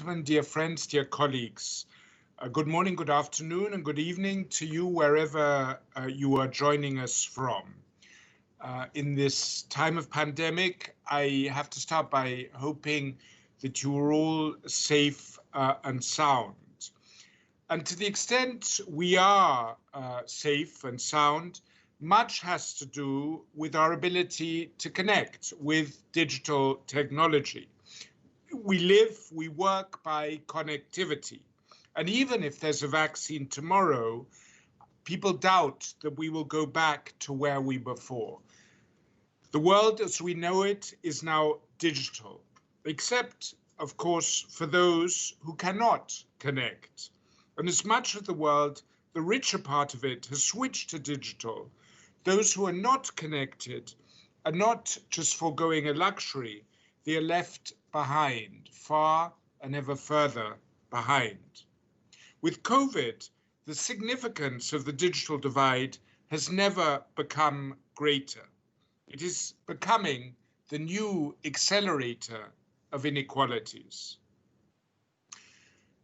gentlemen, dear friends, dear colleagues, good morning, good afternoon, and good evening to you wherever you are joining us from. In this time of pandemic, I have to start by hoping that you are all safe and sound. And to the extent we are safe and sound, much has to do with our ability to connect with digital technology. We live, we work by connectivity. And even if there's a vaccine tomorrow, people doubt that we will go back to where we were before. The world as we know it is now digital, except, of course, for those who cannot connect. And as much of the world, the richer part of it, has switched to digital, those who are not connected are not just foregoing a luxury, they are left behind, far and ever further behind. With COVID, the significance of the digital divide has never become greater. It is becoming the new accelerator of inequalities.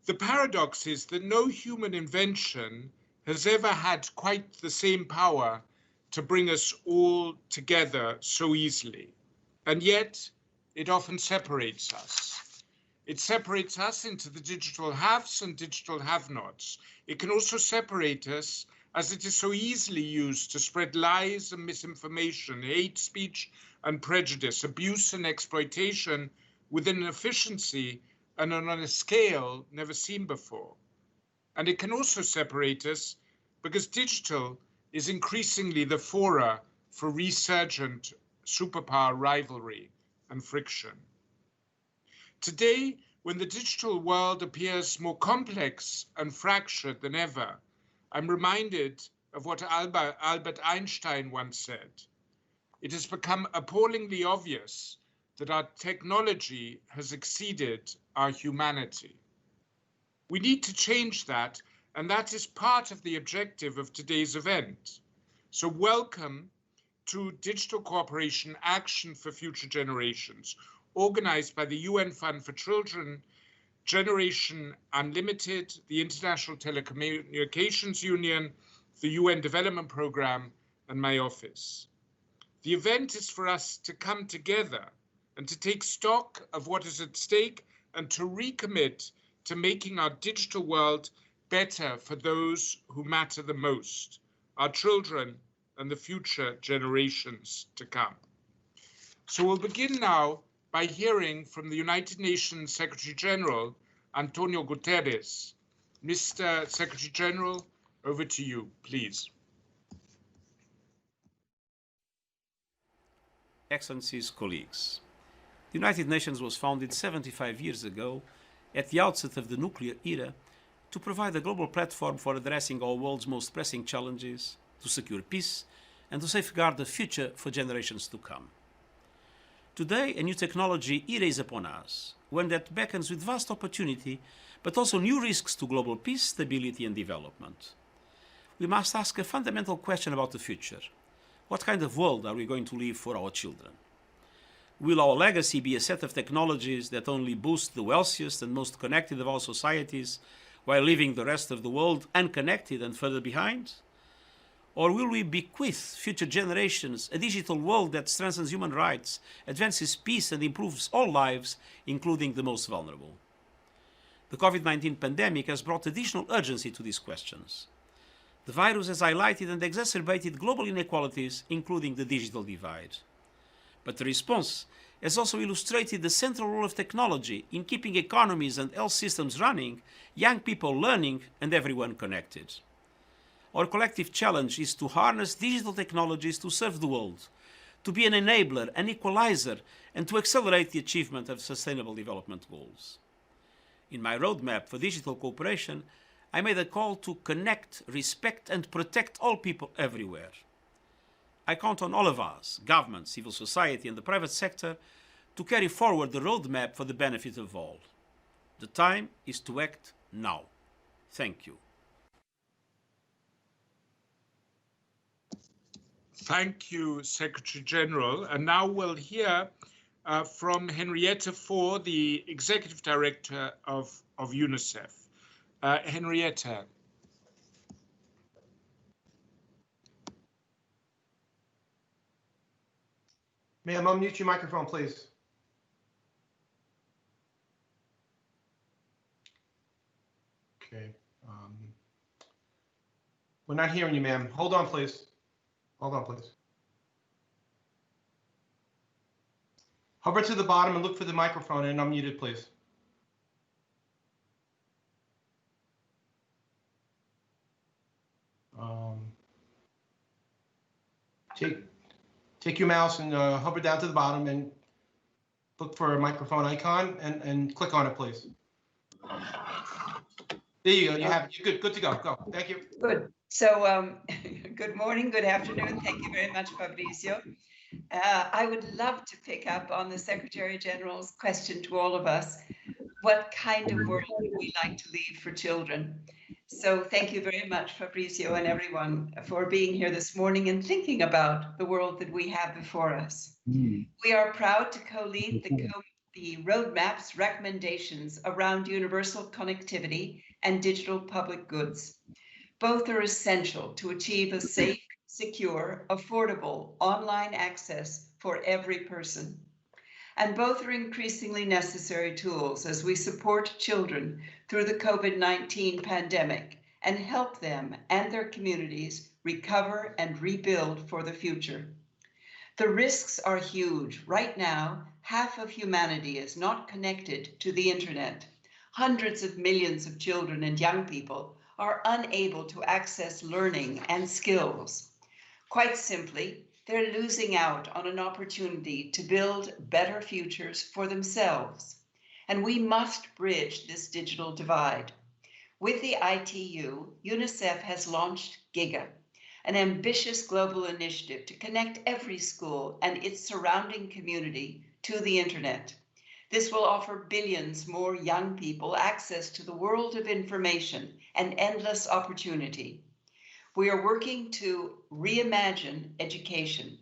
The paradox is that no human invention has ever had quite the same power to bring us all together so easily. And yet, it often separates us. It separates us into the digital haves and digital have-nots. It can also separate us as it is so easily used to spread lies and misinformation, hate speech and prejudice, abuse and exploitation with an efficiency and on a scale never seen before. And it can also separate us because digital is increasingly the fora for resurgent superpower rivalry and friction. Today, when the digital world appears more complex and fractured than ever, I'm reminded of what Albert Einstein once said. It has become appallingly obvious that our technology has exceeded our humanity. We need to change that, and that is part of the objective of today's event. So welcome to Digital Cooperation Action for Future Generations, organized by the UN Fund for Children, Generation Unlimited, the International Telecommunication Union, the UN Development Programme, and my office. The event is for us to come together and to take stock of what is at stake and to recommit to making our digital world better for those who matter the most, our children and the future generations to come. So we'll begin now by hearing from the United Nations Secretary General, Antonio Guterres. Mr. Secretary General, over to you, please. Excellencies, colleagues. The United Nations was founded 75 years ago, at the outset of the nuclear era, to provide a global platform for addressing our world's most pressing challenges, to secure peace, and to safeguard the future for generations to come. Today, a new technology era is upon us, one that beckons with vast opportunity, but also new risks to global peace, stability, and development. We must ask a fundamental question about the future. What kind of world are we going to leave for our children? Will our legacy be a set of technologies that only boost the wealthiest and most connected of our societies, while leaving the rest of the world unconnected and further behind? Or will we bequeath future generations a digital world that strengthens human rights, advances peace, and improves all lives, including the most vulnerable? The COVID-19 pandemic has brought additional urgency to these questions. The virus has highlighted and exacerbated global inequalities, including the digital divide. But the response has also illustrated the central role of technology in keeping economies and health systems running, young people learning, and everyone connected. Our collective challenge is to harness digital technologies to serve the world, to be an enabler, an equalizer, and to accelerate the achievement of Sustainable Development Goals. In my roadmap for digital cooperation, I made a call to connect, respect, and protect all people everywhere. I count on all of us, government, civil society, and the private sector, to carry forward the roadmap for the benefit of all. The time is to act now. Thank you. Thank you, Secretary General. And now we'll hear from Henrietta Fore, the Executive Director of UNICEF. Henrietta. Ma'am, unmute your microphone, please. Okay. We're not hearing you, ma'am. Hold on, please. Hold on, please. Hover to the bottom and look for the microphone and unmute it, please. Take your mouse and hover down to the bottom and look for a microphone icon and click on it, please. There you go. You have it. You're good to go. Go. Thank you. Good. So good morning, good afternoon. Thank you very much, Fabrizio. I would love to pick up on the Secretary General's question to all of us. What kind of world would we like to leave for children? So thank you very much, Fabrizio, and everyone for being here this morning and thinking about the world that we have before us. We are proud to co-lead the roadmap's recommendations around universal connectivity and digital public goods. Both are essential to achieve a safe, secure, affordable online access for every person. And both are increasingly necessary tools as we support children through the COVID-19 pandemic and help them and their communities recover and rebuild for the future. The risks are huge. Right now, half of humanity is not connected to the internet. Hundreds of millions of children and young people are unable to access learning and skills. Quite simply, they're losing out on an opportunity to build better futures for themselves. And we must bridge this digital divide. With the ITU, UNICEF has launched GIGA, an ambitious global initiative to connect every school and its surrounding community to the internet. This will offer billions more young people access to the world of information and endless opportunity. We are working to reimagine education.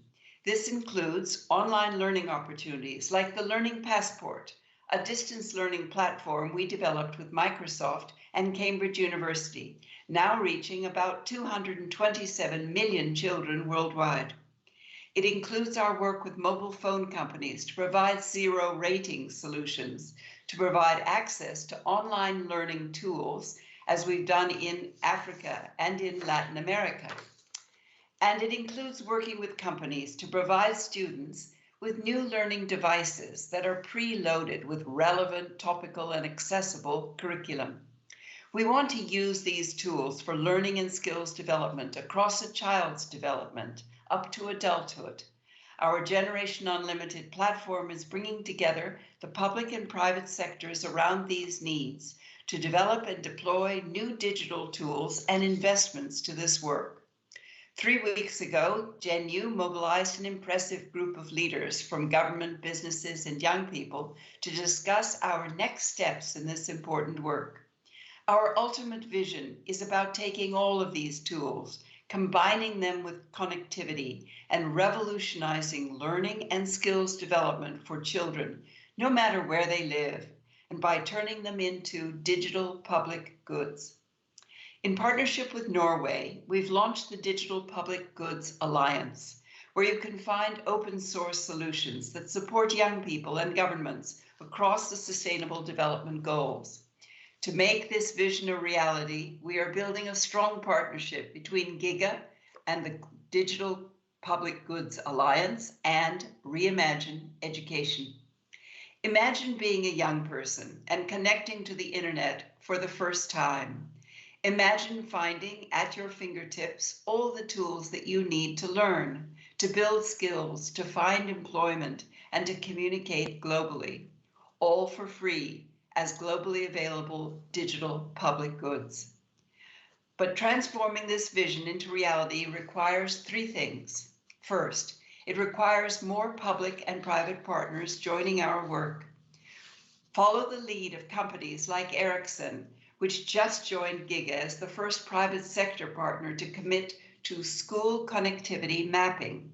This includes online learning opportunities like the Learning Passport, a distance learning platform we developed with Microsoft and Cambridge University, now reaching about 227 million children worldwide. It includes our work with mobile phone companies to provide zero rating solutions, to provide access to online learning tools, as we've done in Africa and in Latin America. And it includes working with companies to provide students with new learning devices that are preloaded with relevant, topical, and accessible curriculum. We want to use these tools for learning and skills development across a child's development up to adulthood. Our Generation Unlimited platform is bringing together the public and private sectors around these needs to develop and deploy new digital tools and investments to this work. 3 weeks ago, GenU mobilized an impressive group of leaders from government, businesses, and young people to discuss our next steps in this important work. Our ultimate vision is about taking all of these tools, combining them with connectivity, and revolutionizing learning and skills development for children, no matter where they live, and by turning them into digital public goods. In partnership with Norway, we've launched the Digital Public Goods Alliance, where you can find open source solutions that support young people and governments across the Sustainable Development Goals. To make this vision a reality, we are building a strong partnership between GIGA and the Digital Public Goods Alliance and Reimagine Education. Imagine being a young person and connecting to the internet for the first time. Imagine finding at your fingertips all the tools that you need to learn, to build skills, to find employment, and to communicate globally, all for free as globally available digital public goods. But transforming this vision into reality requires 3 things. First, it requires more public and private partners joining our work. Follow the lead of companies like Ericsson, which just joined GIGA as the first private sector partner to commit to school connectivity mapping.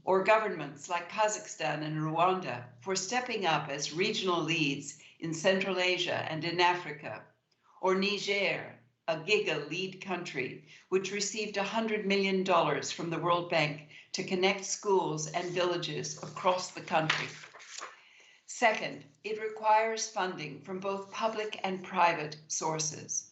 or governments like Kazakhstan and Rwanda for stepping up as regional leads in Central Asia and in Africa, or Niger, a Giga lead country, which received $100 million from the World Bank to connect schools and villages across the country. Second, it requires funding from both public and private sources.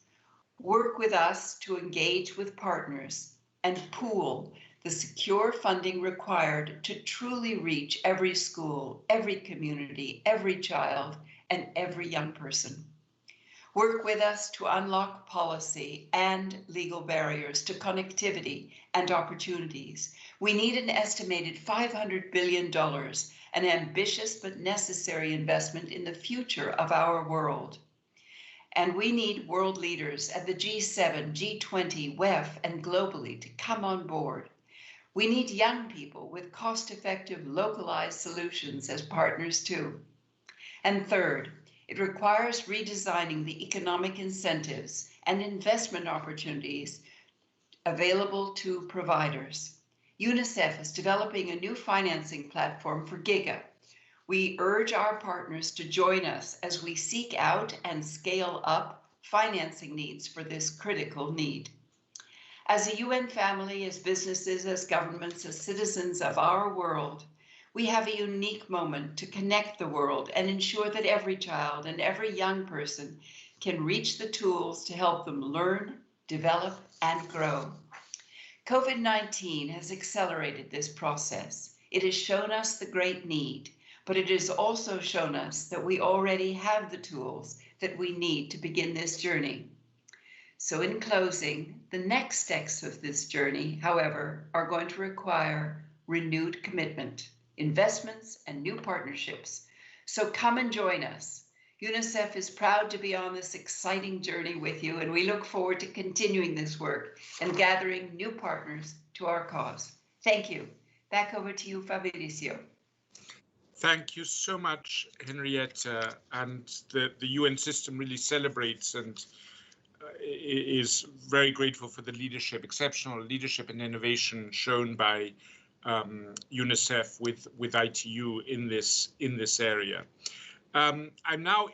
Work with us to engage with partners and pool the secure funding required to truly reach every school, every community, every child, and every young person. Work with us to unlock policy and legal barriers to connectivity and opportunities. We need an estimated $500 billion, an ambitious but necessary investment in the future of our world. And we need world leaders at the G7, G20, WEF, and globally to come on board. We need young people with cost-effective, localized solutions as partners too. And third, it requires redesigning the economic incentives and investment opportunities available to providers. UNICEF is developing a new financing platform for Giga. We urge our partners to join us as we seek out and scale up financing needs for this critical need. As a UN family, as businesses, as governments, as citizens of our world, we have a unique moment to connect the world and ensure that every child and every young person can reach the tools to help them learn, develop, and grow. COVID-19 has accelerated this process. It has shown us the great need, but it has also shown us that we already have the tools that we need to begin this journey. So in closing, the next steps of this journey, however, are going to require renewed commitment, investments, and new partnerships. So come and join us. UNICEF is proud to be on this exciting journey with you, and we look forward to continuing this work and gathering new partners to our cause. Thank you. Back over to you, Fabrizio. Thank you so much, Henrietta. And the UN system really celebrates and is very grateful for the leadership, exceptional leadership and innovation shown by UNICEF with ITU in this area. I'm now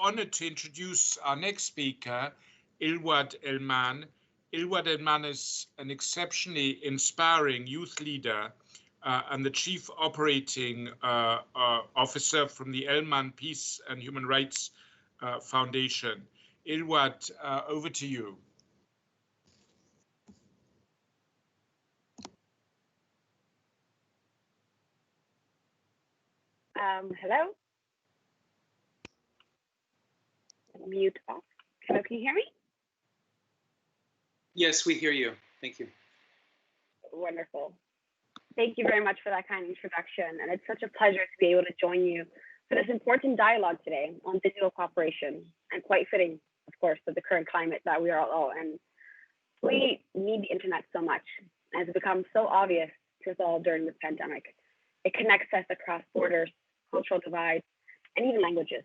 honored to introduce our next speaker, Ilwad Elman. Ilwad Elman is an exceptionally inspiring youth leader and the Chief Operating Officer from the Elman Peace and Human Rights Foundation. Ilwad, over to you. Hello? Mute off. Hello, can you hear me? Yes, we hear you. Thank you. Wonderful. Thank you very much for that kind introduction. And it's such a pleasure to be able to join you for this important dialogue today on digital cooperation, and quite fitting, of course, with the current climate that we are all in. We need the internet so much, and it's become so obvious to us all during this pandemic. It connects us across borders, cultural divides, and even languages.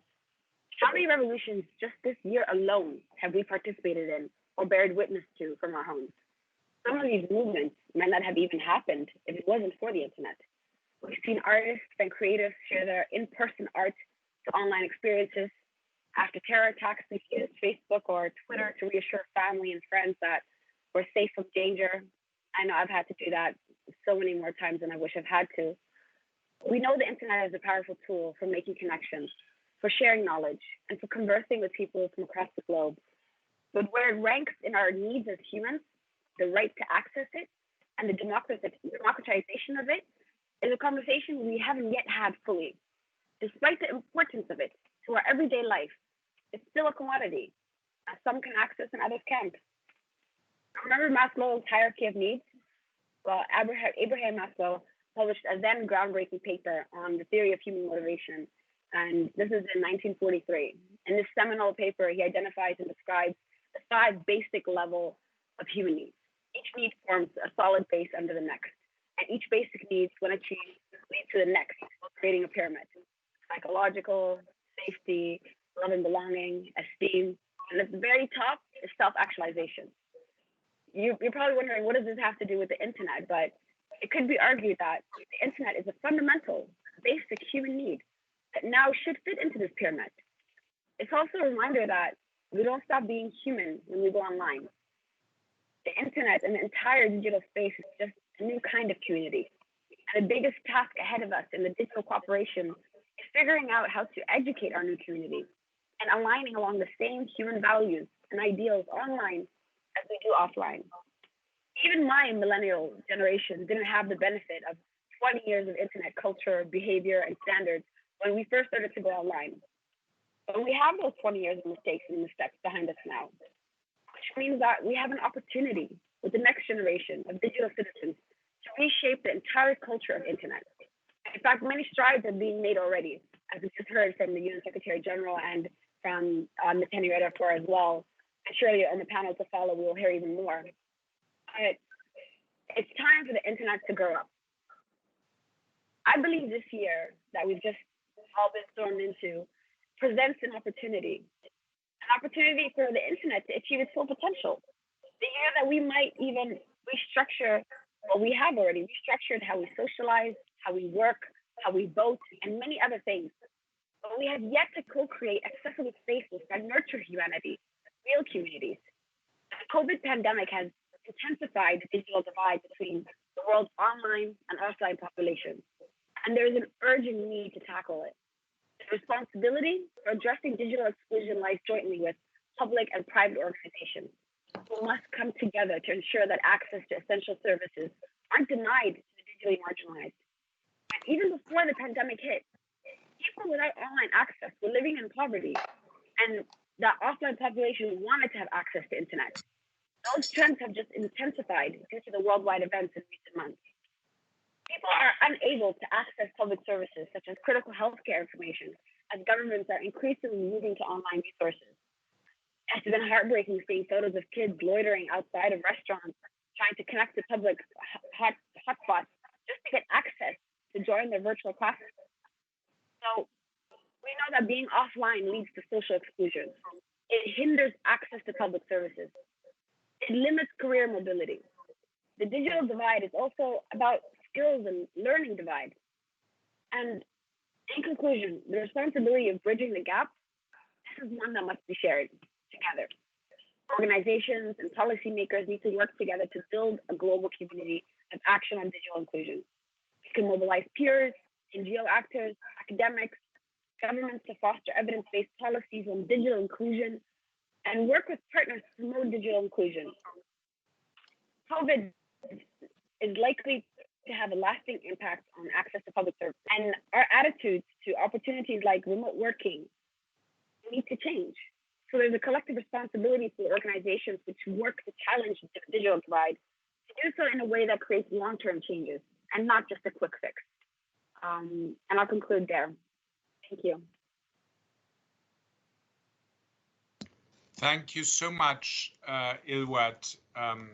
How many revolutions just this year alone have we participated in or bared witness to from our homes? Some of these movements might not have even happened if it wasn't for the internet. We've seen artists and creatives share their in-person art to online experiences. After terror attacks, we've used Facebook or Twitter to reassure family and friends that we're safe from danger. I know I've had to do that so many more times than I wish I've had to. We know the internet is a powerful tool for making connections, for sharing knowledge, and for conversing with people from across the globe. But where it ranks in our needs as humans, the right to access it and the democratization of it is a conversation we haven't yet had fully. Despite the importance of it to our everyday life, it's still a commodity. Some can access and others can't. Remember Maslow's hierarchy of needs? Well, Abraham Maslow published a then groundbreaking paper on the theory of human motivation, and this is in 1943. In this seminal paper, he identifies and describes the 5 basic levels of human needs. Each need forms a solid base under the next, and each basic need, when achieved, leads to the next, creating a pyramid. Psychological, safety, love and belonging, esteem, and at the very top is self-actualization. You're probably wondering, what does this have to do with the internet? But It could be argued that the internet is a fundamental, basic human need that now should fit into this pyramid. It's also a reminder that we don't stop being human when we go online. The internet and the entire digital space is just a new kind of community. And the biggest task ahead of us in the digital cooperation is figuring out how to educate our new community and aligning along the same human values and ideals online as we do offline. Even my millennial generation didn't have the benefit of 20 years of internet culture, behavior, and standards when we first started to go online. But we have those 20 years of mistakes and missteps behind us now, which means that we have an opportunity with the next generation of digital citizens to reshape the entire culture of internet. In fact, many strides are being made already, as we just heard from the UN Secretary General and from the moderator as well. And surely on the panel to follow, we will hear even more. But it's time for the internet to grow up. I believe this year that we've just all been thrown into presents an opportunity for the internet to achieve its full potential. The year that we might even restructure, well, we have already restructured how we socialize, how we work, how we vote, and many other things. But we have yet to co-create accessible spaces that nurture humanity, real communities. The COVID pandemic has intensified the digital divide between the world's online and offline populations, and there is an urgent need to tackle it. The responsibility for addressing digital exclusion lies jointly with public and private organizations who must come together to ensure that access to essential services aren't denied to the digitally marginalized. And even before the pandemic hit, people without online access were living in poverty, and the offline population wanted to have access to internet. Those trends have just intensified due to the worldwide events in recent months. People are unable to access public services such as critical healthcare information as governments are increasingly moving to online resources. It's been heartbreaking seeing photos of kids loitering outside of restaurants, trying to connect to public hotspots just to get access to join their virtual classes. So we know that being offline leads to social exclusion. It hinders access to public services. It limits career mobility. The digital divide is also about skills and learning divide. And in conclusion, the responsibility of bridging the gap, this is one that must be shared together. Organizations and policymakers need to work together to build a global community of action on digital inclusion. We can mobilize peers, NGO actors, academics, governments to foster evidence-based policies on digital inclusion and work with partners to promote digital inclusion. COVID is likely to have a lasting impact on access to public service, and our attitudes to opportunities like remote working need to change. So there's a collective responsibility for organizations which work to challenge the digital divide to do so in a way that creates long-term changes and not just a quick fix. And I'll conclude there. Thank you. Thank you so much, Ilwat,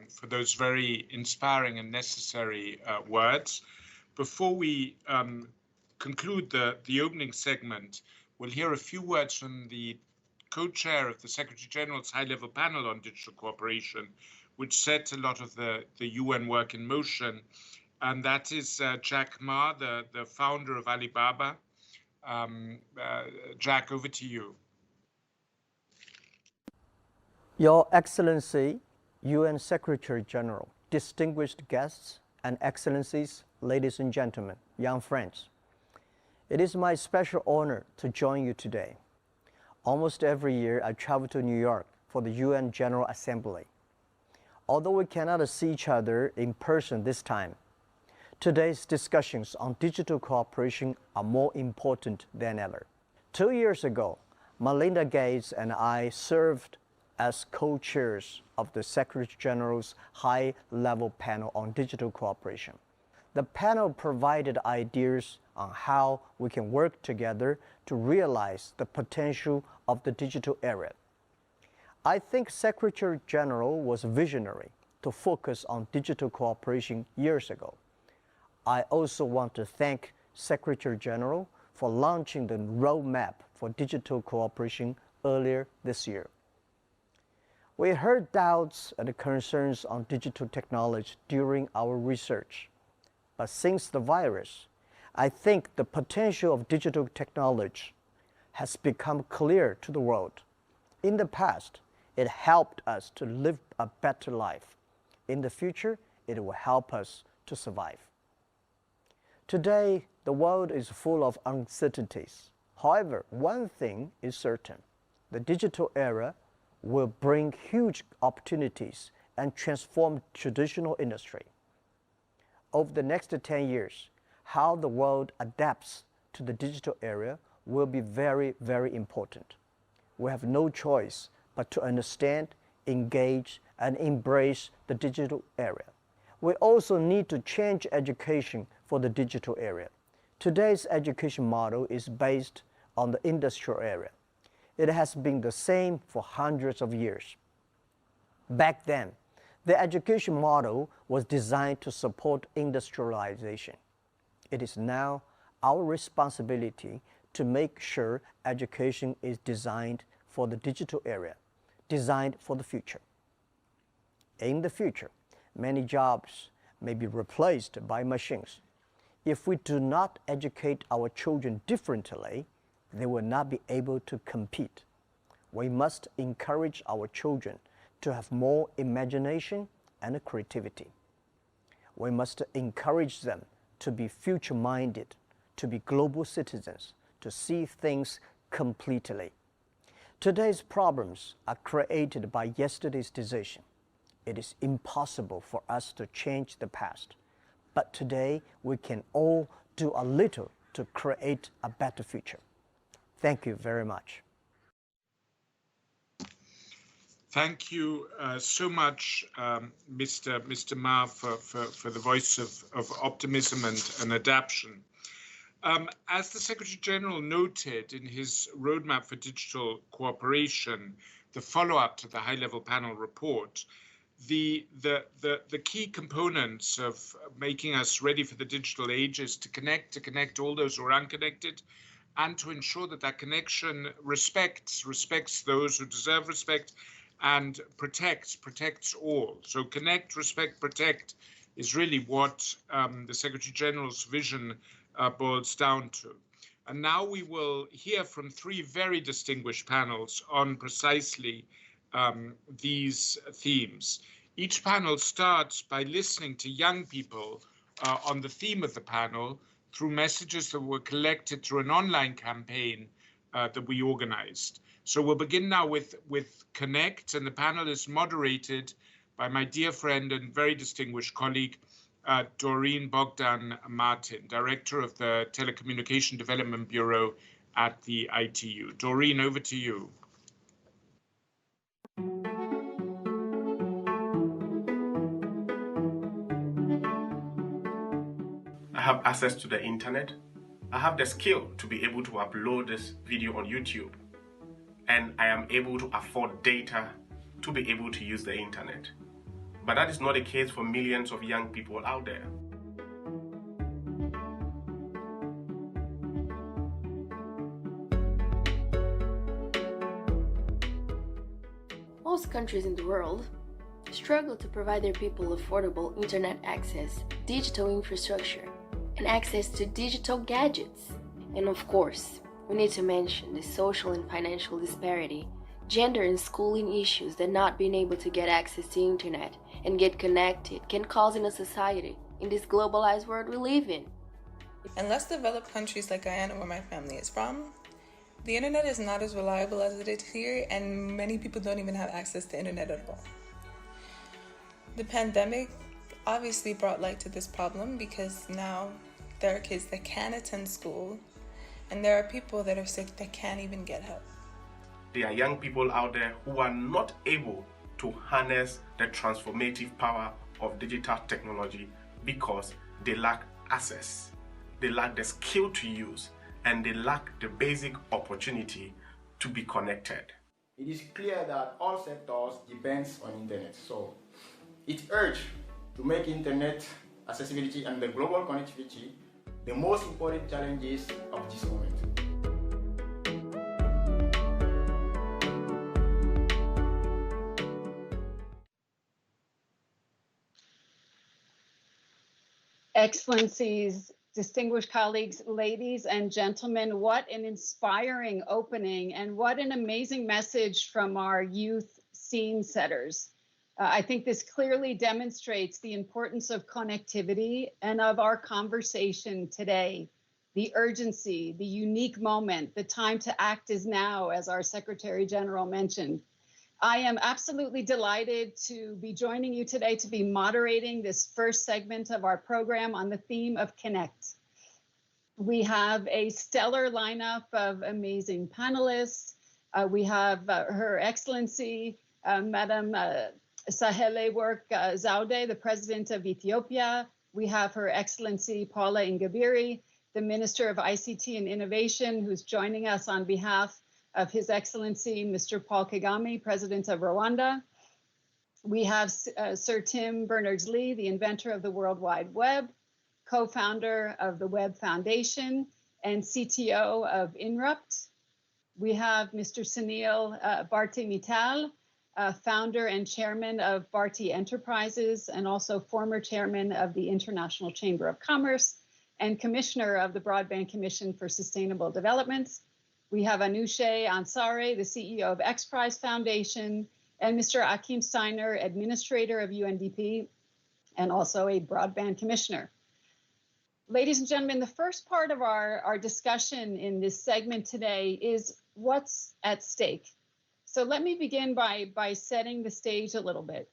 for those very inspiring and necessary words. Before we conclude the opening segment, we'll hear a few words from the co-chair of the Secretary General's high-level panel on digital cooperation, which set a lot of the UN work in motion. And that is Jack Ma, the founder of Alibaba. Jack, over to you. Your Excellency, UN Secretary General, distinguished guests and excellencies, ladies and gentlemen, young friends. It is my special honor to join you today. Almost every year, I travel to New York for the UN General Assembly. Although we cannot see each other in person this time, today's discussions on digital cooperation are more important than ever. 2 years ago, Melinda Gates and I served as co-chairs of the Secretary General's high-level panel on digital cooperation. The panel provided ideas on how we can work together to realize the potential of the digital era. I think Secretary General was visionary to focus on digital cooperation years ago. I also want to thank Secretary General for launching the roadmap for digital cooperation earlier this year. We heard doubts and concerns on digital technology during our research. But since the virus, I think the potential of digital technology has become clear to the world. In the past, it helped us to live a better life. In the future, it will help us to survive. Today, the world is full of uncertainties. However, one thing is certain. The digital era will bring huge opportunities and transform traditional industry. Over the next 10 years, how the world adapts to the digital era will be very, very important. We have no choice but to understand, engage, and embrace the digital era. We also need to change education for the digital era. Today's education model is based on the industrial era. It has been the same for hundreds of years. Back then, the education model was designed to support industrialization. It is now our responsibility to make sure education is designed for the digital era, designed for the future. In the future, many jobs may be replaced by machines. If we do not educate our children differently, they will not be able to compete. We must encourage our children to have more imagination and creativity. We must encourage them to be future-minded, to be global citizens, to see things completely. Today's problems are created by yesterday's decision. It is impossible for us to change the past, but today we can all do a little to create a better future. Thank you very much. Thank you so much, Mr. Ma, for the voice of optimism and adaptation. As the Secretary General noted in his roadmap for digital cooperation, the follow-up to the high-level panel report, the key components of making us ready for the digital age is to connect all those who are unconnected, and to ensure that that connection respects those who deserve respect, and protects all. So connect, respect, protect is really what the Secretary General's vision boils down to. And now we will hear from three very distinguished panels on precisely these themes. Each panel starts by listening to young people on the theme of the panel through messages that were collected through an online campaign that we organized. So we'll begin now with Connect, and the panel is moderated by my dear friend and very distinguished colleague, Doreen Bogdan Martin, Director of the Telecommunication Development Bureau at the ITU. Doreen, over to you. I have access to the internet. I have the skill to be able to upload this video on YouTube. And I am able to afford data to be able to use the internet. But that is not the case for millions of young people out there. Most countries in the world struggle to provide their people affordable internet access, digital infrastructure, and access to digital gadgets. And of course, we need to mention the social and financial disparity, gender and schooling issues that not being able to get access to internet and get connected can cause in a society in this globalized world we live in. In less developed countries like Guyana, where my family is from, the internet is not as reliable as it is here, and many people don't even have access to internet at all. The pandemic obviously brought light to this problem because now there are kids that can attend school, and there are people that are sick that can't even get help. There are young people out there who are not able to harness the transformative power of digital technology because they lack access, they lack the skill to use, and they lack the basic opportunity to be connected. It is clear that all sectors depends on internet, so it urged to make internet accessibility and the global connectivity the most important challenges of this moment. Excellencies, distinguished colleagues, ladies and gentlemen, what an inspiring opening and what an amazing message from our youth scene setters. I think this clearly demonstrates the importance of connectivity and of our conversation today. The urgency, the unique moment, the time to act is now, as our Secretary General mentioned. I am absolutely delighted to be joining you today to be moderating this first segment of our program on the theme of Connect. We have a stellar lineup of amazing panelists. We have Her Excellency, Madam Sahle-Work Zewde, the President of Ethiopia. We have Her Excellency Paula Ingabire, the Minister of ICT and Innovation, who's joining us on behalf of His Excellency, Mr. Paul Kagame, President of Rwanda. We have Sir Tim Berners-Lee, the inventor of the World Wide Web, co-founder of the Web Foundation, and CTO of Inrupt. We have Mr. Sunil Mittal, founder and chairman of Bharti Enterprises, and also former chairman of the International Chamber of Commerce, and commissioner of the Broadband Commission for Sustainable Development. We have Anousheh Ansari, the CEO of XPRIZE Foundation, and Mr. Akim Steiner, administrator of UNDP, and also a broadband commissioner. Ladies and gentlemen, the first part of our discussion in this segment today is what's at stake. So let me begin by setting the stage a little bit.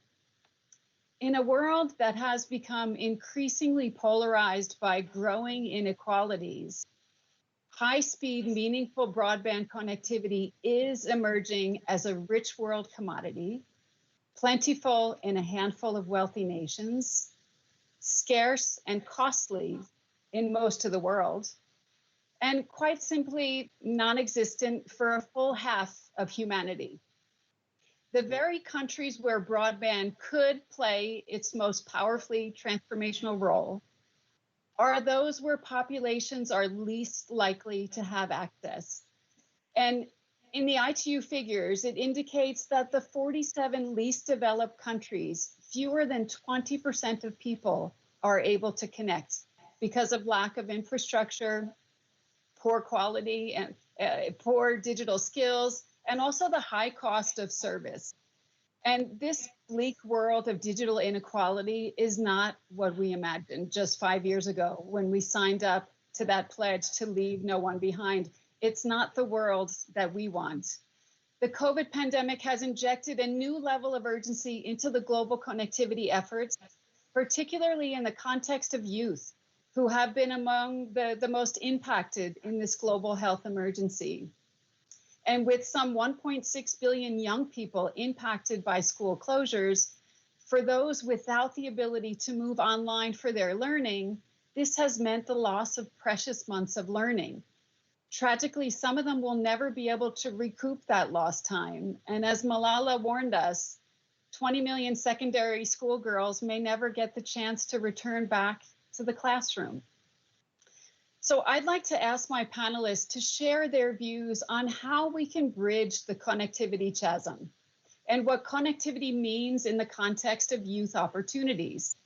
In a world that has become increasingly polarized by growing inequalities, high-speed, meaningful broadband connectivity is emerging as a rich world commodity, plentiful in a handful of wealthy nations, scarce and costly in most of the world, and quite simply non-existent for a full half of humanity. The very countries where broadband could play its most powerfully transformational role are those where populations are least likely to have access. And in the ITU figures, it indicates that the 47 least developed countries, fewer than 20% of people are able to connect because of lack of infrastructure, poor quality, and poor digital skills, and also the high cost of service. And this bleak world of digital inequality is not what we imagined just 5 years ago when we signed up to that pledge to leave no one behind. It's not the world that we want. The COVID pandemic has injected a new level of urgency into the global connectivity efforts, particularly in the context of youth, who have been among the most impacted in this global health emergency. And with some 1.6 billion young people impacted by school closures, for those without the ability to move online for their learning, this has meant the loss of precious months of learning. Tragically, some of them will never be able to recoup that lost time. And as Malala warned us, 20 million secondary school girls may never get the chance to return back to the classroom. So I'd like to ask my panelists to share their views on how we can bridge the connectivity chasm and what connectivity means in the context of youth opportunities.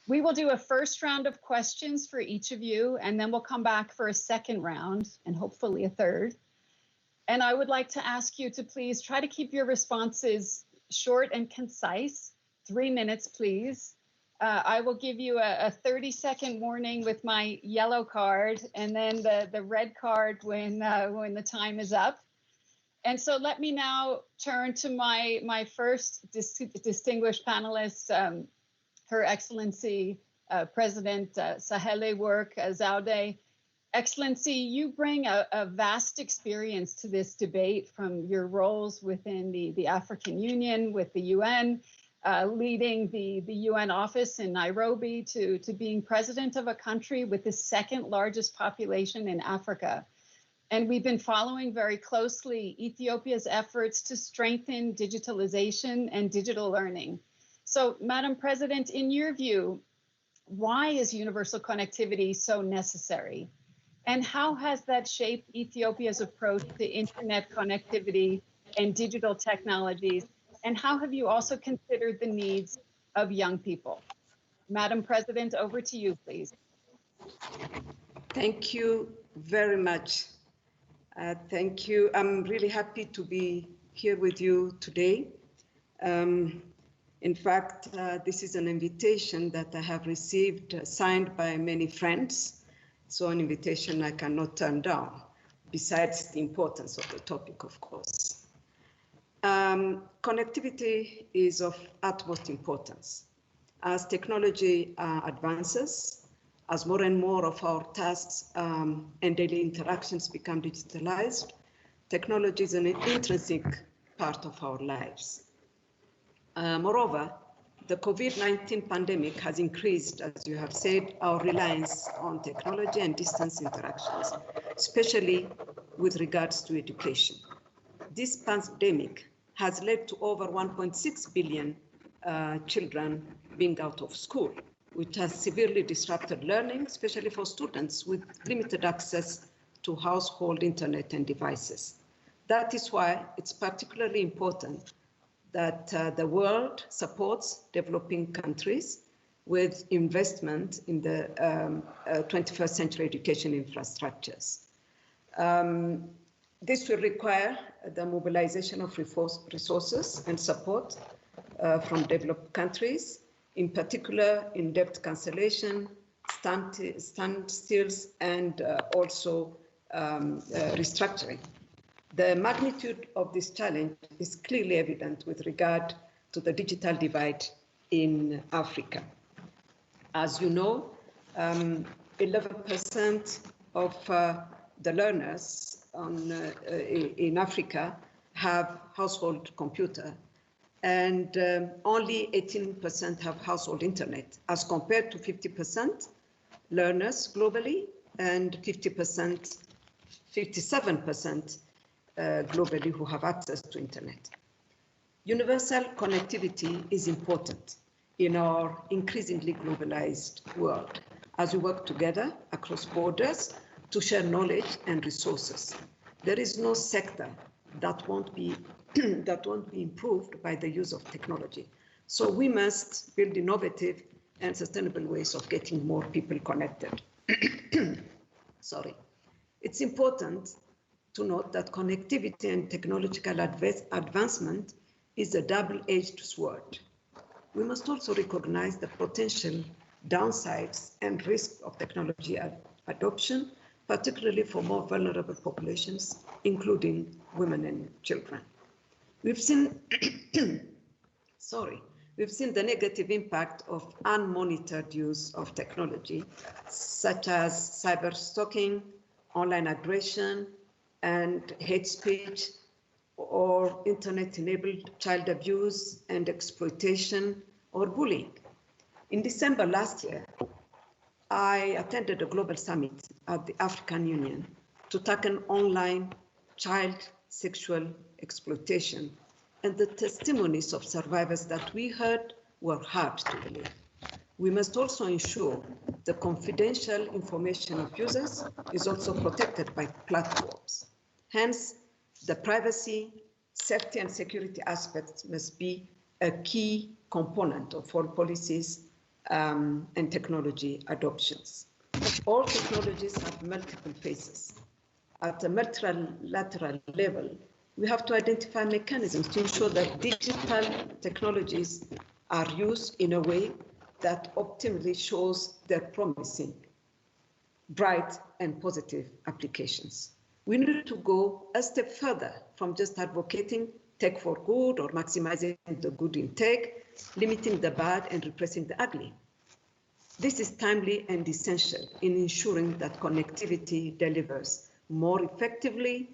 We will do a first round of questions for each of you, and then we'll come back for a second round and hopefully a third. And I would like to ask you to please try to keep your responses short and concise. 3 minutes, please. I will give you a 30-second warning with my yellow card, and then the red card when the time is up. And so let me now turn to my first distinguished panelist, Her Excellency President Sahle-Work Zewde. Excellency, you bring a vast experience to this debate from your roles within the African Union, with the UN, leading the UN office in Nairobi, to being president of a country with the second largest population in Africa. And we've been following very closely Ethiopia's efforts to strengthen digitalization and digital learning. So, Madam President, in your view, why is universal connectivity so necessary? And how has that shaped Ethiopia's approach to internet connectivity and digital technologies? And how have you also considered the needs of young people? Madam President, over to you, please. Thank you very much. Thank you. I'm really happy to be here with you today. In fact, this is an invitation that I have received signed by many friends. So an invitation I cannot turn down, besides the importance of the topic, of course. Connectivity is of utmost importance. As technology advances, as more and more of our tasks and daily interactions become digitalized, technology is an intrinsic part of our lives. Moreover, the COVID-19 pandemic has increased, as you have said, our reliance on technology and distance interactions, especially with regards to education. This pandemic has led to over 1.6 billion children being out of school, which has severely disrupted learning, especially for students with limited access to household internet and devices. That is why it's particularly important that the world supports developing countries with investment in the 21st century education infrastructures. This will require the mobilization of resources and support from developed countries, in particular in debt cancellation, standstills, and also restructuring. The magnitude of this challenge is clearly evident with regard to the digital divide in Africa. As you know, 11% of the learners in Africa have household computer, and only 18% have household internet, as compared to 50% learners globally and 57% globally who have access to internet. Universal connectivity is important in our increasingly globalized world as we work together across borders to share knowledge and resources. There is no sector that won't be improved by the use of technology. So we must build innovative and sustainable ways of getting more people connected. Sorry. It's important to note that connectivity and technological advancement is a double-edged sword. We must also recognize the potential downsides and risks of technology adoption, particularly for more vulnerable populations, including women and children. We've seen, we've seen the negative impact of unmonitored use of technology, such as cyber stalking, online aggression, and hate speech, or internet-enabled child abuse and exploitation or bullying. In December last year, I attended a global summit at the African Union to tackle online child sexual exploitation, and the testimonies of survivors that we heard were hard to believe. We must also ensure the confidential information of users is also protected by platforms. Hence, the privacy, safety, and security aspects must be a key component of all policies and technology adoptions. All technologies have multiple phases. At a multilateral level, we have to identify mechanisms to ensure that digital technologies are used in a way that optimally shows their promising, bright, and positive applications. We need to go a step further from just advocating tech for good or maximizing the good in tech, limiting the bad and repressing the ugly. This is timely and essential in ensuring that connectivity delivers more effectively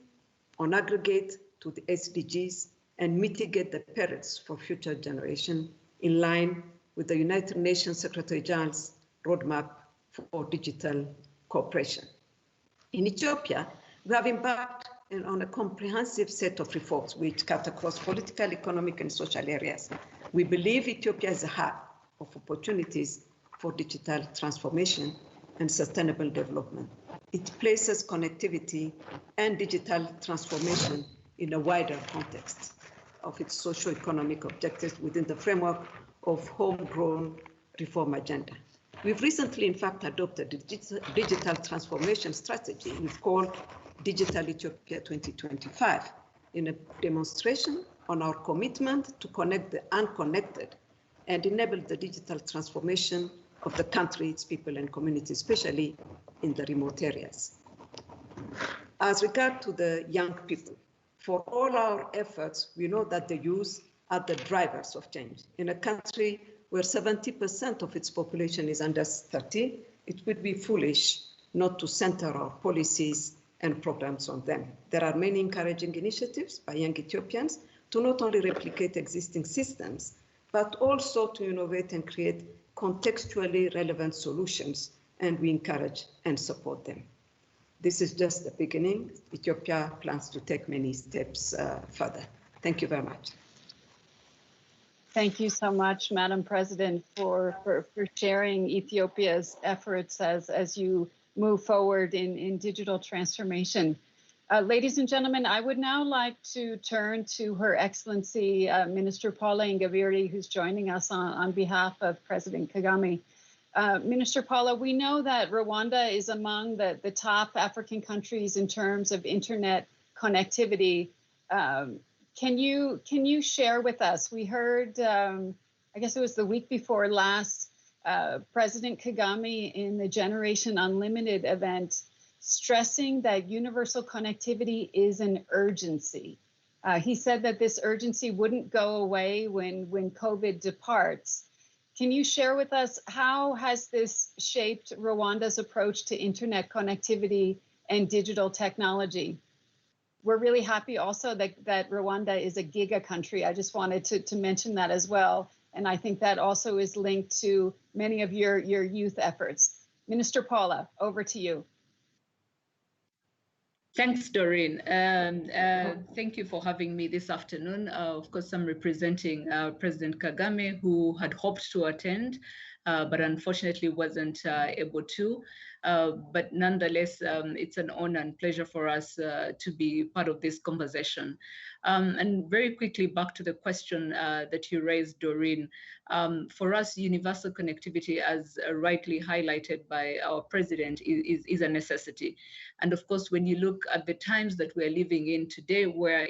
on aggregate to the SDGs and mitigate the perils for future generations in line with the United Nations Secretary General's roadmap for digital cooperation. In Ethiopia, we have embarked on a comprehensive set of reforms which cut across political, economic, and social areas. We believe Ethiopia is a hub of opportunities for digital transformation and sustainable development. It places connectivity and digital transformation in a wider context of its socio-economic objectives within the framework of homegrown reform agenda. We've recently, in fact, adopted a digital transformation strategy we've called Digital Ethiopia 2025 in a demonstration on our commitment to connect the unconnected and enable the digital transformation of the country, its people and communities, especially in the remote areas. As regard to the young people, for all our efforts, we know that the youth are the drivers of change. In a country where 70% of its population is under 30, it would be foolish not to center our policies and programs on them. There are many encouraging initiatives by young Ethiopians to not only replicate existing systems, but also to innovate and create contextually relevant solutions, and we encourage and support them. This is just the beginning. Ethiopia plans to take many steps further. Thank you very much. Thank you so much, Madam President, for sharing Ethiopia's efforts as you move forward in digital transformation. Ladies and gentlemen, I would now like to turn to Her Excellency Minister Paula Ingabire, who's joining us on behalf of President Kagame. Minister Paula, we know that Rwanda is among the top African countries in terms of internet connectivity. Can you share with us? We heard, I guess it was the week before last, President Kagame in the Generation Unlimited event stressing that universal connectivity is an urgency. He said that this urgency wouldn't go away when COVID departs. Can you share with us how has this shaped Rwanda's approach to internet connectivity and digital technology? We're really happy also that Rwanda is a giga country. I just wanted to mention that as well. And I think that also is linked to many of your youth efforts. Minister Paula, over to you. Thanks, Doreen. Thank you for having me this afternoon. Of course, I'm representing President Kagame, who had hoped to attend, but unfortunately wasn't able to. But nonetheless, it's an honor and pleasure for us to be part of this conversation. And very quickly, back to the question that you raised, Doreen. For us, universal connectivity, as rightly highlighted by our president, is a necessity. And of course, when you look at the times that we're living in today, where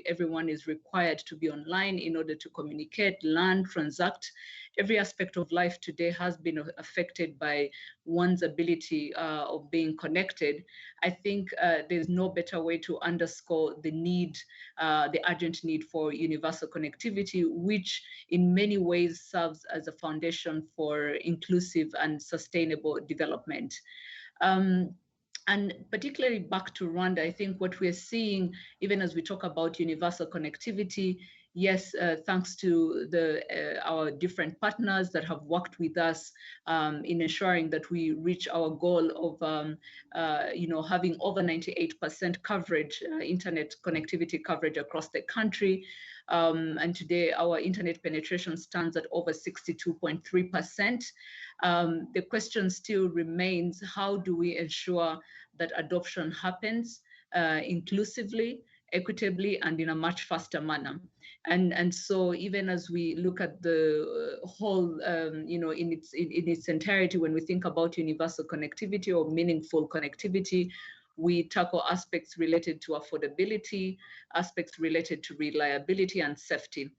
everyone is required to be online in order to communicate, learn, transact, every aspect of life today has been affected by one's ability of being connected. I think there's no better way to underscore the need, the urgent need for universal connectivity, which in many ways serves as a foundation for inclusive and sustainable development. And particularly back to Rwanda, I think what we're seeing, even as we talk about universal connectivity, yes, thanks to our different partners that have worked with us in ensuring that we reach our goal of having over 98% coverage, internet connectivity coverage across the country. And today our internet penetration stands at over 62.3%. The question still remains, how do we ensure that adoption happens inclusively, equitably, and in a much faster manner? And so even as we look at the whole, in its entirety, when we think about universal connectivity or meaningful connectivity, we tackle aspects related to affordability, aspects related to reliability and safety.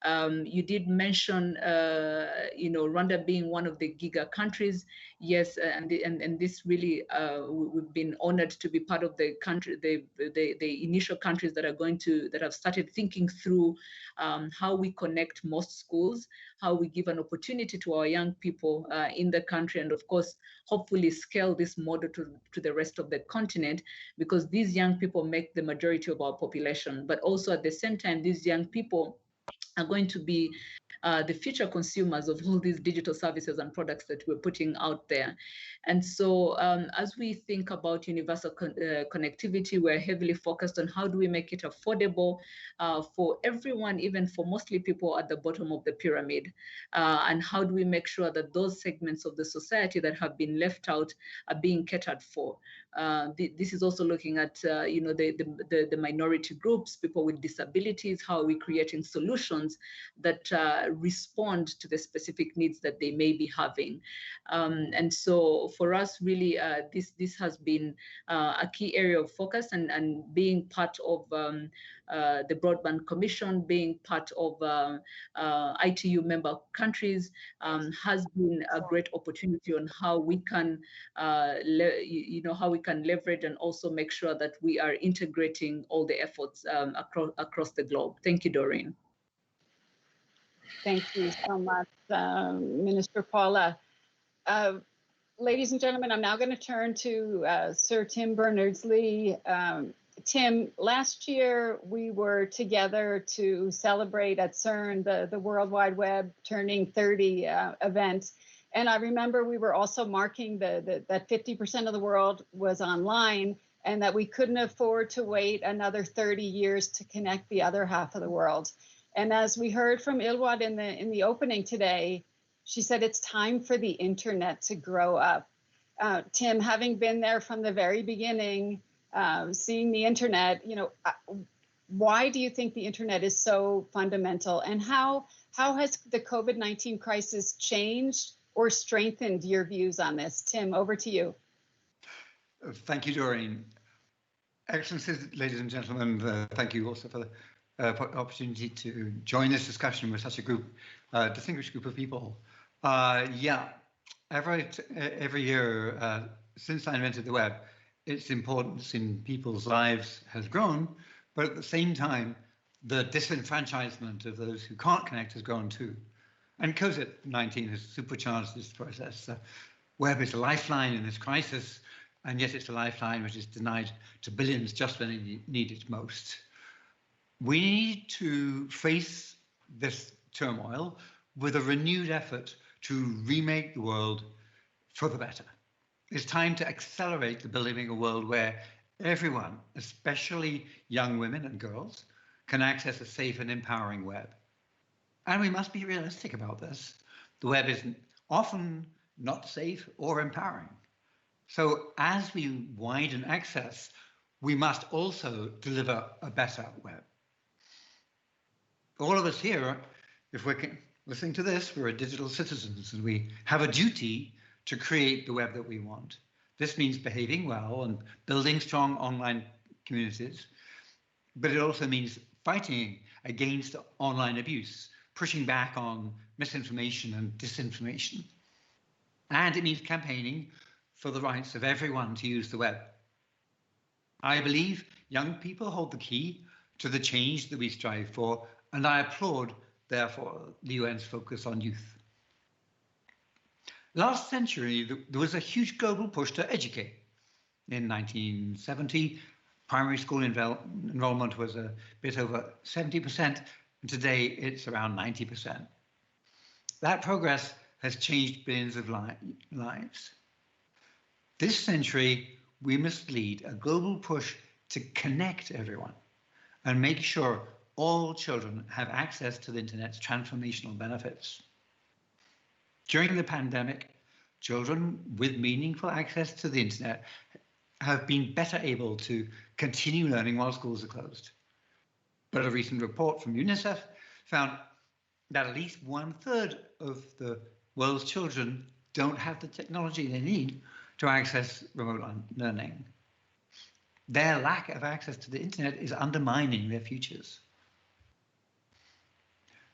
You did mention, Rwanda being one of the giga countries. Yes, and this really, we've been honored to be part of the country, the initial countries that have started thinking through how we connect most schools, how we give an opportunity to our young people in the country, and of course, hopefully scale this model to the rest of the continent, because these young people make the majority of our population. But also at the same time, these young people are going to be the future consumers of all these digital services and products that we're putting out there. And so as we think about universal connectivity, we're heavily focused on how do we make it affordable for everyone, even for mostly people at the bottom of the pyramid. And how do we make sure that those segments of the society that have been left out are being catered for? This is also looking at the minority groups, people with disabilities. How are we creating solutions that respond to the specific needs that they may be having? And so for us, really, this has been a key area of focus, and being part of the Broadband Commission, being part of ITU member countries has been a great opportunity on how we can, how we can leverage and also make sure that we are integrating all the efforts across the globe. Thank you, Doreen. Thank you so much, Minister Paula. Ladies and gentlemen, I'm now going to turn to Sir Tim Berners-Lee. Tim, last year we were together to celebrate at CERN the World Wide Web turning 30 event. And I remember we were also marking that 50% of the world was online and that we couldn't afford to wait another 30 years to connect the other half of the world. And as we heard from Ilwad in the opening today, she said it's time for the internet to grow up. Tim, having been there from the very beginning, seeing the internet, why do you think the internet is so fundamental, and how has the COVID-19 crisis changed or strengthened your views on this? Tim, over to you. Thank you, Doreen. Excellencies, ladies and gentlemen, thank you also for the opportunity to join this discussion with such a distinguished group of people. Every year since I invented the web, its importance in people's lives has grown, but at the same time, the disenfranchisement of those who can't connect has grown too. And COVID-19 has supercharged this process. The web is a lifeline in this crisis, and yet it's a lifeline which is denied to billions just when they need it most. We need to face this turmoil with a renewed effort to remake the world for the better. It's time to accelerate the building of a world where everyone, especially young women and girls, can access a safe and empowering web. And we must be realistic about this. The web is often not safe or empowering. So as we widen access, we must also deliver a better web. All of us here, if we're listening to this, we're digital citizens, and we have a duty to create the web that we want. This means behaving well and building strong online communities, but it also means fighting against online abuse, pushing back on misinformation and disinformation. And it means campaigning for the rights of everyone to use the web. I believe young people hold the key to the change that we strive for, and I applaud, therefore, the UN's focus on youth. Last century, there was a huge global push to educate. In 1970, primary school enrollment was a bit over 70%, and today it's around 90%. That progress has changed billions of lives. This century, we must lead a global push to connect everyone and make sure all children have access to the internet's transformational benefits. During the pandemic, children with meaningful access to the internet have been better able to continue learning while schools are closed. But a recent report from UNICEF found that at least 1/3 of the world's children don't have the technology they need to access remote learning. Their lack of access to the internet is undermining their futures.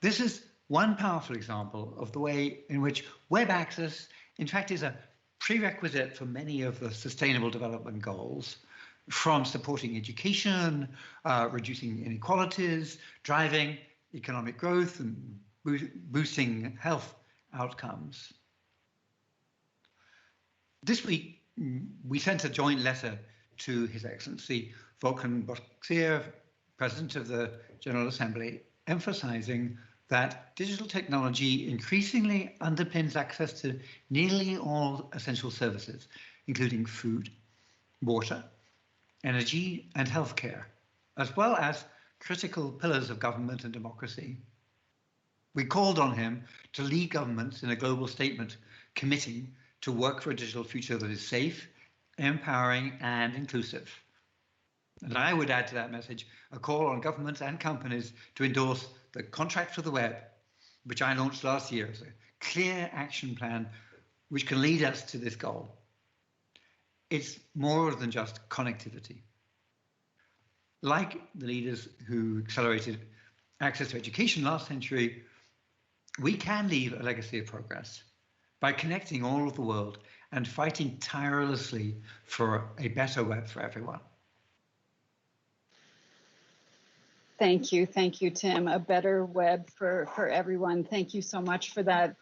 This is one powerful example of the way in which web access, in fact, is a prerequisite for many of the Sustainable Development Goals, from supporting education, reducing inequalities, driving economic growth, and boosting health outcomes. This week, we sent a joint letter to His Excellency Volkan Bozkır, President of the General Assembly, emphasizing that digital technology increasingly underpins access to nearly all essential services, including food, water, energy, and healthcare, as well as critical pillars of government and democracy. We called on him to lead governments in a global statement committing to work for a digital future that is safe, empowering, and inclusive. And I would add to that message a call on governments and companies to endorse the Contract for the Web, which I launched last year as a clear action plan which can lead us to this goal. It's more than just connectivity. Like the leaders who accelerated access to education last century, we can leave a legacy of progress by connecting all of the world and fighting tirelessly for a better web for everyone. Thank you, Tim. A better web for everyone. Thank you so much for that.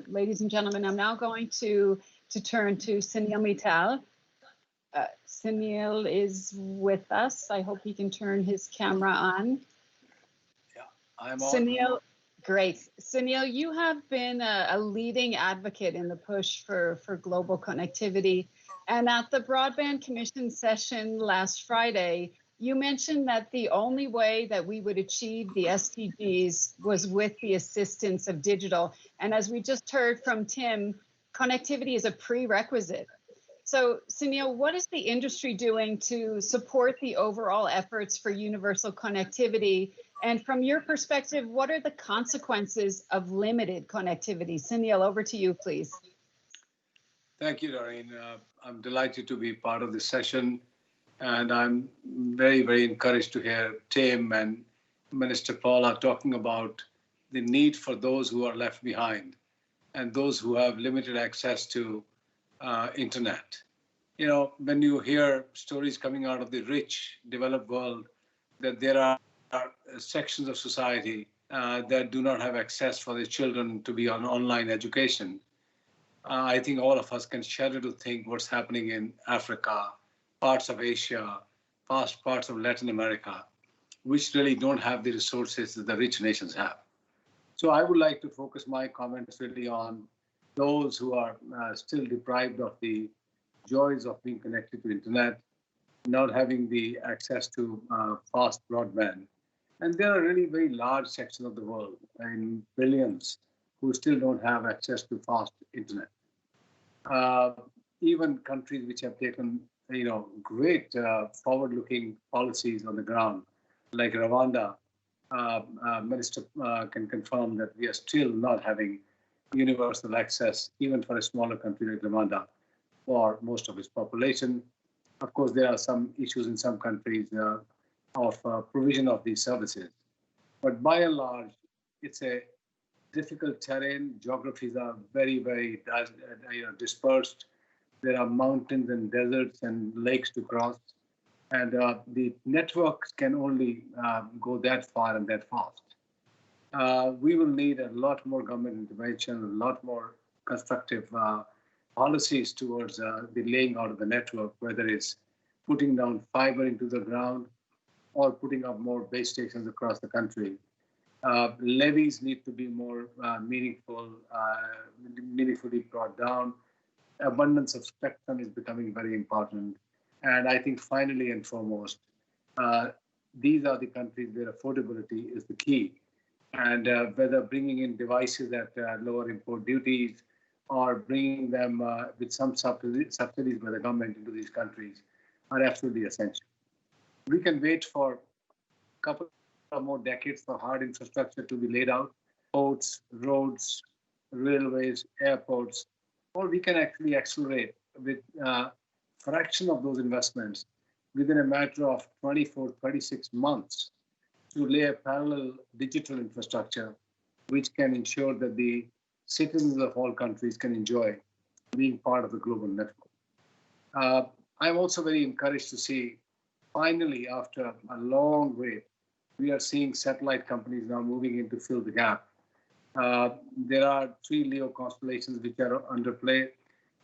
Ladies and gentlemen, I'm now going to turn to Sunil Mittal. Sunil is with us. I hope he can turn his camera on. Yeah, I'm on. Sunil, great. Sunil, you have been a leading advocate in the push for global connectivity. And at the Broadband Commission session last Friday, you mentioned that the only way that we would achieve the SDGs was with the assistance of digital. And as we just heard from Tim, connectivity is a prerequisite. So, Sunil, what is the industry doing to support the overall efforts for universal connectivity? And from your perspective, what are the consequences of limited connectivity? Sunil, over to you, please. Thank you, Doreen. I'm delighted to be part of this session. And I'm very, very encouraged to hear Tim and Minister Paula talking about the need for those who are left behind and those who have limited access to internet. You know, when you hear stories coming out of the rich, developed world, that there are sections of society that do not have access for their children to be on online education, I think all of us can shudder to think what's happening in Africa, parts of Asia, parts of Latin America, which really don't have the resources that the rich nations have. So I would like to focus my comments really on those who are still deprived of the joys of being connected to internet, not having the access to fast broadband. And there are really very large sections of the world, and billions, who still don't have access to fast internet. Even countries which have taken great forward-looking policies on the ground, like Rwanda, Minister can confirm that we are still not having universal access, even for a smaller country like Rwanda, for most of its population. Of course, there are some issues in some countries of provision of these services. But by and large, it's a difficult terrain. Geographies are very, very dispersed. There are mountains and deserts and lakes to cross. And the networks can only go that far and that fast. We will need a lot more government intervention, a lot more constructive policies towards the laying out of the network, whether it's putting down fiber into the ground or putting up more base stations across the country. Levies need to be more meaningfully brought down. Abundance of spectrum is becoming very important. And I think finally and foremost, these are the countries where affordability is the key. And whether bringing in devices at lower import duties or bringing them with some subsidies by the government into these countries are absolutely essential. We can wait for a couple of more decades for hard infrastructure to be laid out, ports, roads, railways, airports, or we can actually accelerate with a fraction of those investments within a matter of 24, 26 months to lay a parallel digital infrastructure which can ensure that the citizens of all countries can enjoy being part of the global network. I'm also very encouraged to see, finally, after a long wait, we are seeing satellite companies now moving in to fill the gap. There are 3 LEO constellations which are under play,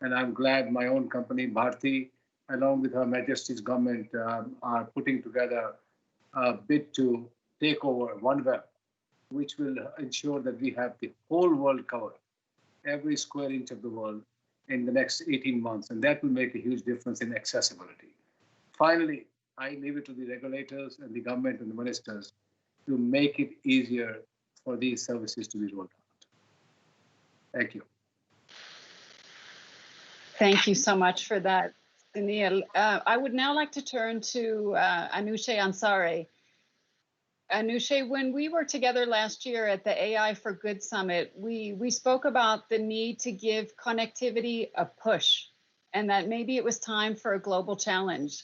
and I'm glad my own company, Bharti, along with Her Majesty's government, are putting together a bid to take over OneWeb, which will ensure that we have the whole world covered, every square inch of the world in the next 18 months, and that will make a huge difference in accessibility. Finally, I leave it to the regulators and the government and the ministers to make it easier for these services to be rolled out. Thank you. Thank you so much for that, Sunil. I would now like to turn to Anushe Ansari. Anushe, when we were together last year at the AI for Good Summit, we spoke about the need to give connectivity a push, and that maybe it was time for a global challenge.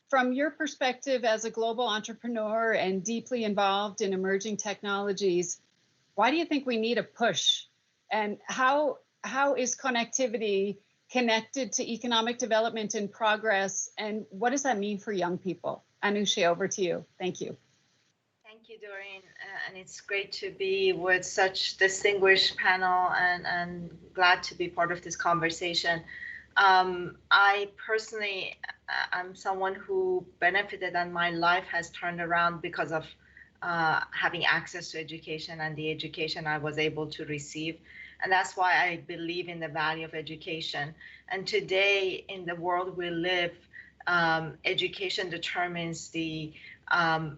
From your perspective as a global entrepreneur and deeply involved in emerging technologies, why do you think we need a push? And how is connectivity connected to economic development and progress? And what does that mean for young people? Anushe, over to you. Thank you. Thank you, Doreen. And it's great to be with such distinguished panel and glad to be part of this conversation. I personally am someone who benefited and my life has turned around because of having access to education and the education I was able to receive. And that's why I believe in the value of education. And today in the world we live, education determines the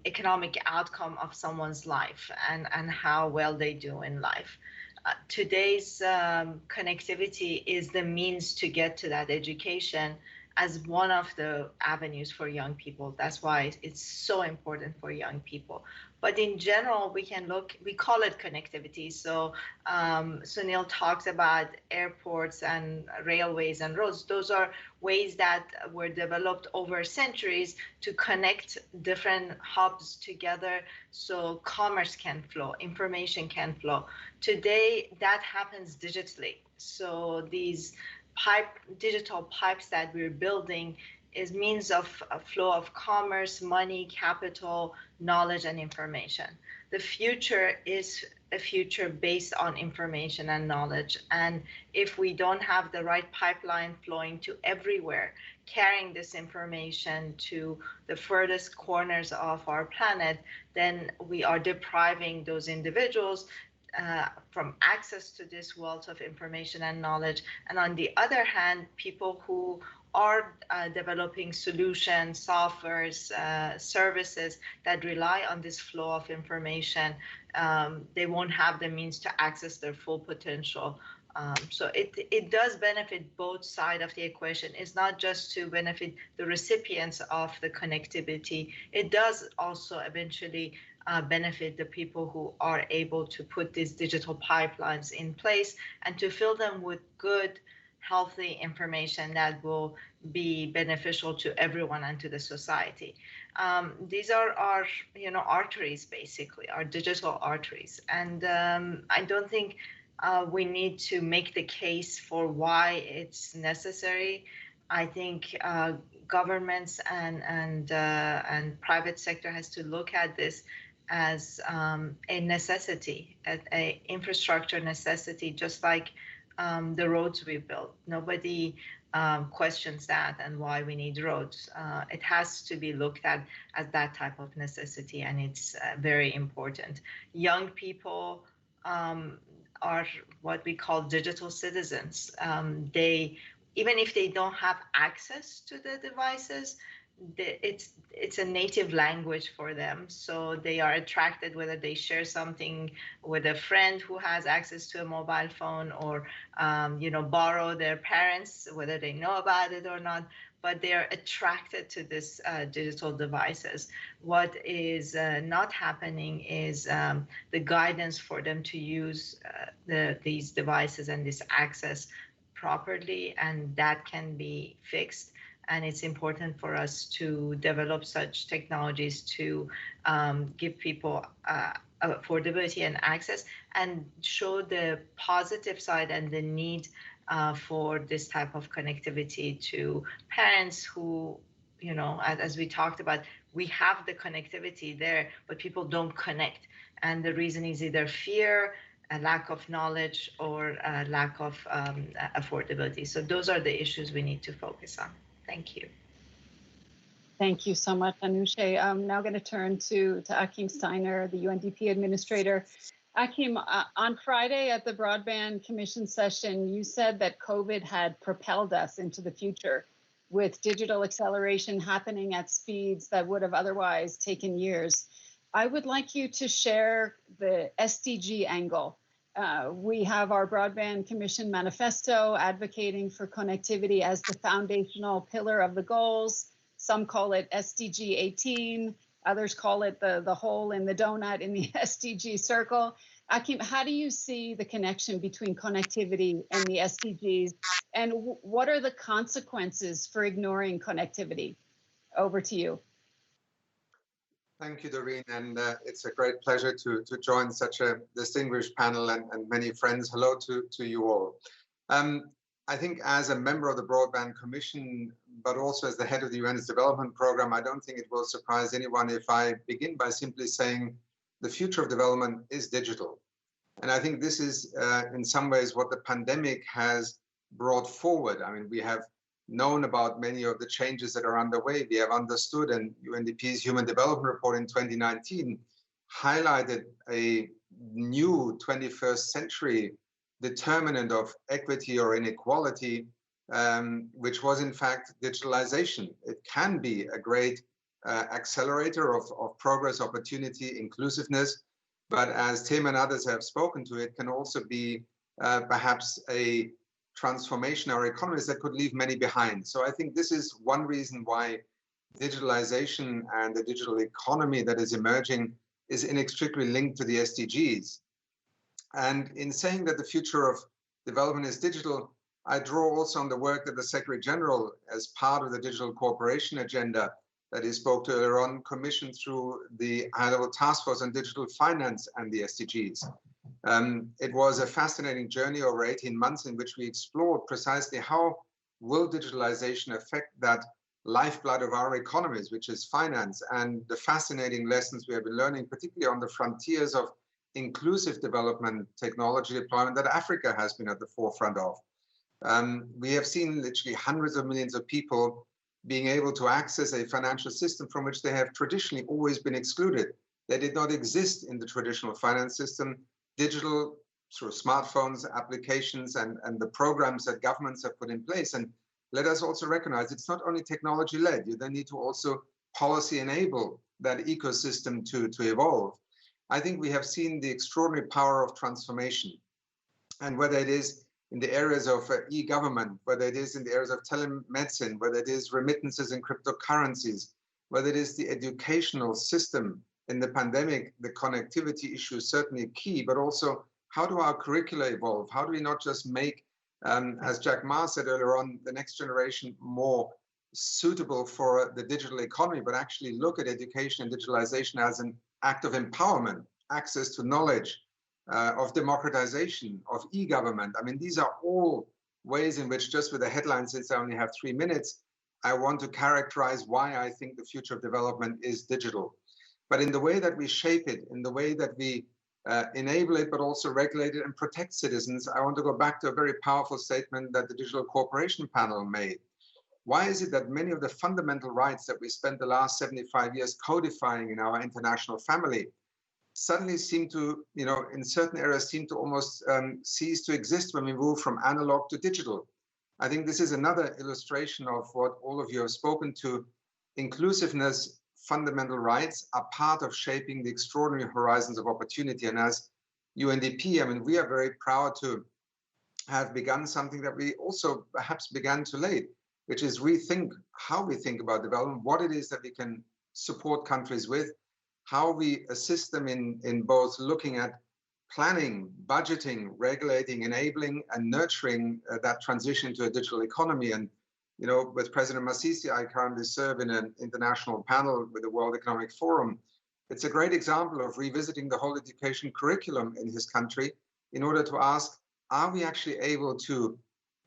economic outcome of someone's life and how well they do in life. Today's connectivity is the means to get to that education as one of the avenues for young people. That's why it's so important for young people. But in general, we call it connectivity. So Sunil talks about airports and railways and roads. Those are ways that were developed over centuries to connect different hubs together so commerce can flow, information can flow. Today, that happens digitally. So these digital pipes that we're building is means of flow of commerce, money, capital, knowledge, and information. The future is a future based on information and knowledge. And if we don't have the right pipeline flowing to everywhere, carrying this information to the furthest corners of our planet, then we are depriving those individuals from access to this wealth of information and knowledge. And on the other hand, people who are developing solutions, softwares, services that rely on this flow of information, they won't have the means to access their full potential. So it does benefit both sides of the equation. It's not just to benefit the recipients of the connectivity. It does also eventually benefit the people who are able to put these digital pipelines in place and to fill them with good, healthy information that will be beneficial to everyone and to the society. These are our, arteries, basically, our digital arteries. And I don't think we need to make the case for why it's necessary. I think governments and private sector has to look at this as a necessity, an infrastructure necessity, just like the roads we built. Nobody questions that and why we need roads. It has to be looked at as that type of necessity, and it's very important. Young people are what we call digital citizens. Even if they don't have access to the devices, it's a native language for them, so they are attracted whether they share something with a friend who has access to a mobile phone or borrow their parents, whether they know about it or not, but they are attracted to this digital devices. What is not happening is the guidance for them to use these devices and this access properly, and that can be fixed. And it's important for us to develop such technologies to give people affordability and access, and show the positive side and the need for this type of connectivity to parents who, as we talked about, we have the connectivity there, but people don't connect. And the reason is either fear, a lack of knowledge, or a lack of affordability. So those are the issues we need to focus on. Thank you. Thank you so much, Anushe. I'm now going to turn to Achim Steiner, the UNDP administrator. Achim, on Friday at the Broadband Commission session, you said that COVID had propelled us into the future, with digital acceleration happening at speeds that would have otherwise taken years. I would like you to share the SDG angle We have our Broadband Commission manifesto advocating for connectivity as the foundational pillar of the goals. Some call it SDG 18, others call it the hole in the donut in the SDG circle. Akim, how do you see the connection between connectivity and the SDGs, and what are the consequences for ignoring connectivity? Over to you. Thank you, Doreen, and it's a great pleasure to join such a distinguished panel and many friends. Hello to you all. I think as a member of the Broadband Commission, but also as the head of the UN's development program, I don't think it will surprise anyone if I begin by simply saying the future of development is digital. And I think this is in some ways what the pandemic has brought forward. I mean, we have known about many of the changes that are underway. We have understood, and UNDP's Human Development Report in 2019 highlighted a new 21st century determinant of equity or inequality, which was in fact digitalization. It can be a great accelerator of progress, opportunity, inclusiveness, but as Tim and others have spoken to, it can also be perhaps a transformation of our economies that could leave many behind. So I think this is one reason why digitalization and the digital economy that is emerging is inextricably linked to the SDGs. And in saying that the future of development is digital, I draw also on the work that the Secretary General, as part of the digital cooperation agenda that he spoke to earlier on, commissioned through the high-level task force on digital finance and the SDGs. It was a fascinating journey over 18 months in which we explored precisely how will digitalization affect that lifeblood of our economies, which is finance, and the fascinating lessons we have been learning, particularly on the frontiers of inclusive development technology deployment that Africa has been at the forefront of. We have seen literally hundreds of millions of people being able to access a financial system from which they have traditionally always been excluded. They did not exist in the traditional finance system. Digital, through smartphones, applications, and the programs that governments have put in place. And let us also recognize it's not only technology-led. You then need to also policy enable that ecosystem to evolve. I think we have seen the extraordinary power of transformation. And whether it is in the areas of e-government, whether it is in the areas of telemedicine, whether it is remittances and cryptocurrencies, whether it is the educational system in the pandemic, the connectivity issue is certainly key, but also how do our curricula evolve? How do we not just make, as Jack Ma said earlier on, the next generation more suitable for the digital economy, but actually look at education and digitalization as an act of empowerment, access to knowledge, of democratization, of e-government. I mean, these are all ways in which, just with the headline, since I only have 3 minutes, I want to characterize why I think the future of development is digital. But in the way that we shape it, in the way that we enable it, but also regulate it and protect citizens, I want to go back to a very powerful statement that the Digital Cooperation Panel made. Why is it that many of the fundamental rights that we spent the last 75 years codifying in our international family suddenly seem to, in certain areas, seem to almost cease to exist when we move from analog to digital? I think this is another illustration of what all of you have spoken to. Inclusiveness, fundamental rights are part of shaping the extraordinary horizons of opportunity. And as UNDP, I mean, we are very proud to have begun something that we also perhaps began too late, which is rethink how we think about development, what it is that we can support countries with, how we assist them in both looking at planning, budgeting, regulating, enabling, and nurturing that transition to a digital economy. And with President Masisi, I currently serve in an international panel with the World Economic Forum. It's a great example of revisiting the whole education curriculum in his country in order to ask, are we actually able to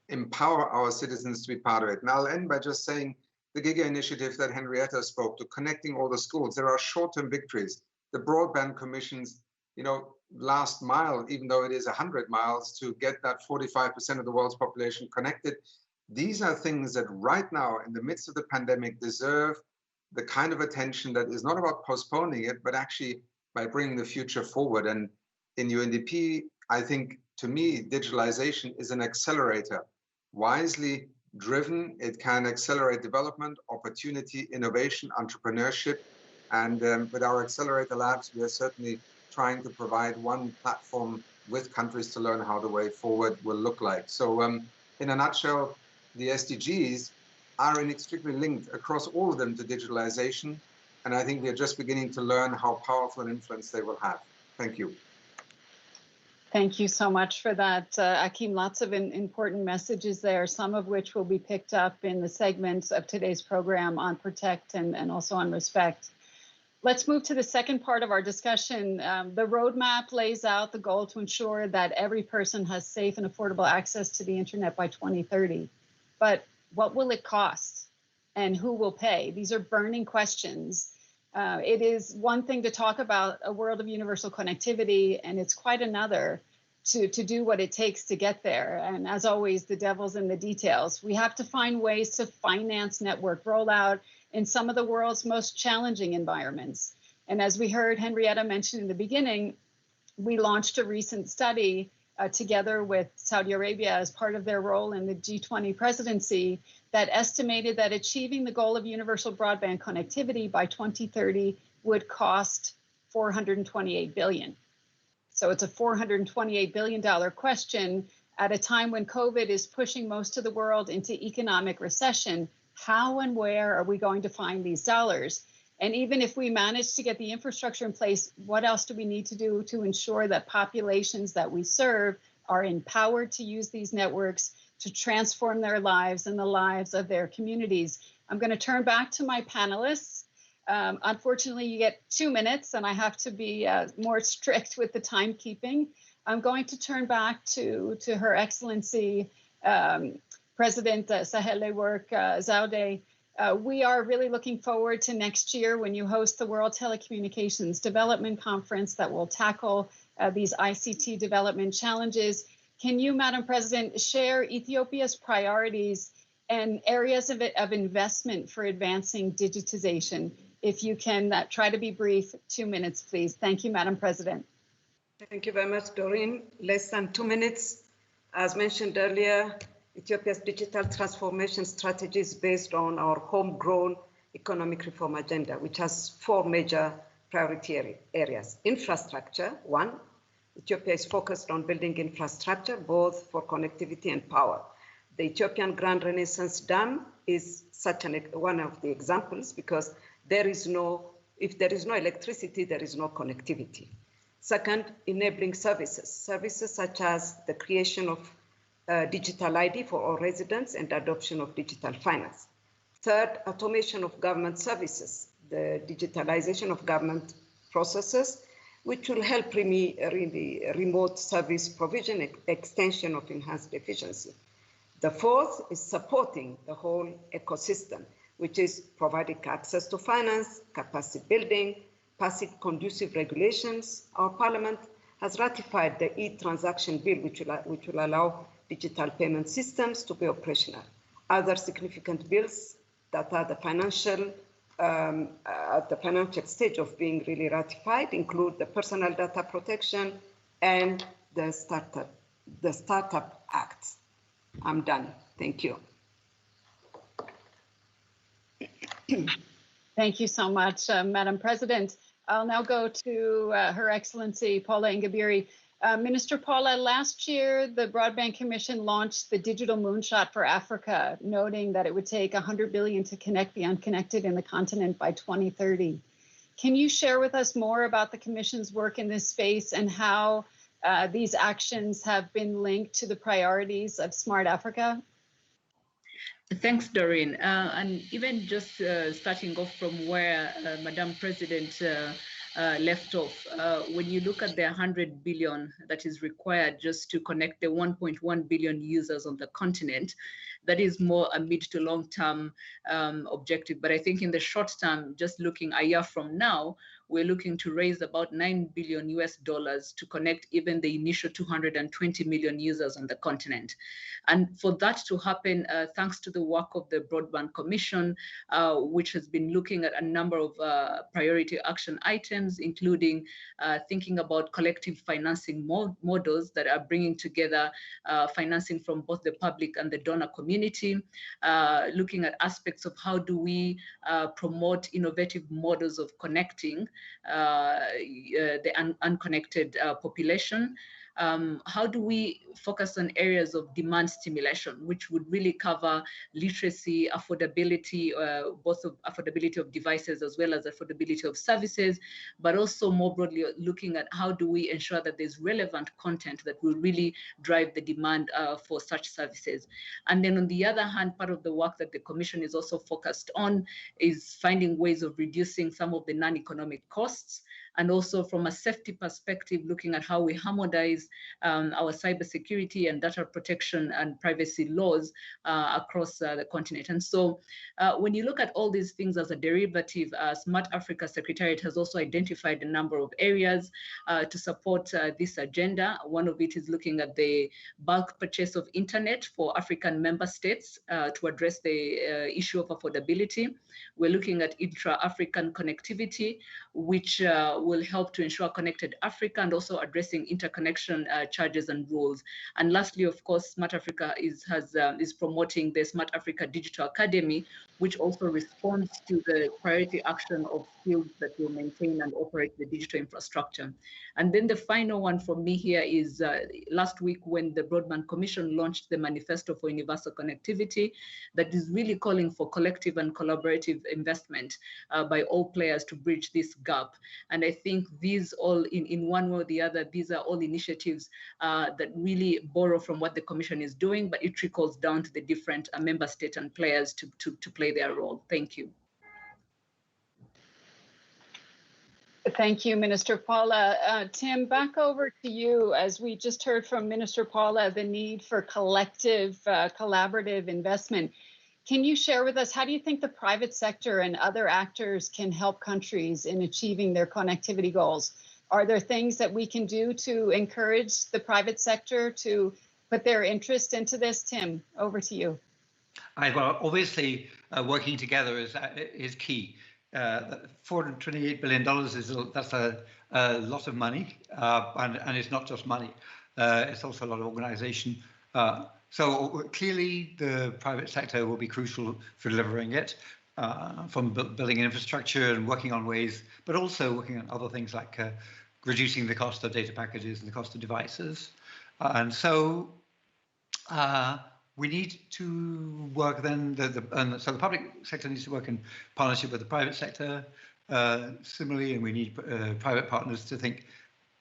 empower our citizens to be part of it? And I'll end by just saying the GIGA initiative that Henrietta spoke to, connecting all the schools. There are short-term victories. The Broadband Commission's, last mile, even though it is 100 miles, to get that 45% of the world's population connected. These are things that right now, in the midst of the pandemic, deserve the kind of attention that is not about postponing it, but actually by bringing the future forward. And in UNDP, I think, to me, digitalization is an accelerator. Wisely driven, it can accelerate development, opportunity, innovation, entrepreneurship. And with our accelerator labs, we are certainly trying to provide one platform with countries to learn how the way forward will look like. So in a nutshell, the SDGs are inextricably linked across all of them to digitalization. And I think we're just beginning to learn how powerful an influence they will have. Thank you. Thank you so much for that, Akim. Lots of important messages there, some of which will be picked up in the segments of today's program on protect and also on respect. Let's move to the second part of our discussion. The roadmap lays out the goal to ensure that every person has safe and affordable access to the internet by 2030. But what will it cost? And who will pay? These are burning questions. It is one thing to talk about a world of universal connectivity, and it's quite another to do what it takes to get there. And as always, the devil's in the details. We have to find ways to finance network rollout in some of the world's most challenging environments. And as we heard Henrietta mention in the beginning, we launched a recent study together with Saudi Arabia as part of their role in the G20 presidency that estimated that achieving the goal of universal broadband connectivity by 2030 would cost $428 billion. So it's a $428 billion question at a time when COVID is pushing most of the world into economic recession. How and where are we going to find these dollars? And even if we manage to get the infrastructure in place, what else do we need to do to ensure that populations that we serve are empowered to use these networks to transform their lives and the lives of their communities? I'm going to turn back to my panelists. Unfortunately, you get 2 minutes, and I have to be more strict with the timekeeping. I'm going to turn back to Her Excellency, President Sahle-Work Zaude. We are really looking forward to next year when you host the World Telecommunications Development Conference that will tackle these ICT development challenges. Can you, Madam President, share Ethiopia's priorities and areas of investment for advancing digitization? If you can try to be brief, 2 minutes, please. Thank you, Madam President. Thank you very much, Doreen. Less than 2 minutes. As mentioned earlier, Ethiopia's digital transformation strategy is based on our homegrown economic reform agenda, which has 4 major priority areas. Infrastructure, 1. Ethiopia is focused on building infrastructure, both for connectivity and power. The Ethiopian Grand Renaissance Dam is one of the examples, because if there is no electricity, there is no connectivity. Second, enabling services such as the creation of digital ID for all residents and adoption of digital finance. Third, automation of government services, the digitalization of government processes, which will help remote service provision, extension of enhanced efficiency. The fourth is supporting the whole ecosystem, which is providing access to finance, capacity building, passing conducive regulations. Our parliament has ratified the e-transaction bill, which will allow digital payment systems to be operational. Other significant bills that are at the financial stage of being really ratified include the Personal Data Protection and the Startup Act. I'm done. Thank you. Thank you so much, Madam President. I'll now go to Her Excellency Paula Ngabire. Minister Paula, last year, the Broadband Commission launched the Digital Moonshot for Africa, noting that it would take $100 billion to connect the unconnected in the continent by 2030. Can you share with us more about the Commission's work in this space and how these actions have been linked to the priorities of Smart Africa? Thanks, Doreen. And even just starting off from where Madam President left off, when you look at the 100 billion that is required just to connect the 1.1 billion users on the continent, that is more a mid to long-term objective. But I think in the short term, just looking a year from now, we're looking to raise about $9 billion to connect even the initial 220 million users on the continent. And for that to happen, thanks to the work of the Broadband Commission, which has been looking at a number of priority action items, including thinking about collective financing models that are bringing together financing from both the public and the donor community, looking at aspects of how do we promote innovative models of connecting the unconnected population. how do we focus on areas of demand stimulation, which would really cover literacy, affordability, both of affordability of devices as well as affordability of services, but also more broadly looking at how do we ensure that there's relevant content that will really drive the demand for such services. And then on the other hand, part of the work that the Commission is also focused on is finding ways of reducing some of the non-economic costs, and also from a safety perspective, looking at how we harmonize our cybersecurity and data protection and privacy laws across the continent. And so when you look at all these things as a derivative, Smart Africa Secretariat has also identified a number of areas to support this agenda. One of it is looking at the bulk purchase of internet for African member states to address the issue of affordability. We're looking at intra-African connectivity, which will help to ensure connected Africa, and also addressing interconnection charges and rules. And lastly, of course, Smart Africa is promoting the Smart Africa Digital Academy, which also responds to the priority action of fields that will maintain and operate the digital infrastructure. And then the final one for me here is last week when the Broadband Commission launched the Manifesto for Universal Connectivity, that is really calling for collective and collaborative investment by all players to bridge this gap. And I think these all, in one way or the other, these are all initiatives that really borrow from what the Commission is doing, but it trickles down to the different member states and players to play their role. Thank you. Thank you, Minister Paula. Tim, back over to you. As we just heard from Minister Paula, the need for collective, collaborative investment. Can you share with us, how do you think the private sector and other actors can help countries in achieving their connectivity goals? Are there things that we can do to encourage the private sector to put their interest into this? Tim, over to you. Well, obviously, working together is key. $428 billion that's a lot of money, and it's not just money. It's also a lot of organization. So clearly, the private sector will be crucial for delivering it, from building infrastructure and working on ways, but also working on other things like reducing the cost of data packages and the cost of devices. And so we need to work then, so the public sector needs to work in partnership with the private sector, similarly, and we need private partners to think,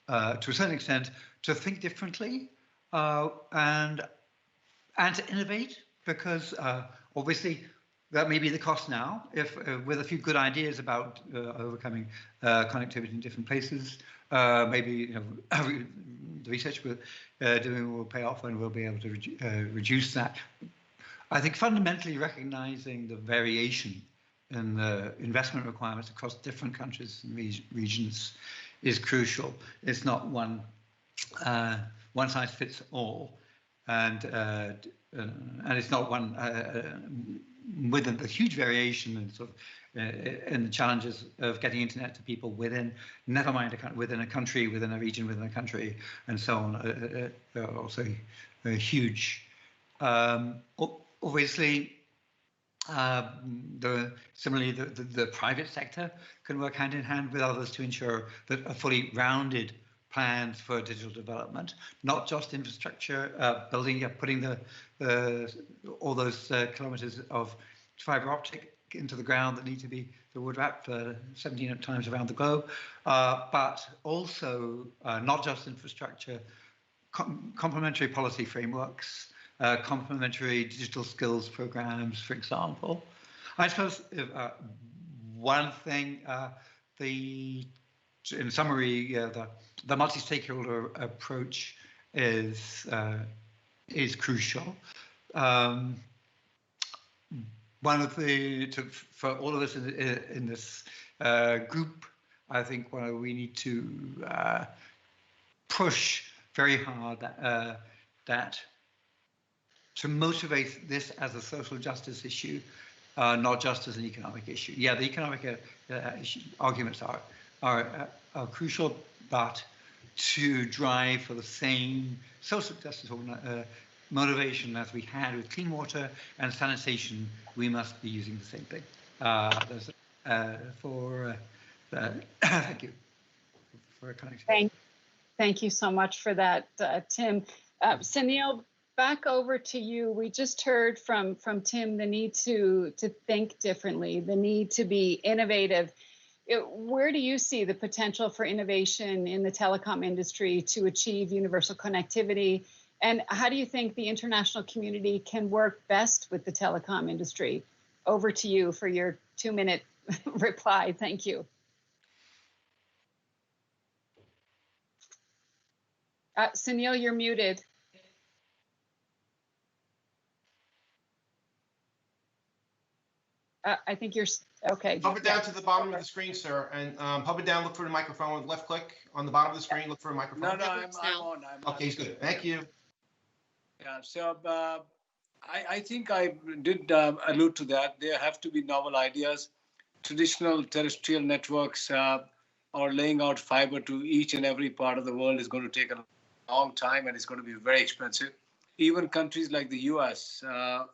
to a certain extent, to think differently and to innovate, because obviously that may be the cost now, if with a few good ideas about overcoming connectivity in different places, maybe the research we're doing will pay off and we'll be able to reduce that. I think fundamentally recognizing the variation in the investment requirements across different countries and regions is crucial. It's not one size fits all, and it's not one with the huge variation and sort of in the challenges of getting internet to people within, never mind within a country, within a region, within a country, and so on, are also huge. Obviously, similarly, the private sector can work hand in hand with others to ensure that a fully rounded plans for digital development, not just infrastructure, building, putting all those kilometers of fiber optic into the ground that need to be wood wrapped 17 times around the globe, but also not just infrastructure, complementary policy frameworks, complementary digital skills programs, for example. I suppose one thing, in summary, the multi-stakeholder approach is crucial. One of for all of us in this group, I think we need to push very hard that to motivate this as a social justice issue, not just as an economic issue. Yeah, the economic arguments are crucial, but to drive for the same social justice motivation as we had with clean water and sanitation, we must be using the same thing. Thank you for connecting. Thank you so much for that, Tim. Sunil, back over to you. We just heard from Tim the need to think differently, the need to be innovative. Where do you see the potential for innovation in the telecom industry to achieve universal connectivity? And how do you think the international community can work best with the telecom industry? Over to you for your 2-minute reply. Thank you. Sunil, you're muted. I think you're okay. Hover down to the bottom of the screen, sir, and hover down, look for the microphone, left click on the bottom of the screen, look for a microphone. No, I'm on. Okay, good. Thank you. Yeah, so I think I did allude to that. There have to be novel ideas. Traditional terrestrial networks or laying out fiber to each and every part of the world is going to take a long time, and it's going to be very expensive. Even countries like the US,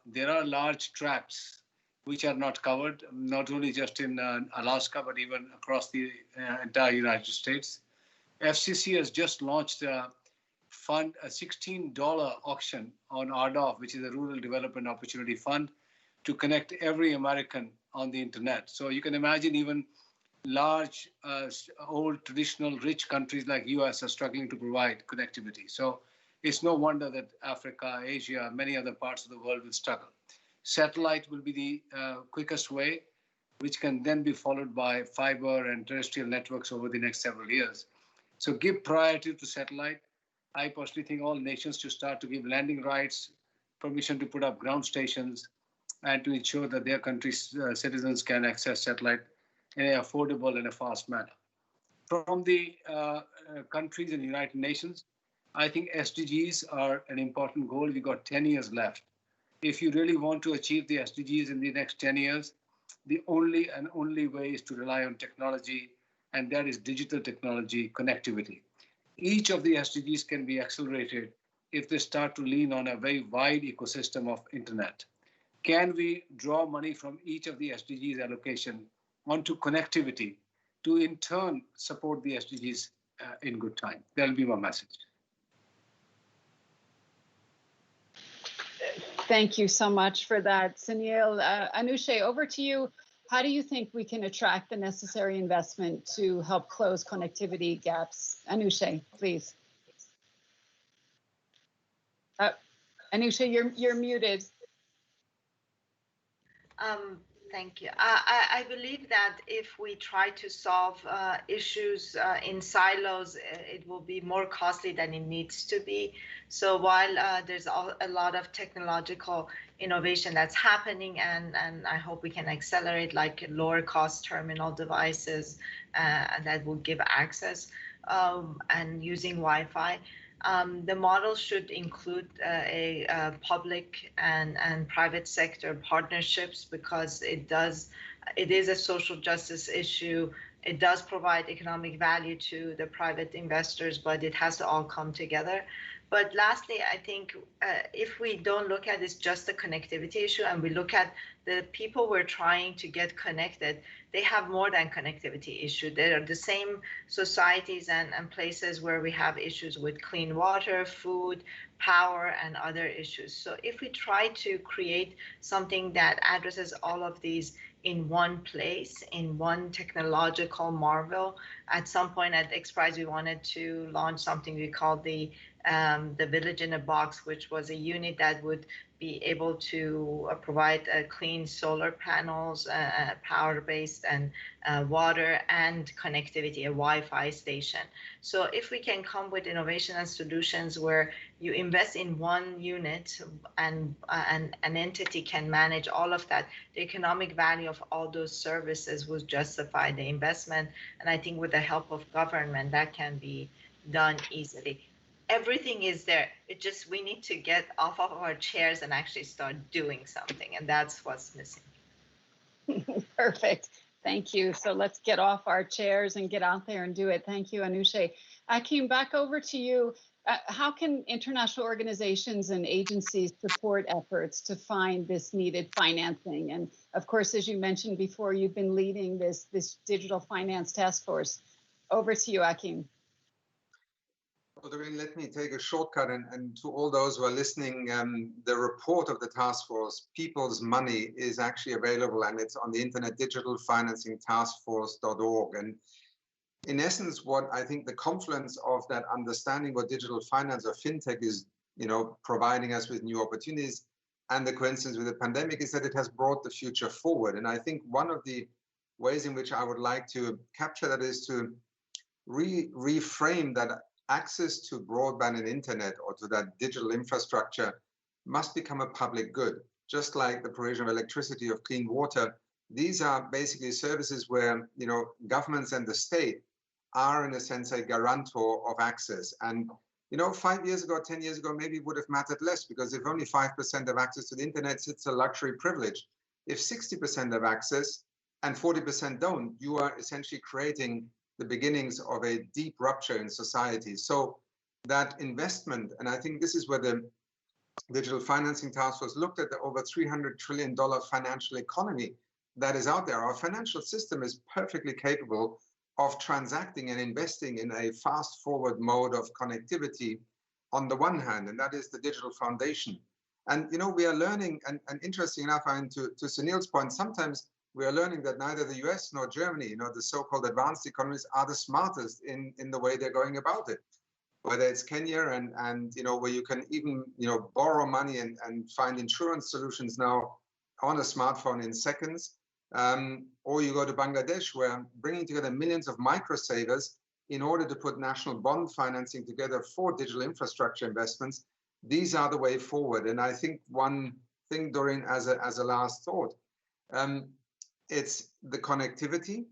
there are large tracts which are not covered, not only just in Alaska, but even across the entire United States. FCC has just launched a $16 auction on RDOF, which is a Rural Development Opportunity Fund, to connect every American on the internet. So you can imagine even large, old, traditional, rich countries like US are struggling to provide connectivity. So it's no wonder that Africa, Asia, many other parts of the world will struggle. Satellite will be the quickest way, which can then be followed by fiber and terrestrial networks over the next several years. So give priority to satellite. I personally think all nations should start to give landing rights, permission to put up ground stations, and to ensure that their country's citizens can access satellite in an affordable and a fast manner. From the countries in the United Nations, I think SDGs are an important goal. We've got 10 years left. If you really want to achieve the SDGs in the next 10 years, the only way is to rely on technology, and that is digital technology, connectivity. Each of the SDGs can be accelerated if they start to lean on a very wide ecosystem of internet. Can we draw money from each of the SDGs allocation onto connectivity to in turn support the SDGs in good time? That'll be my message. Thank you so much for that, Sunil. Anushay, over to you. How do you think we can attract the necessary investment to help close connectivity gaps? Anushay, please. Anushay, you're muted. Thank you. I believe that if we try to solve issues in silos, it will be more costly than it needs to be. So while there's a lot of technological innovation that's happening, and I hope we can accelerate, like lower cost terminal devices that will give access and using Wi-Fi. The model should include a public and private sector partnerships, because it is a social justice issue. It does provide economic value to the private investors, but it has to all come together. But lastly, I think if we don't look at this just the connectivity issue, and we look at the people we're trying to get connected, they have more than connectivity issue. They are the same societies and places where we have issues with clean water, food, power, and other issues. So if we try to create something that addresses all of these in one place, in one technological marvel, at some point at XPRIZE, we wanted to launch something we called the Village in a Box, which was a unit that would be able to provide clean solar panels, power-based, and water and connectivity, a Wi-Fi station. So if we can come with innovation and solutions where you invest in one unit and an entity can manage all of that, the economic value of all those services will justify the investment. And I think with the help of government, that can be done easily. Everything is there. It just, we need to get off of our chairs and actually start doing something. And that's what's missing. Perfect. Thank you. So let's get off our chairs and get out there and do it. Thank you, Anushay. Akeem, back over to you. How can international organizations and agencies support efforts to find this needed financing? And of course, as you mentioned before, you've been leading this digital finance task force. Over to you, Akeem. Well, Doreen, let me take a shortcut, and to all those who are listening, the report of the task force, People's Money, is actually available, and it's on the internet, digitalfinancingtaskforce.org. And in essence, what I think the confluence of that understanding what digital finance or fintech is, providing us with new opportunities, and the coincidence with the pandemic is that it has brought the future forward. And I think one of the ways in which I would like to capture that is to reframe that access to broadband and internet, or to that digital infrastructure, must become a public good, just like the provision of electricity, of clean water. These are basically services where governments and the state are, in a sense, a guarantor of access. And 5 years ago, 10 years ago, maybe it would have mattered less, because if only 5% have access to the internet, it's a luxury privilege. If 60% have access and 40% don't, you are essentially creating the beginnings of a deep rupture in society. So that investment, and I think this is where the Digital Financing Task Force looked at the over $300 trillion financial economy that is out there. Our financial system is perfectly capable of transacting and investing in a fast forward mode of connectivity on the one hand, and that is the digital foundation. And we are learning, and interesting enough, to Sunil's point, sometimes we are learning that neither the US nor Germany, the so-called advanced economies, are the smartest in the way they're going about it. Whether it's Kenya and where you can even borrow money and find insurance solutions now on a smartphone in seconds, or you go to Bangladesh, where bringing together millions of microsavers in order to put national bond financing together for digital infrastructure investments. These are the way forward. And I think one thing, Doreen, as a last thought, it's the connectivity.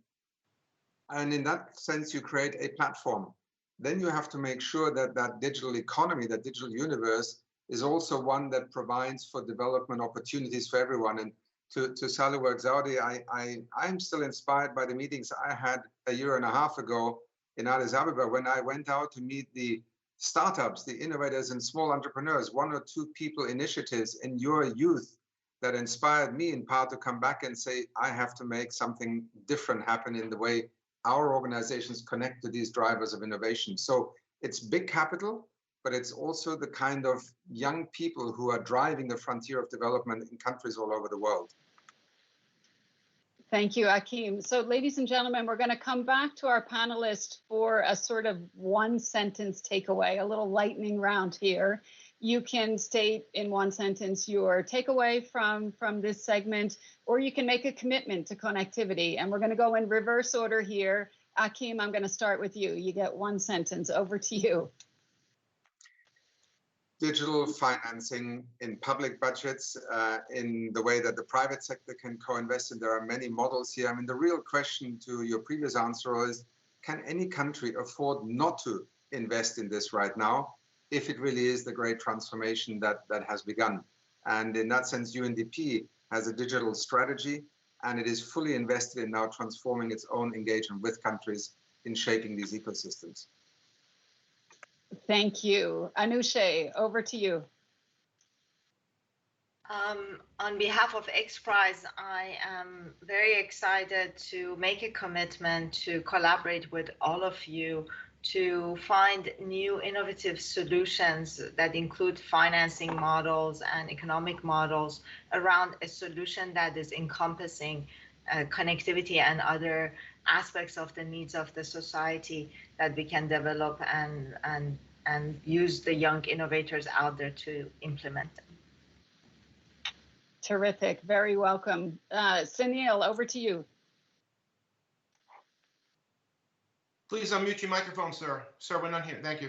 And in that sense, you create a platform. Then you have to make sure that that digital economy, that digital universe, is also one that provides for development opportunities for everyone. And to Salih Workzadi, I'm still inspired by the meetings I had a year and a half ago in Addis Ababa, when I went out to meet the startups, the innovators and small entrepreneurs, 1 or 2 people initiatives in your youth that inspired me in part to come back and say, I have to make something different happen in the way our organizations connect to these drivers of innovation. So it's big capital, but it's also the kind of young people who are driving the frontier of development in countries all over the world. Thank you, Akeem. So ladies and gentlemen, we're going to come back to our panelists for a sort of one sentence takeaway, a little lightning round here. You can state in one sentence your takeaway from this segment, or you can make a commitment to connectivity. And we're going to go in reverse order here. Akeem, I'm going to start with you. You get one sentence. Over to you. Digital financing in public budgets, in the way that the private sector can co-invest, and there are many models here. I mean, the real question to your previous answer is, can any country afford not to invest in this right now, if it really is the great transformation that has begun? And in that sense, UNDP has a digital strategy, and it is fully invested in now transforming its own engagement with countries in shaping these ecosystems. Thank you. Anushe, over to you. On behalf of XPRIZE, I am very excited to make a commitment to collaborate with all of you to find new innovative solutions that include financing models and economic models around a solution that is encompassing connectivity and other aspects of the needs of the society that we can develop and use the young innovators out there to implement them. Terrific. Very welcome. Sunil, over to you. Please unmute your microphone, sir. Sir, we're not here. Thank you.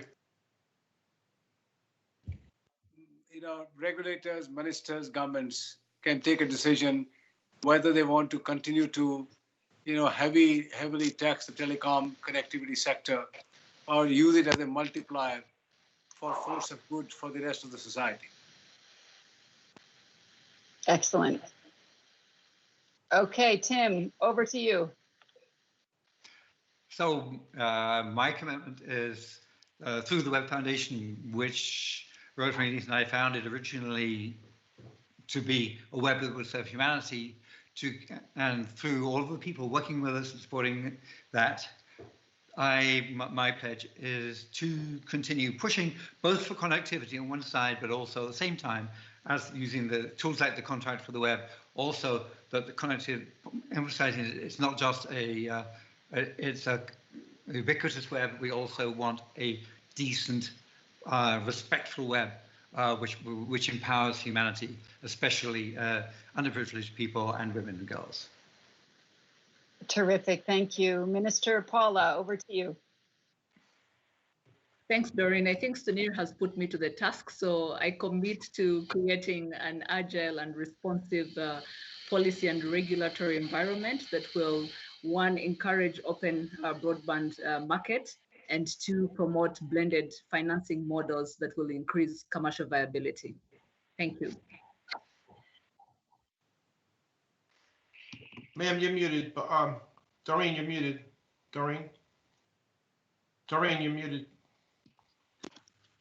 Regulators, ministers, governments can take a decision whether they want to continue to, heavily tax the telecom connectivity sector, or use it as a multiplier for force of good for the rest of the society. Excellent. Okay, Tim, over to you. So my commitment is through the Web Foundation, which Rotary and I founded originally to be a web that would serve humanity, and through all of the people working with us and supporting that, My pledge is to continue pushing both for connectivity on one side, but also at the same time as using the tools like the contract for the web, also that the connectivity, emphasizing it's not just it's a ubiquitous web. We also want a decent, respectful web, which empowers humanity, especially underprivileged people and women and girls. Terrific, thank you. Minister Paula, over to you. Thanks, Doreen. I think Sunil has put me to the task, so I commit to creating an agile and responsive policy and regulatory environment that will, one, encourage open broadband market, and two, promote blended financing models that will increase commercial viability. Thank you. Ma'am, you're muted. Doreen, you're muted. Doreen, you're muted.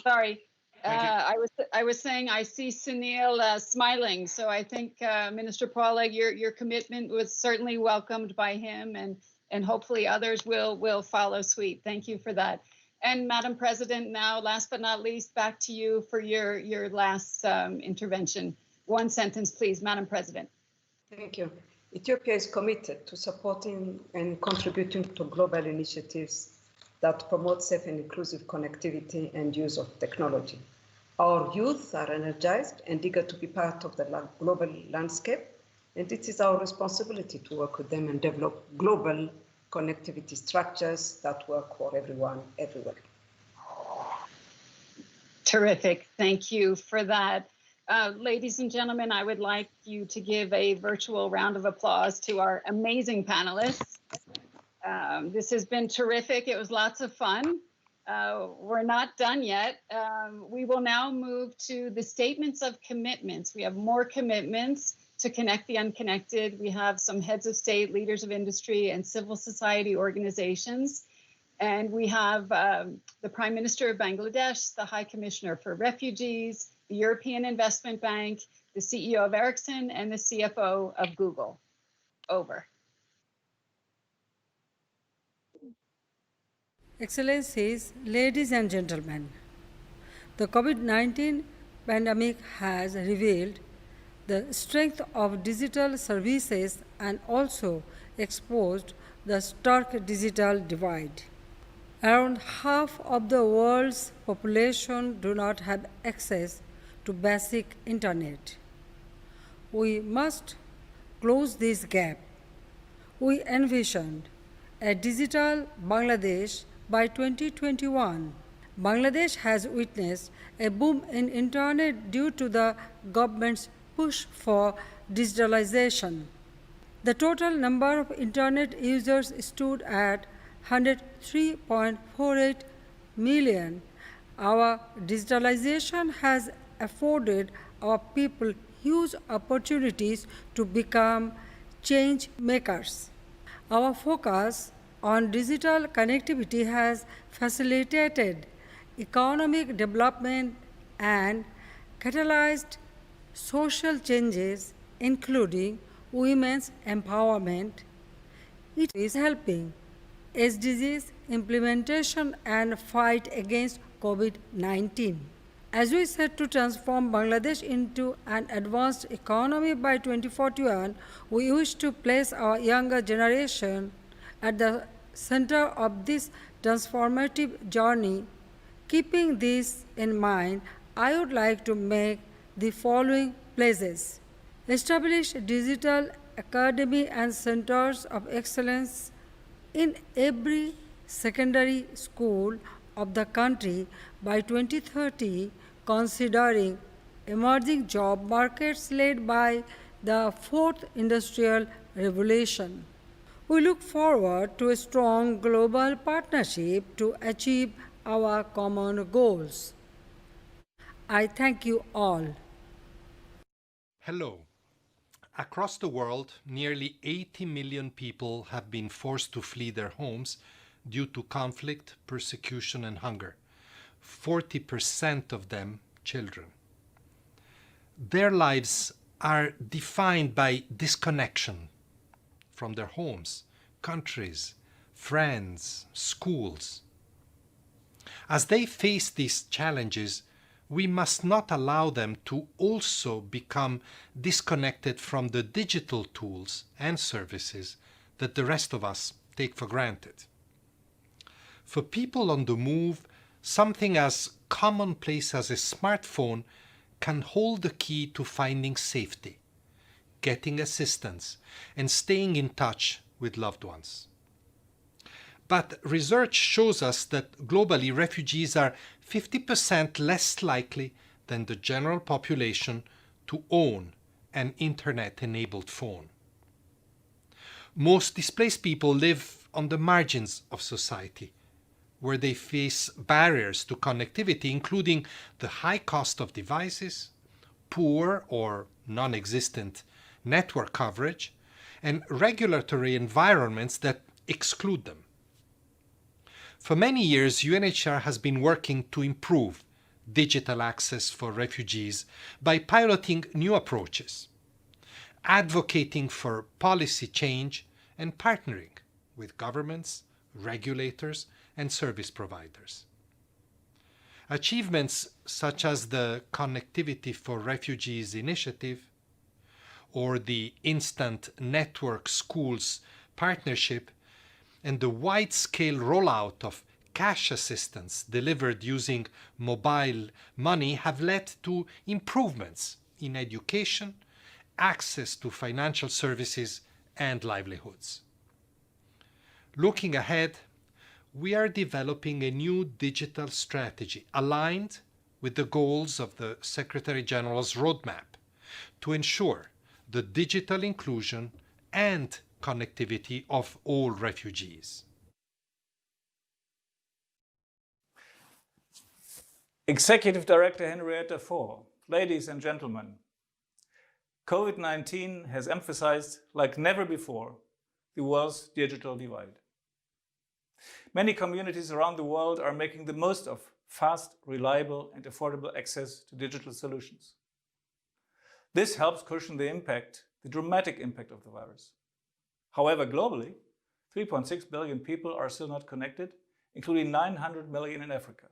Sorry, I was saying I see Sunil smiling, so I think Minister Paula, your commitment was certainly welcomed by him, and hopefully others will follow suit. Thank you for that. And Madam President, now last but not least, back to you for your last intervention. One sentence, please, Madam President. Thank you. Ethiopia is committed to supporting and contributing to global initiatives that promote safe and inclusive connectivity and use of technology. Our youth are energized and eager to be part of the global landscape, and it is our responsibility to work with them and develop global connectivity structures that work for everyone, everywhere. Terrific, thank you for that. Ladies and gentlemen, I would like you to give a virtual round of applause to our amazing panelists. This has been terrific. It was lots of fun. We're not done yet. We will now move to the statements of commitments. We have more commitments to connect the unconnected. We have some heads of state, leaders of industry, and civil society organizations. And we have the Prime Minister of Bangladesh, the High Commissioner for Refugees, the European Investment Bank, the CEO of Ericsson, and the CFO of Google. Over. Excellencies, ladies and gentlemen, the COVID-19 pandemic has revealed the strength of digital services and also exposed the stark digital divide. Around half of the world's population do not have access to basic internet. We must close this gap. We envisioned a digital Bangladesh by 2021. Bangladesh has witnessed a boom in internet due to the government's push for digitalization. The total number of internet users stood at 103.48 million. Our digitalization has afforded our people huge opportunities to become change makers. Our focus on digital connectivity has facilitated economic development and catalyzed social changes, including women's empowerment. It is helping SDGs implementation and fight against COVID-19. As we set to transform Bangladesh into an advanced economy by 2041, we wish to place our younger generation at the center of this transformative journey. Keeping this in mind, I would like to make the following pledges. Establish digital academy and centers of excellence in every secondary school of the country by 2030, considering emerging job markets led by the fourth industrial revolution. We look forward to a strong global partnership to achieve our common goals. I thank you all. Hello. Across the world, nearly 80 million people have been forced to flee their homes due to conflict, persecution, and hunger. 40% of them children. Their lives are defined by disconnection from their homes, countries, friends, schools. As they face these challenges, we must not allow them to also become disconnected from the digital tools and services that the rest of us take for granted. For people on the move, something as commonplace as a smartphone can hold the key to finding safety, getting assistance, and staying in touch with loved ones. But research shows us that globally refugees are 50% less likely than the general population to own an internet-enabled phone. Most displaced people live on the margins of society, where they face barriers to connectivity, including the high cost of devices, poor or non-existent network coverage, and regulatory environments that exclude them. For many years, UNHCR has been working to improve digital access for refugees by piloting new approaches, advocating for policy change, and partnering with governments, regulators, and service providers. Achievements such as the Connectivity for Refugees initiative or the Instant Network Schools partnership and the wide-scale rollout of cash assistance delivered using mobile money have led to improvements in education, access to financial services, and livelihoods. Looking ahead, we are developing a new digital strategy aligned with the goals of the Secretary General's roadmap to ensure the digital inclusion and connectivity of all refugees. Executive Director Henrietta Fore, ladies and gentlemen, COVID-19 has emphasized, like never before, the world's digital divide. Many communities around the world are making the most of fast, reliable, and affordable access to digital solutions. This helps cushion the dramatic impact of the virus. However, globally, 3.6 billion people are still not connected, including 900 million in Africa.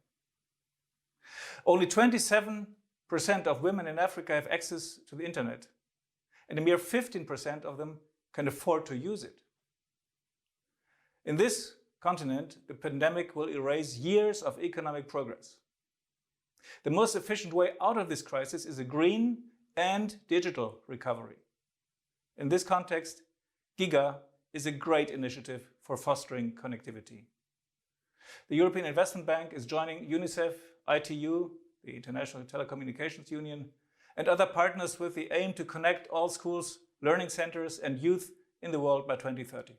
Only 27% of women in Africa have access to the internet, and a mere 15% of them can afford to use it. In this continent, the pandemic will erase years of economic progress. The most efficient way out of this crisis is a green and digital recovery. In this context, GIGA is a great initiative for fostering connectivity. The European Investment Bank is joining UNICEF, ITU, the International Telecommunication Union, and other partners with the aim to connect all schools, learning centers, and youth in the world by 2030.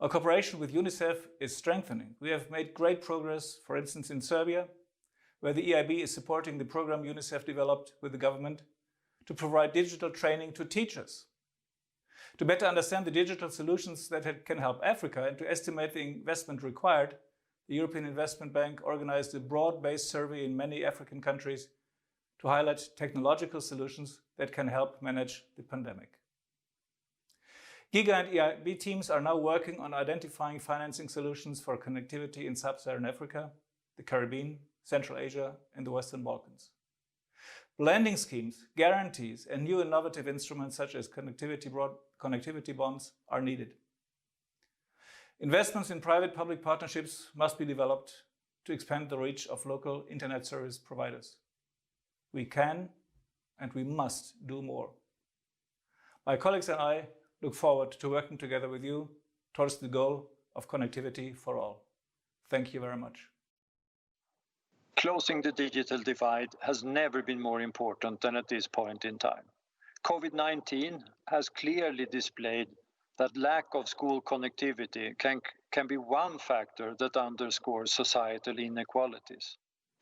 Our cooperation with UNICEF is strengthening. We have made great progress, for instance, in Serbia, where the EIB is supporting the program UNICEF developed with the government to provide digital training to teachers. To better understand the digital solutions that can help Africa and to estimate the investment required, the European Investment Bank organized a broad-based survey in many African countries to highlight technological solutions that can help manage the pandemic. GIGA and EIB teams are now working on identifying financing solutions for connectivity in sub-Saharan Africa, the Caribbean, Central Asia, and the Western Balkans. Blending schemes, guarantees, and new innovative instruments such as connectivity bonds are needed. Investments in private-public partnerships must be developed to expand the reach of local internet service providers. We can and we must do more. My colleagues and I look forward to working together with you towards the goal of connectivity for all. Thank you very much. Closing the digital divide has never been more important than at this point in time. COVID-19 has clearly displayed that lack of school connectivity can be one factor that underscores societal inequalities.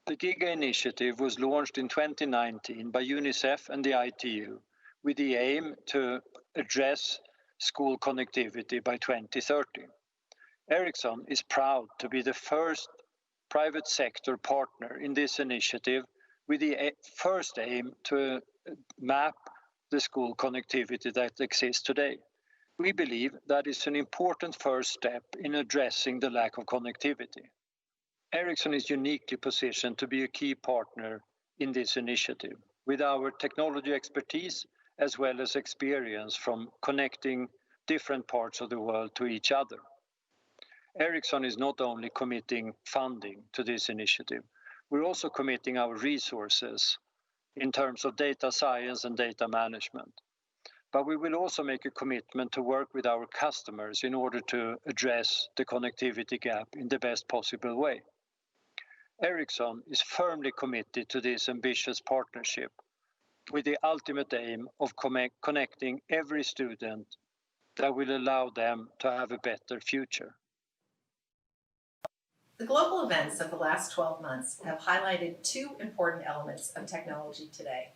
The GIGA initiative was launched in 2019 by UNICEF and the ITU with the aim to address school connectivity by 2030. Ericsson is proud to be the first private sector partner in this initiative with the first aim to map the school connectivity that exists today. We believe that is an important first step in addressing the lack of connectivity. Ericsson is uniquely positioned to be a key partner in this initiative, with our technology expertise as well as experience from connecting different parts of the world to each other. Ericsson is not only committing funding to this initiative, we're also committing our resources in terms of data science and data management. But we will also make a commitment to work with our customers in order to address the connectivity gap in the best possible way. Ericsson is firmly committed to this ambitious partnership with the ultimate aim of connecting every student that will allow them to have a better future. The global events of the last 12 months have highlighted two important elements of technology today: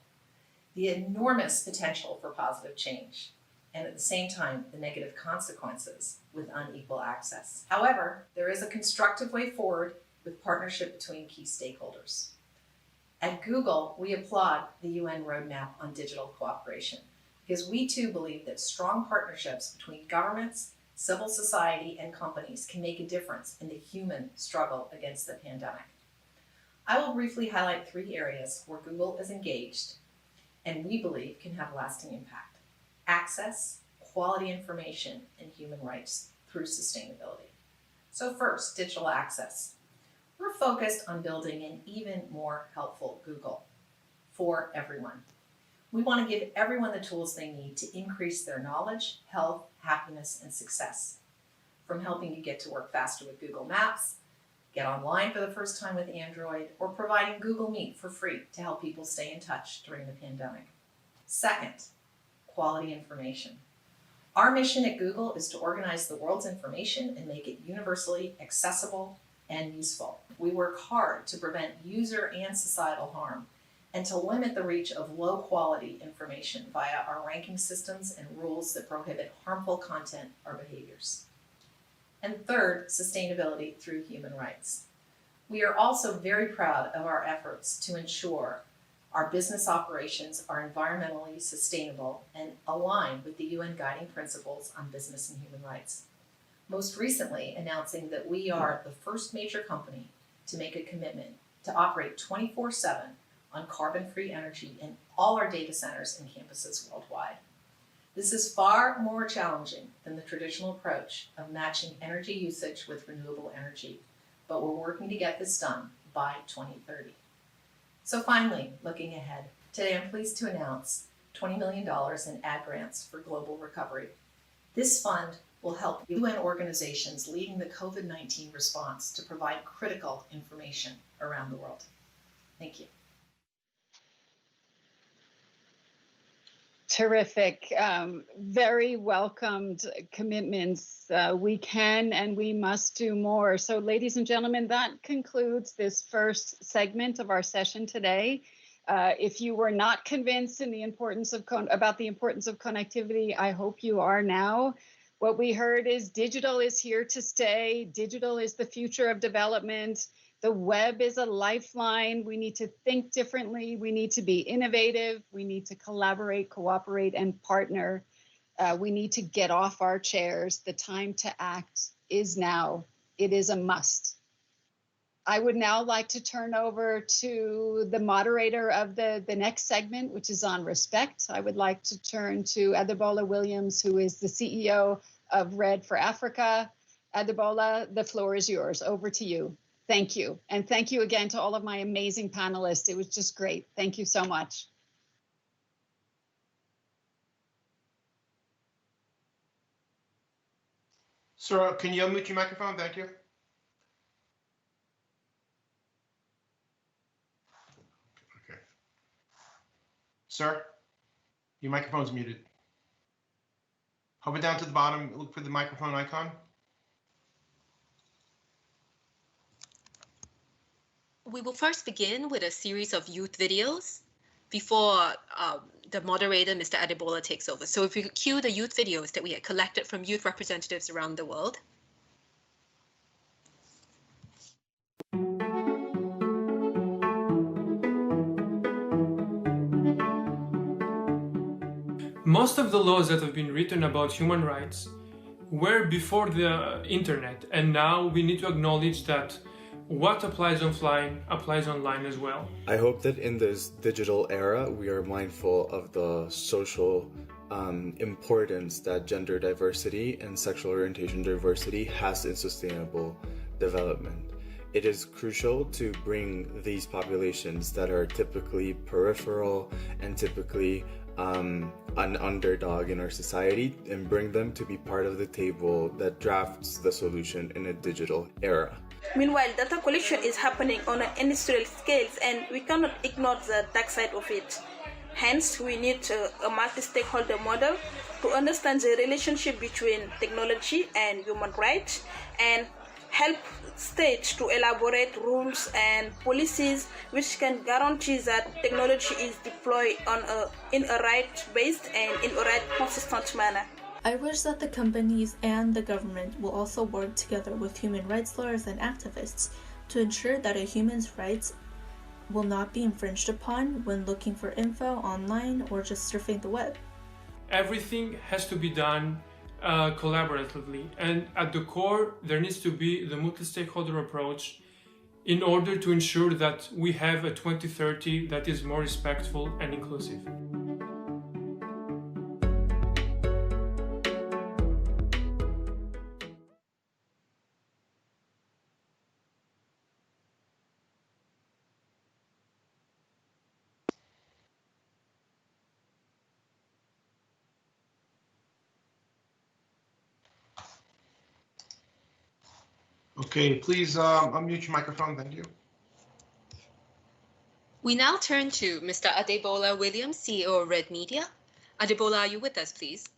the enormous potential for positive change, and at the same time, the negative consequences with unequal access. However, there is a constructive way forward with partnership between key stakeholders. At Google, we applaud the UN Roadmap on Digital Cooperation because we too believe that strong partnerships between governments, civil society, and companies can make a difference in the human struggle against the pandemic. I will briefly highlight 3 areas where Google is engaged and we believe can have lasting impact: access, quality information, and human rights through sustainability. So first, digital access. We're focused on building an even more helpful Google for everyone. We want to give everyone the tools they need to increase their knowledge, health, happiness, and success. From helping you get to work faster with Google Maps, get online for the first time with Android, or providing Google Meet for free to help people stay in touch during the pandemic. Second, quality information. Our mission at Google is to organize the world's information and make it universally accessible and useful. We work hard to prevent user and societal harm and to limit the reach of low-quality information via our ranking systems and rules that prohibit harmful content or behaviors. And third, sustainability through human rights. We are also very proud of our efforts to ensure our business operations are environmentally sustainable and aligned with the UN guiding principles on business and human rights. Most recently, announcing that we are the first major company to make a commitment to operate 24/7 on carbon-free energy in all our data centers and campuses worldwide. This is far more challenging than the traditional approach of matching energy usage with renewable energy, but we're working to get this done by 2030. So finally, looking ahead, today I'm pleased to announce $20 million in ad grants for global recovery. This fund will help UN organizations leading the COVID-19 response to provide critical information around the world. Thank you. Terrific. Very welcomed commitments. We can and we must do more. So ladies and gentlemen, that concludes this first segment of our session today. If you were not convinced in the importance of about the importance of connectivity, I hope you are now. What we heard is digital is here to stay. Digital is the future of development. The web is a lifeline. We need to think differently. We need to be innovative. We need to collaborate, cooperate, and partner. We need to get off our chairs. The time to act is now. It is a must. I would now like to turn over to the moderator of the next segment, which is on respect. I would like to turn to Adebola Williams, who is the CEO of Red for Africa. Adebola, the floor is yours. Over to you. Thank you. And thank you again to all of my amazing panelists. It was just great. Thank you so much. Sir, can you unmute your microphone? Thank you. Okay. Sir, your microphone's muted. Hover down to the bottom, look for the microphone icon. We will first begin with a series of youth videos before the moderator, Mr. Adebola, takes over. So if you could cue the youth videos that we had collected from youth representatives around the world. Most of the laws that have been written about human rights were before the internet, and now we need to acknowledge that what applies offline applies online as well. I hope that in this digital era, we are mindful of the social importance that gender diversity and sexual orientation diversity has in sustainable development. It is crucial to bring these populations that are typically peripheral and typically an underdog in our society and bring them to be part of the table that drafts the solution in a digital era. Meanwhile, data collection is happening on an industrial scale, and we cannot ignore the dark side of it. Hence, we need a multi-stakeholder model to understand the relationship between technology and human rights and help states to elaborate rules and policies which can guarantee that technology is deployed in a right-based and in a right consistent manner. I wish that the companies and the government will also work together with human rights lawyers and activists to ensure that a human's rights will not be infringed upon when looking for info online or just surfing the web. Everything has to be done collaboratively, and at the core there needs to be the multi-stakeholder approach in order to ensure that we have a 2030 that is more respectful and inclusive. Okay, please unmute your microphone. Thank you. We now turn to Mr. Adebola Williams, CEO of Red Media. Adebola, are you with us, please?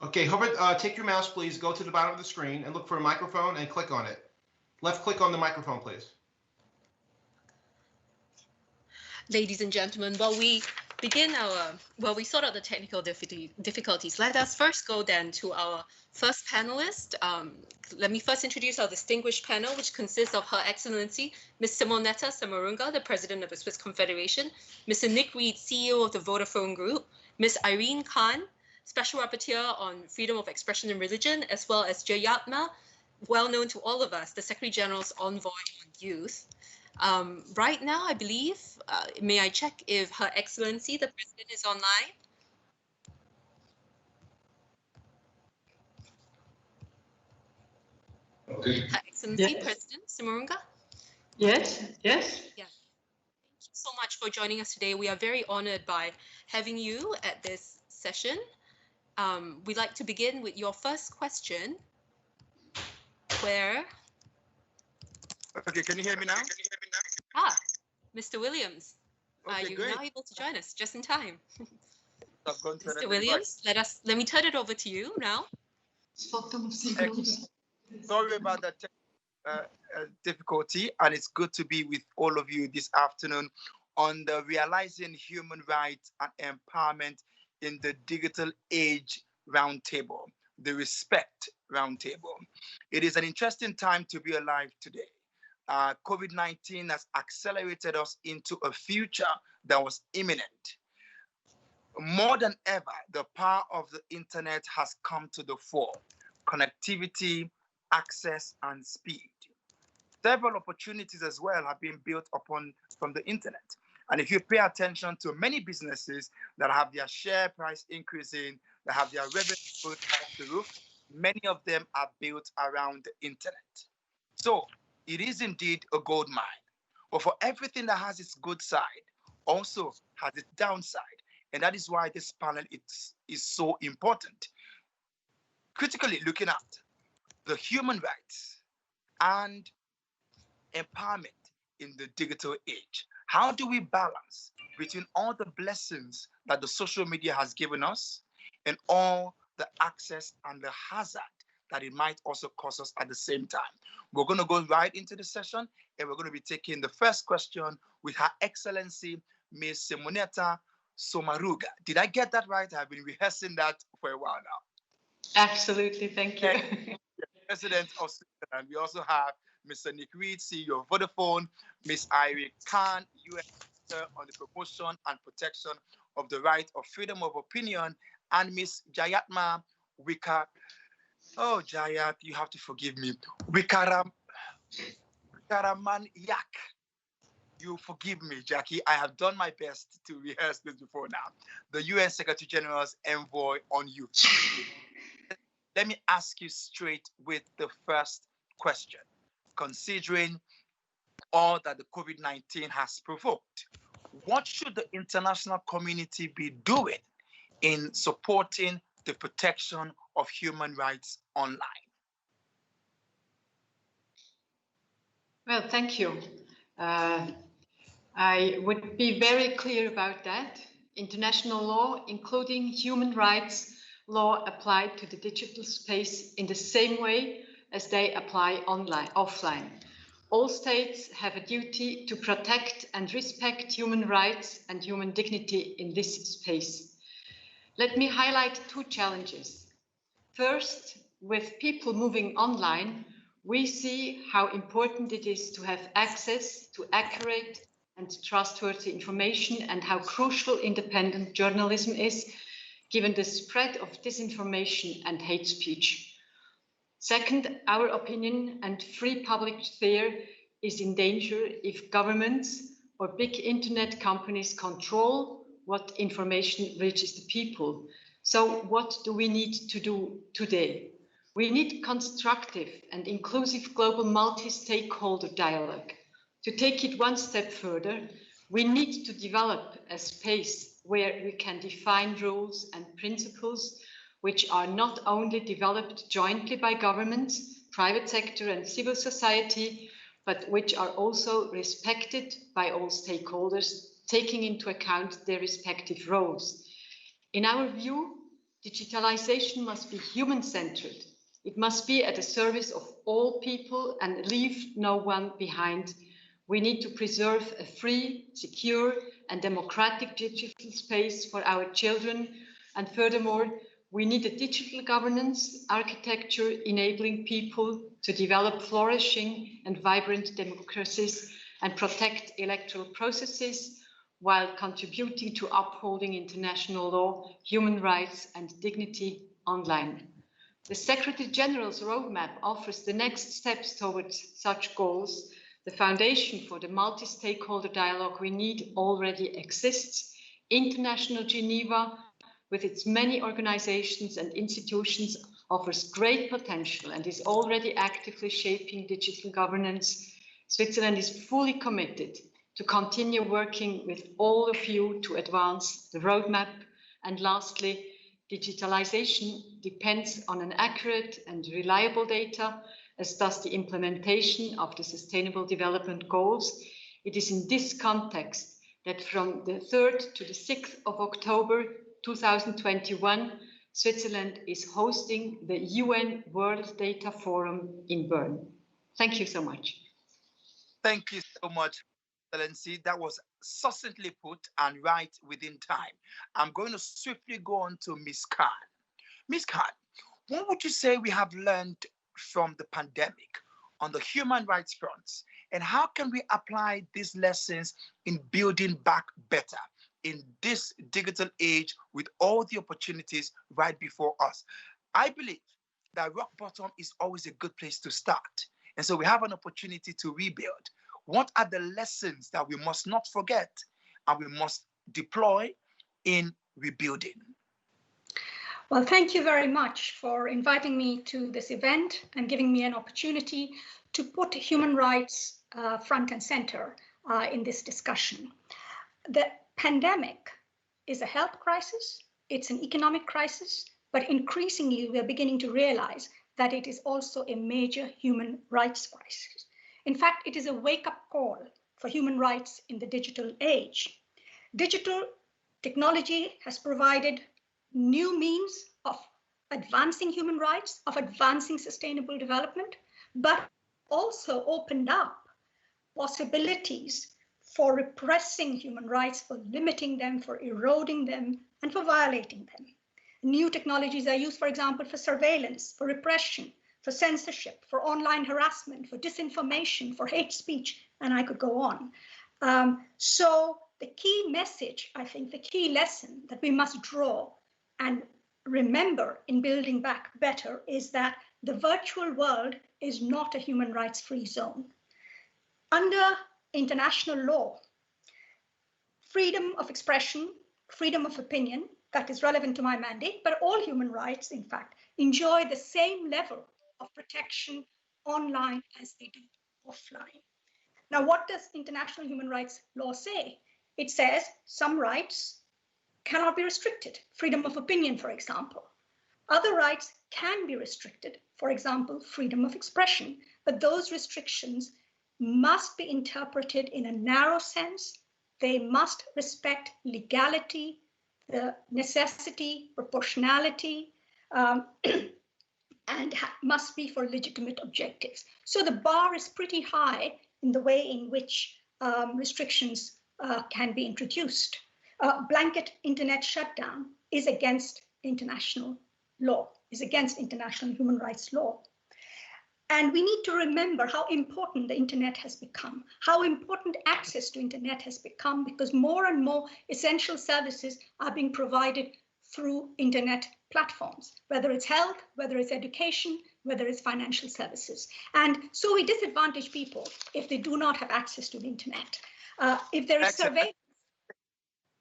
Okay, Hubert, take your mouse, please. Go to the bottom of the screen and look for a microphone and click on it. Left click on the microphone, please. Ladies and gentlemen, while we sort out the technical difficulties, let us first go then to our first panelist. Let me first introduce our distinguished panel, which consists of Her Excellency Ms. Simonetta Sommarunga, the President of the Swiss Confederation, Mr. Nick Reed, CEO of the Vodafone Group, Ms. Irene Khan, Special Rapporteur on Freedom of Expression and Religion, as well as Jayatma, well known to all of us, the Secretary General's Envoy on Youth. Right now, I believe, may I check if Her Excellency, the President, is online? Okay. Her Excellency, yes. President Sommarunga? Yes. Yeah. Thank you so much for joining us today. We are very honored by having you at this session. We'd like to begin with your first question, where... Okay, can you hear me now? Mr. Williams, okay, are you great. now able to join us just in time? I've gone to Mr. Williams, let me turn it over to you now. Sorry about that difficulty, and it's good to be with all of you this afternoon on the Realizing Human Rights and Empowerment in the Digital Age Roundtable, the Respect Roundtable. It is an interesting time to be alive today. COVID-19 has accelerated us into a future that was imminent. More than ever, the power of the internet has come to the fore. Connectivity, access, and speed. Several opportunities as well have been built upon from the internet. And if you pay attention to many businesses that have their share price increasing, that have their revenue going off the roof, many of them are built around the internet. So it is indeed a gold mine. But for everything that has its good side, also has its downside. And that is why this panel is so important. Critically looking at the human rights and empowerment in the digital age. How do we balance between all the blessings that the social media has given us and all the access and the hazard that it might also cause us at the same time? We're going to go right into the session, and we're going to be taking the first question with Her Excellency, Ms. Simonetta Sommarunga. Did I get that right? I've been rehearsing that for a while now. Absolutely, thank you. President of Switzerland. We also have Mr. Nick Reed, CEO of Vodafone, Ms. Irene Khan, UN on the promotion and protection of the right of freedom of opinion, and Ms. Jayatma Wikar. Oh, Jayat, you have to forgive me. Wikaraman Yak. You forgive me, Jackie. I have done my best to rehearse this before now. The UN Secretary General's envoy on youth. Let me ask you straight with the first question. Considering all that the COVID-19 has provoked, what should the international community be doing in supporting the protection of human rights online? Well, thank you. I would be very clear about that. International law, including human rights law, apply to the digital space in the same way as they apply offline. All states have a duty to protect and respect human rights and human dignity in this space. Let me highlight two challenges. First, with people moving online, we see how important it is to have access to accurate and trustworthy information, and how crucial independent journalism is, given the spread of disinformation and hate speech. Second, our opinion and free public sphere is in danger if governments or big internet companies control what information reaches the people. So what do we need to do today? We need constructive and inclusive global multi-stakeholder dialogue. To take it one step further, we need to develop a space where we can define rules and principles which are not only developed jointly by governments, private sector and civil society, but which are also respected by all stakeholders, taking into account their respective roles. In our view, digitalization must be human-centered. It must be at the service of all people and leave no one behind. We need to preserve a free, secure, and democratic digital space for our children. And furthermore, we need a digital governance architecture enabling people to develop flourishing and vibrant democracies and protect electoral processes while contributing to upholding international law, human rights, and dignity online. The Secretary General's roadmap offers the next steps towards such goals. The foundation for the multi-stakeholder dialogue we need already exists. International Geneva, with its many organizations and institutions, offers great potential and is already actively shaping digital governance. Switzerland is fully committed to continue working with all of you to advance the roadmap. And lastly, digitalization depends on an accurate and reliable data, as does the implementation of the Sustainable Development Goals. It is in this context that from the 3rd to the 6th of October 2021, Switzerland is hosting the UN World Data Forum in Bern. Thank you so much. Thank you so much, Excellency. That was succinctly put and right within time. I'm going to swiftly go on to Ms. Khan. Ms. Khan, what would you say we have learned from the pandemic on the human rights fronts, and how can we apply these lessons in building back better in this digital age with all the opportunities right before us? I believe that rock bottom is always a good place to start, and so we have an opportunity to rebuild. What are the lessons that we must not forget and we must deploy in rebuilding? Well, thank you very much for inviting me to this event and giving me an opportunity to put human rights front and center in this discussion. The pandemic is a health crisis, it's an economic crisis, but increasingly we are beginning to realize that it is also a major human rights crisis. In fact, it is a wake-up call for human rights in the digital age. Digital technology has provided new means of advancing human rights, of advancing sustainable development, but also opened up possibilities for repressing human rights, for limiting them, for eroding them, and for violating them. New technologies are used, for example, for surveillance, for repression, for censorship, for online harassment, for disinformation, for hate speech, and I could go on. So the key message, I think, the key lesson that we must draw and remember in building back better is that the virtual world is not a human rights free zone. Under international law, freedom of expression, freedom of opinion, that is relevant to my mandate, but all human rights, in fact, enjoy the same level of protection online as they do offline. Now, what does international human rights law say? It says some rights cannot be restricted. Freedom of opinion, for example. Other rights can be restricted, for example, freedom of expression, but those restrictions must be interpreted in a narrow sense. They must respect legality, the necessity, proportionality, and must be for legitimate objectives. So the bar is pretty high in the way in which restrictions can be introduced. Blanket internet shutdown is against international law, is against international human rights law. And we need to remember how important the internet has become, how important access to internet has become, because more and more essential services are being provided through internet platforms, whether it's health, whether it's education, whether it's financial services. And so we disadvantage people if they do not have access to the internet. If there is surveillance,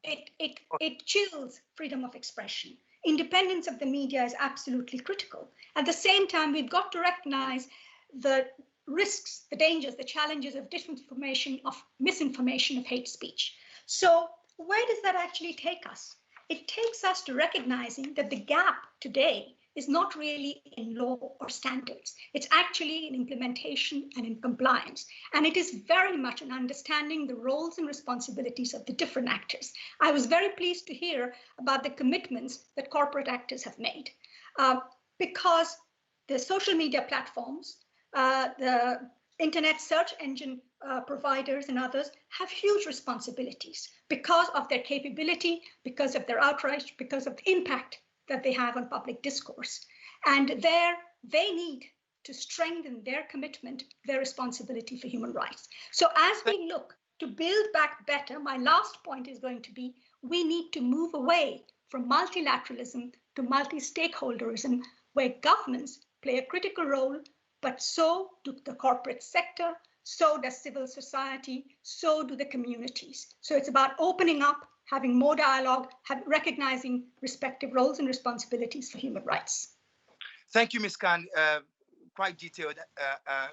it chills freedom of expression. Independence of the media is absolutely critical. At the same time, we've got to recognize the risks, the dangers, the challenges of disinformation, of misinformation, of hate speech. So where does that actually take us? It takes us to recognizing that the gap today is not really in law or standards. It's actually in implementation and in compliance. And it is very much in understanding the roles and responsibilities of the different actors. I was very pleased to hear about the commitments that corporate actors have made, because the social media platforms, the internet search engine providers and others have huge responsibilities because of their capability, because of their outreach, because of the impact that they have on public discourse. And they need to strengthen their commitment, their responsibility for human rights. So as we look to build back better, my last point is going to be, we need to move away from multilateralism to multi-stakeholderism, where governments play a critical role, but so do the corporate sector, so does civil society, so do the communities. So it's about opening up, having more dialogue, recognizing respective roles and responsibilities for human rights. Thank you, Ms. Khan. Quite detailed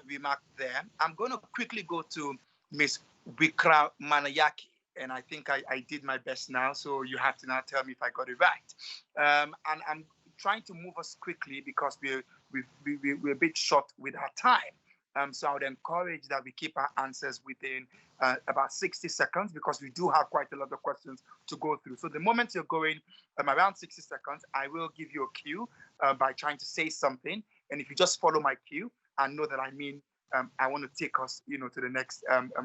remark there. I'm going to quickly go to Ms. Wikra Manayaki, and I think I did my best now, so you have to now tell me if I got it right. And I'm trying to move us quickly because we're a bit short with our time. So I would encourage that we keep our answers within about 60 seconds, because we do have quite a lot of questions to go through. So the moment you're going around 60 seconds, I will give you a cue by trying to say something. And if you just follow my cue and know that I mean, I want to take us, to the next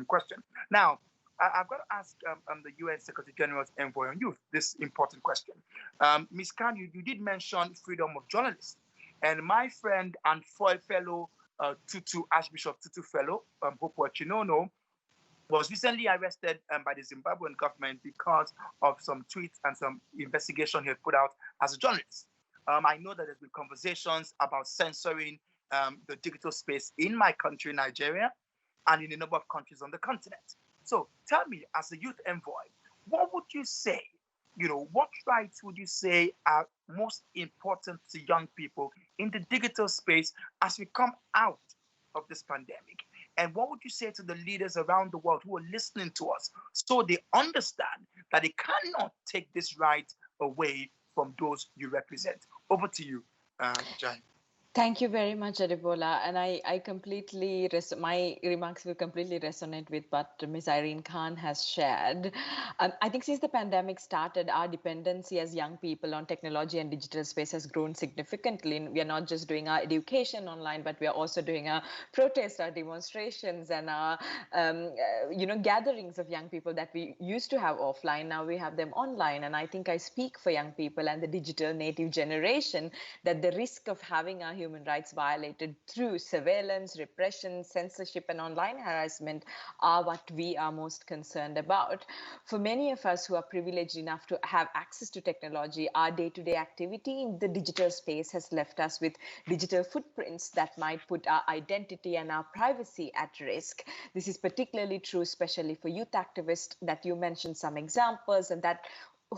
question. Now, I've got to ask the UN Secretary General's Envoy on Youth this important question. Ms. Khan, you did mention freedom of journalists. And my friend and fellow Archbishop Tutu Fellow, Hopo Chinono, was recently arrested by the Zimbabwean government because of some tweets and some investigation he had put out as a journalist. I know that there's been conversations about censoring the digital space in my country, Nigeria, and in a number of countries on the continent. So tell me, as a youth envoy, what would you say, what rights would you say are most important to young people in the digital space as we come out of this pandemic? And what would you say to the leaders around the world who are listening to us so they understand that they cannot take this right away from those you represent? Over to you, Jai. Thank you very much, Adebola. And I completely, my remarks will completely resonate with what Ms. Irene Khan has shared. I think since the pandemic started, our dependency as young people on technology and digital space has grown significantly. And we are not just doing our education online, but we are also doing our protests, our demonstrations, and our, gatherings of young people that we used to have offline. Now we have them online. And I think I speak for young people and the digital native generation that the risk of having our human rights violated through surveillance, repression, censorship, and online harassment are what we are most concerned about. For many of us who are privileged enough to have access to technology, our day-to-day activity in the digital space has left us with digital footprints that might put our identity and our privacy at risk. This is particularly true, especially for youth activists that you mentioned some examples, and that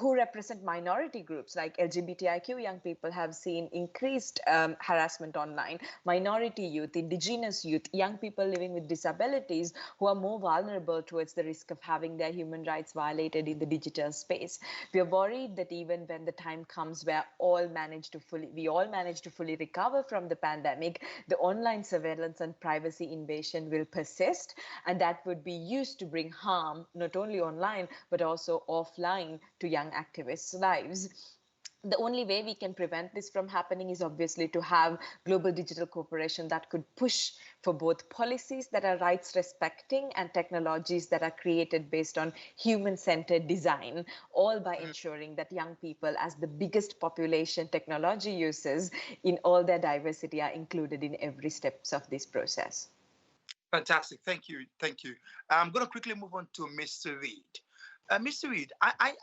who represent minority groups like LGBTIQ young people have seen increased harassment online. Minority youth, indigenous youth, young people living with disabilities who are more vulnerable towards the risk of having their human rights violated in the digital space. We are worried that even when the time comes where we all manage to fully recover from the pandemic, the online surveillance and privacy invasion will persist, and that would be used to bring harm not only online but also offline to young activists' lives. The only way we can prevent this from happening is obviously to have global digital cooperation that could push for both policies that are rights respecting and technologies that are created based on human-centered design, all by ensuring that young people, as the biggest population technology users in all their diversity, are included in every steps of this process. Fantastic. Thank you. Thank you. I'm going to quickly move on to Mr. Reid. Mr. Reid, I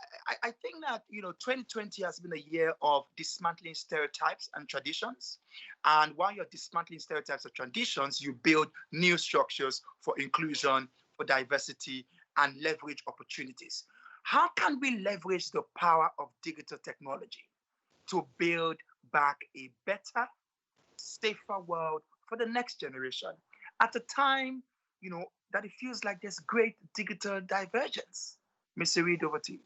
think that 2020 has been a year of dismantling stereotypes and traditions. And while you're dismantling stereotypes and traditions, you build new structures for inclusion, for diversity, and leverage opportunities. How can we leverage the power of digital technology to build back a better, safer world for the next generation at a time, that it feels like there's great digital divergence? Mr. Reid, over to you.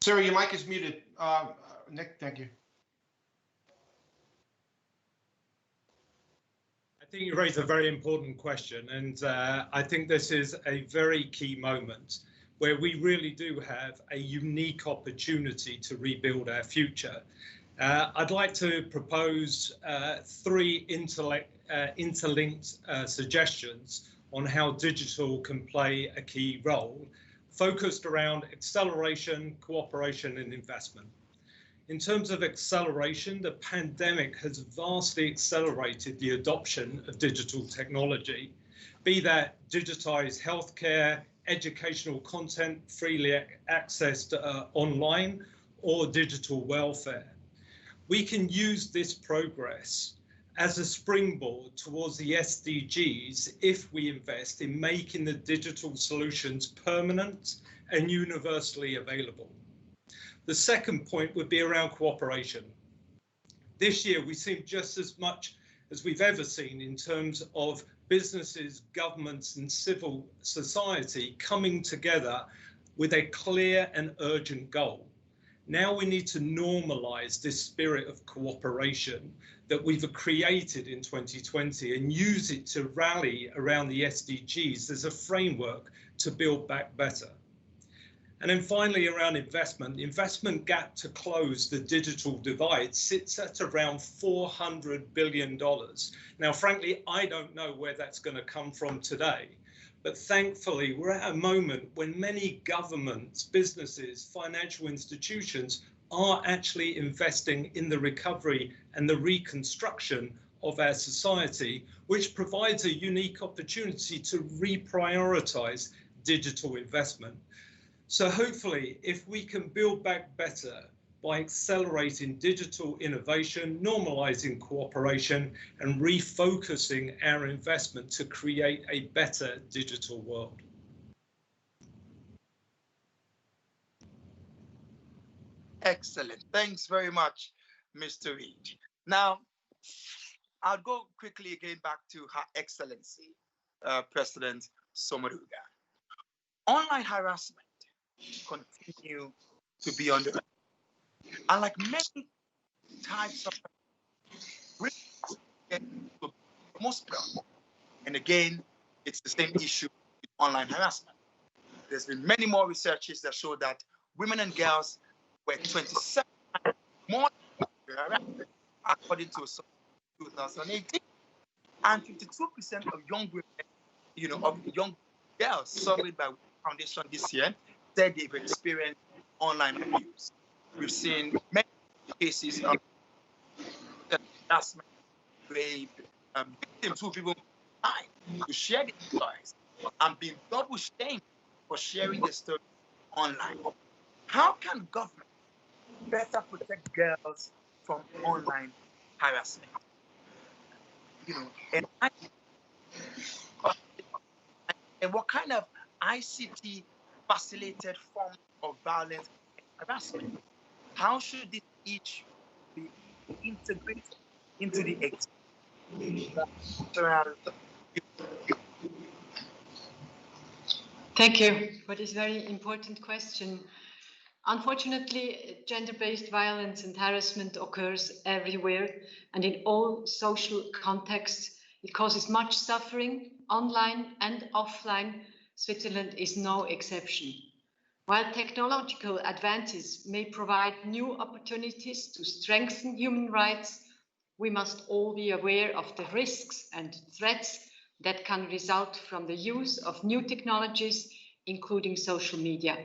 Sir, your mic is muted. Nick, thank you. I think you raise a very important question, and I think this is a very key moment where we really do have a unique opportunity to rebuild our future. I'd like to propose three interlinked suggestions on how digital can play a key role, focused around acceleration, cooperation, and investment. In terms of acceleration, the pandemic has vastly accelerated the adoption of digital technology, be that digitized healthcare, educational content freely accessed online, or digital welfare. We can use this progress as a springboard towards the SDGs if we invest in making the digital solutions permanent and universally available. The second point would be around cooperation. This year, we've seen just as much as we've ever seen in terms of businesses, governments, and civil society coming together with a clear and urgent goal. Now we need to normalize this spirit of cooperation that we've created in 2020 and use it to rally around the SDGs as a framework to build back better. And then finally, around investment, the investment gap to close the digital divide sits at around $400 billion. Now, frankly, I don't know where that's going to come from today. But thankfully, we're at a moment when many governments, businesses, financial institutions are actually investing in the recovery and the reconstruction of our society, which provides a unique opportunity to reprioritize digital investment. So hopefully, if we can build back better by accelerating digital innovation, normalizing cooperation, and refocusing our investment to create a better digital world. Excellent. Thanks very much, Mr. Reid. Now, I'll go quickly again back to Her Excellency, President Somaruga. Online harassment continue to be on the unlike many types of most people. And again, it's the same issue with online harassment. There's been many more researches that show that women and girls were 27 times more harassed according to 2018. And 52% of young women, of young girls surveyed by Foundation this year said they've experienced online abuse. We've seen many cases of harassment, rape, victims who've even died to share their stories and being double shamed for sharing their stories online. How can government better protect girls from online harassment? And what kind of ICT facilitated forms of violence and harassment? How should this each be integrated into the Thank you for this very important question. Unfortunately, gender-based violence and harassment occurs everywhere and in all social contexts. It causes much suffering, online and offline. Switzerland is no exception. While technological advances may provide new opportunities to strengthen human rights, we must all be aware of the risks and threats that can result from the use of new technologies, including social media.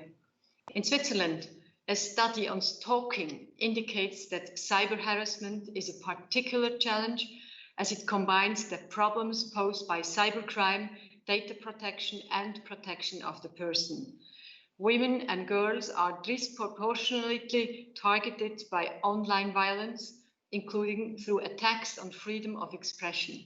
In Switzerland, a study on stalking indicates that cyber harassment is a particular challenge as it combines the problems posed by cybercrime, data protection, and protection of the person. Women and girls are disproportionately targeted by online violence, including through attacks on freedom of expression.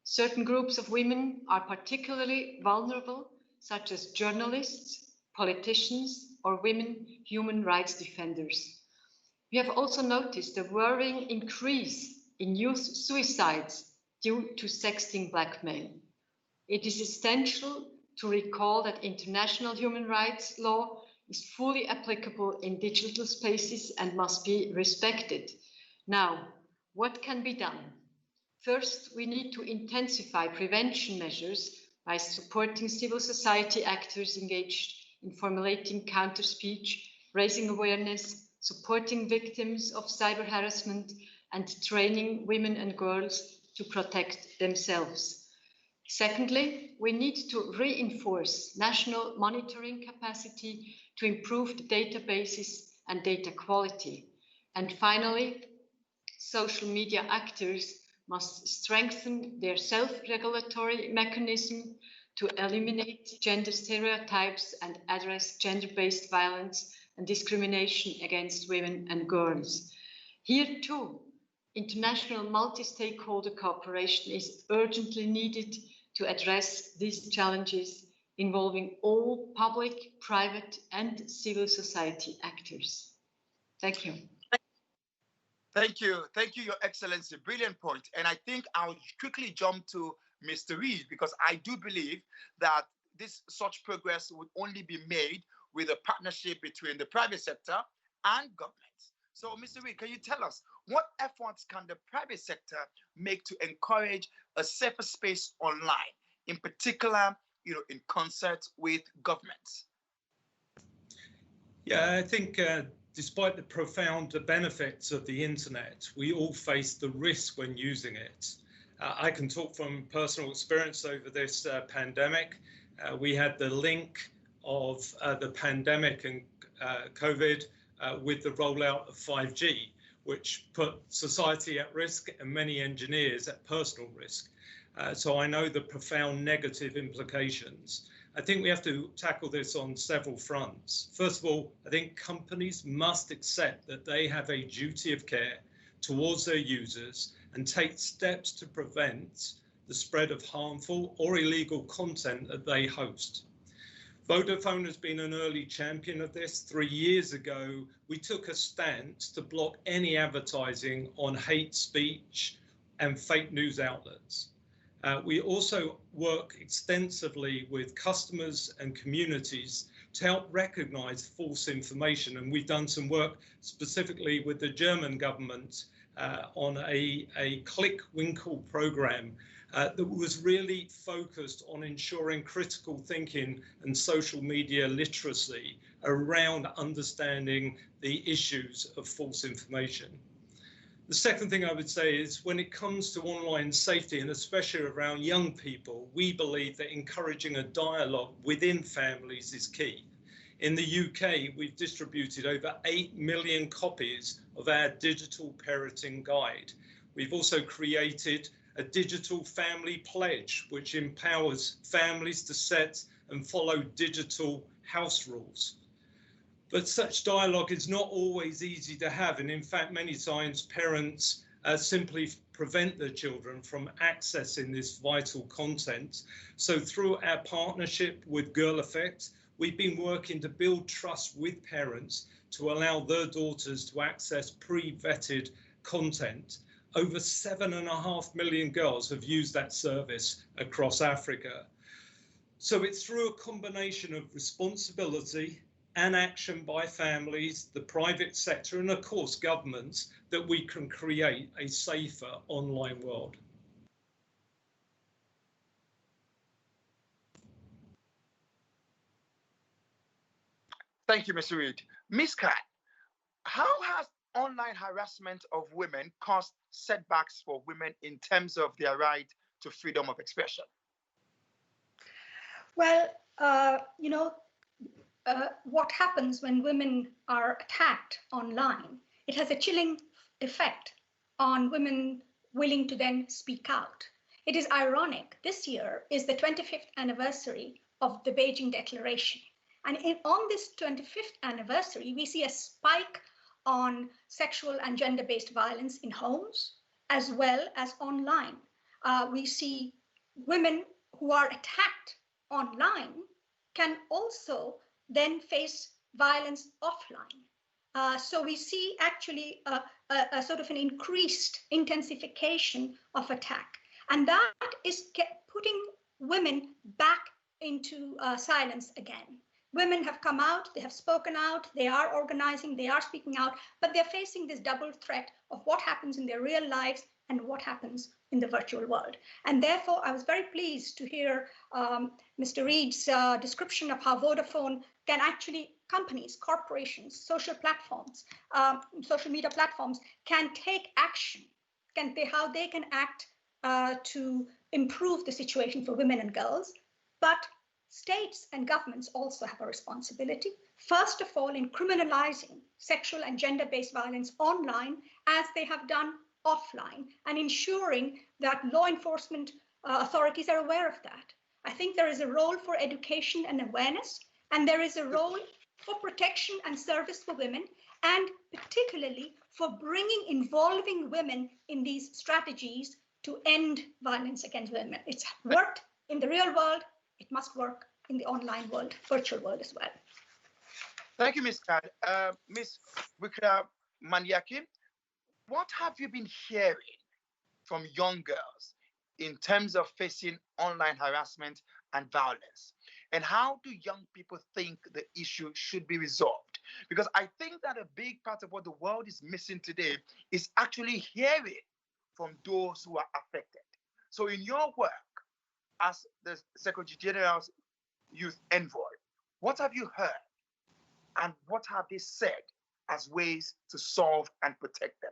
Certain groups of women are particularly vulnerable, such as journalists, politicians, or women human rights defenders. We have also noticed a worrying increase in youth suicides due to sexting blackmail. It is essential to recall that international human rights law is fully applicable in digital spaces and must be respected. Now, what can be done? First, we need to intensify prevention measures by supporting civil society actors engaged in formulating counter-speech, raising awareness, supporting victims of cyber harassment, and training women and girls to protect themselves. Secondly, we need to reinforce national monitoring capacity to improve the databases and data quality. And finally, social media actors must strengthen their self-regulatory mechanism to eliminate gender stereotypes and address gender-based violence and discrimination against women and girls. Here too, international multi-stakeholder cooperation is urgently needed to address these challenges involving all public, private, and civil society actors. Thank you. Thank you, Your Excellency. Brilliant point. And I think I'll quickly jump to Mr. Reed, because I do believe that such progress would only be made with a partnership between the private sector and government. So, Mr. Reed, can you tell us what efforts can the private sector make to encourage a safer space online, in particular, in concert with governments? Yeah, I think despite the profound benefits of the internet, we all face the risk when using it. I can talk from personal experience over this pandemic. We had the link of the pandemic and COVID with the rollout of 5G, which put society at risk and many engineers at personal risk. So I know the profound negative implications. I think we have to tackle this on several fronts. First of all, I think companies must accept that they have a duty of care towards their users and take steps to prevent the spread of harmful or illegal content that they host. Vodafone has been an early champion of this. 3 years ago, we took a stance to block any advertising on hate speech and fake news outlets. We also work extensively with customers and communities to help recognize false information. And we've done some work specifically with the German government on a Click-Winkle program that was really focused on ensuring critical thinking and social media literacy around understanding the issues of false information. The second thing I would say is when it comes to online safety, and especially around young people, we believe that encouraging a dialogue within families is key. In the UK, we've distributed over 8 million copies of our digital parenting guide. We've also created a digital family pledge, which empowers families to set and follow digital house rules. But such dialogue is not always easy to have. And in fact, many times parents simply prevent their children from accessing this vital content. So through our partnership with Girl Effect, we've been working to build trust with parents to allow their daughters to access pre-vetted content. Over 7.5 million girls have used that service across Africa. So it's through a combination of responsibility and action by families, the private sector, and of course governments, that we can create a safer online world. Thank you, Mr. Reid. Ms. Kat, how has online harassment of women caused setbacks for women in terms of their right to freedom of expression? Well, what happens when women are attacked online, it has a chilling effect on women willing to then speak out. It is ironic, this year is the 25th anniversary of the Beijing Declaration. And on this 25th anniversary, we see a spike on sexual and gender-based violence in homes, as well as online. We see women who are attacked online can also then face violence offline. So we see actually a sort of an increased intensification of attack. And that is putting women back into silence again. Women have come out, they have spoken out, they are organizing, they are speaking out, but they're facing this double threat of what happens in their real lives and what happens in the virtual world. And therefore, I was very pleased to hear Mr. Reid's description of how Vodafone can actually, companies, corporations, social platforms, social media platforms can take action, how they can act to improve the situation for women and girls. But states and governments also have a responsibility, first of all, in criminalizing sexual and gender-based violence online, as they have done offline, and ensuring that law enforcement authorities are aware of that. I think there is a role for education and awareness, and there is a role for protection and service for women, and particularly for involving women in these strategies to end violence against women. It's worked in the real world, it must work in the online world, virtual world as well. Thank you, Ms. Kad. Ms. Wikra Maniaki, what have you been hearing from young girls in terms of facing online harassment and violence? And how do young people think the issue should be resolved? Because I think that a big part of what the world is missing today is actually hearing from those who are affected. So in your work as the Secretary General's Youth Envoy, what have you heard and what have they said as ways to solve and protect them?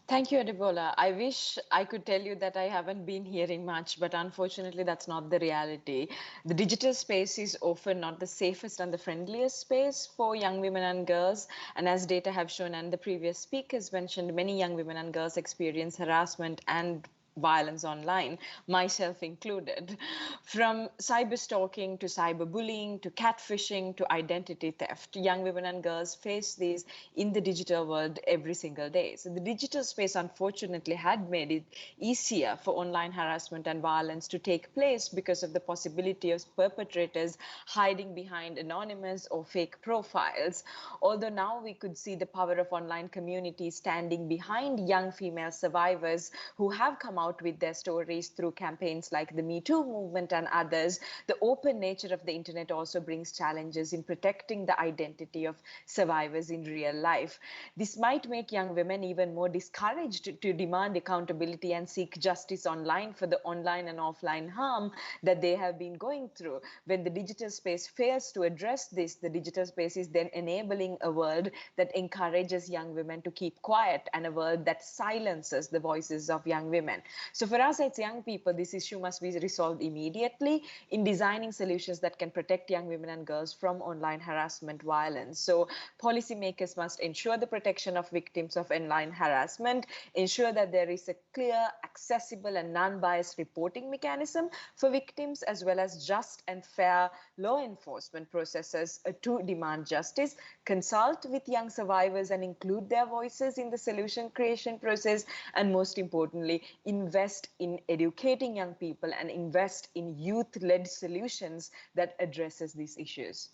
Thank you, Adebola. I wish I could tell you that I haven't been hearing much, but unfortunately, that's not the reality. The digital space is often not the safest and the friendliest space for young women and girls. And as data have shown, and the previous speakers mentioned, many young women and girls experience harassment and violence online, myself included. From cyber stalking to cyberbullying to catfishing to identity theft, young women and girls face these in the digital world every single day. So the digital space unfortunately had made it easier for online harassment and violence to take place because of the possibility of perpetrators hiding behind anonymous or fake profiles. Although now we could see the power of online communities standing behind young female survivors who have come out with their stories through campaigns like the Me Too movement and others, the open nature of the internet also brings challenges in protecting the identity of survivors in real life. This might make young women even more discouraged to demand accountability and seek justice online for the online and offline harm that they have been going through. When the digital space fails to address this, the digital space is then enabling a world that encourages young women to keep quiet and a world that silences the voices of young women. So for us as young people, this issue must be resolved immediately in designing solutions that can protect young women and girls from online harassment violence. So policymakers must ensure the protection of victims of online harassment, ensure that there is a clear, accessible and non-biased reporting mechanism for victims, as well as just and fair law enforcement processes to demand justice, consult with young survivors and include their voices in the solution creation process, and most importantly, invest in educating young people and invest in youth-led solutions that addresses these issues.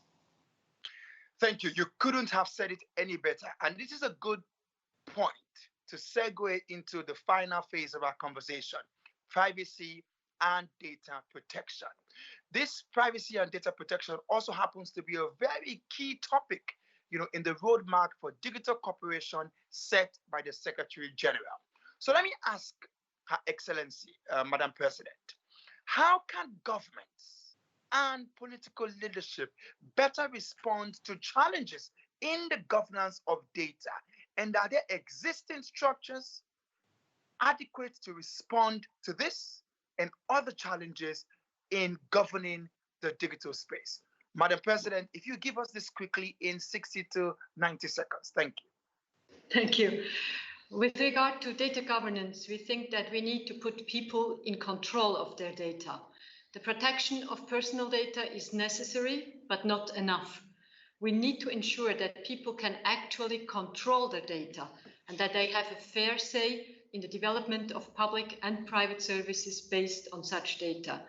Thank you. You couldn't have said it any better. And this is a good point to segue into the final phase of our conversation, privacy and data protection. This privacy and data protection also happens to be a very key topic, in the roadmap for digital cooperation set by the Secretary General. So let me ask Her Excellency, Madam President, how can governments and political leadership better respond to challenges in the governance of data? And are there existing structures adequate to respond to this and other challenges in governing the digital space? Madam President, if you give us this quickly in 60 to 90 seconds. Thank you. Thank you. With regard to data governance, we think that we need to put people in control of their data. The protection of personal data is necessary, but not enough. We need to ensure that people can actually control their data and that they have a fair say in the development of public and private services based on such data.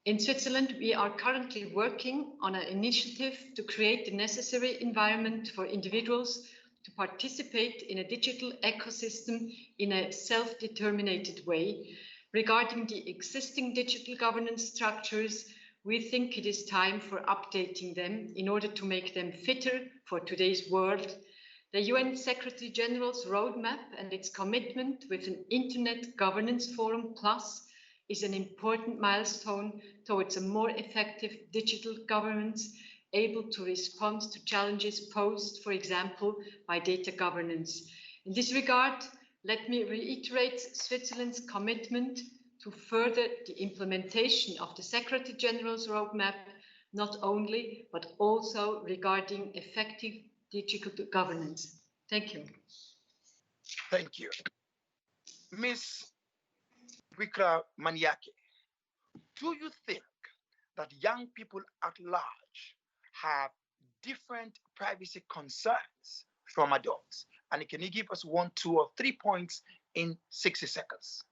In Switzerland, we are currently working on an initiative to create the necessary environment for individuals to participate in a digital ecosystem in a self-determined way. Regarding the existing digital governance structures, we think it is time for updating them in order to make them fitter for today's world. The UN Secretary General's roadmap and its commitment with an Internet Governance Forum Plus is an important milestone towards a more effective digital governance able to respond to challenges posed, for example, by data governance. In this regard, let me reiterate Switzerland's commitment to further the implementation of the Secretary General's roadmap, not only, but also regarding effective digital governance. Thank you. Thank you. Ms. Wikra Maniake, do you think that young people at large have different privacy concerns from adults? And can you give us 1, 2, or 3 points in 60 seconds?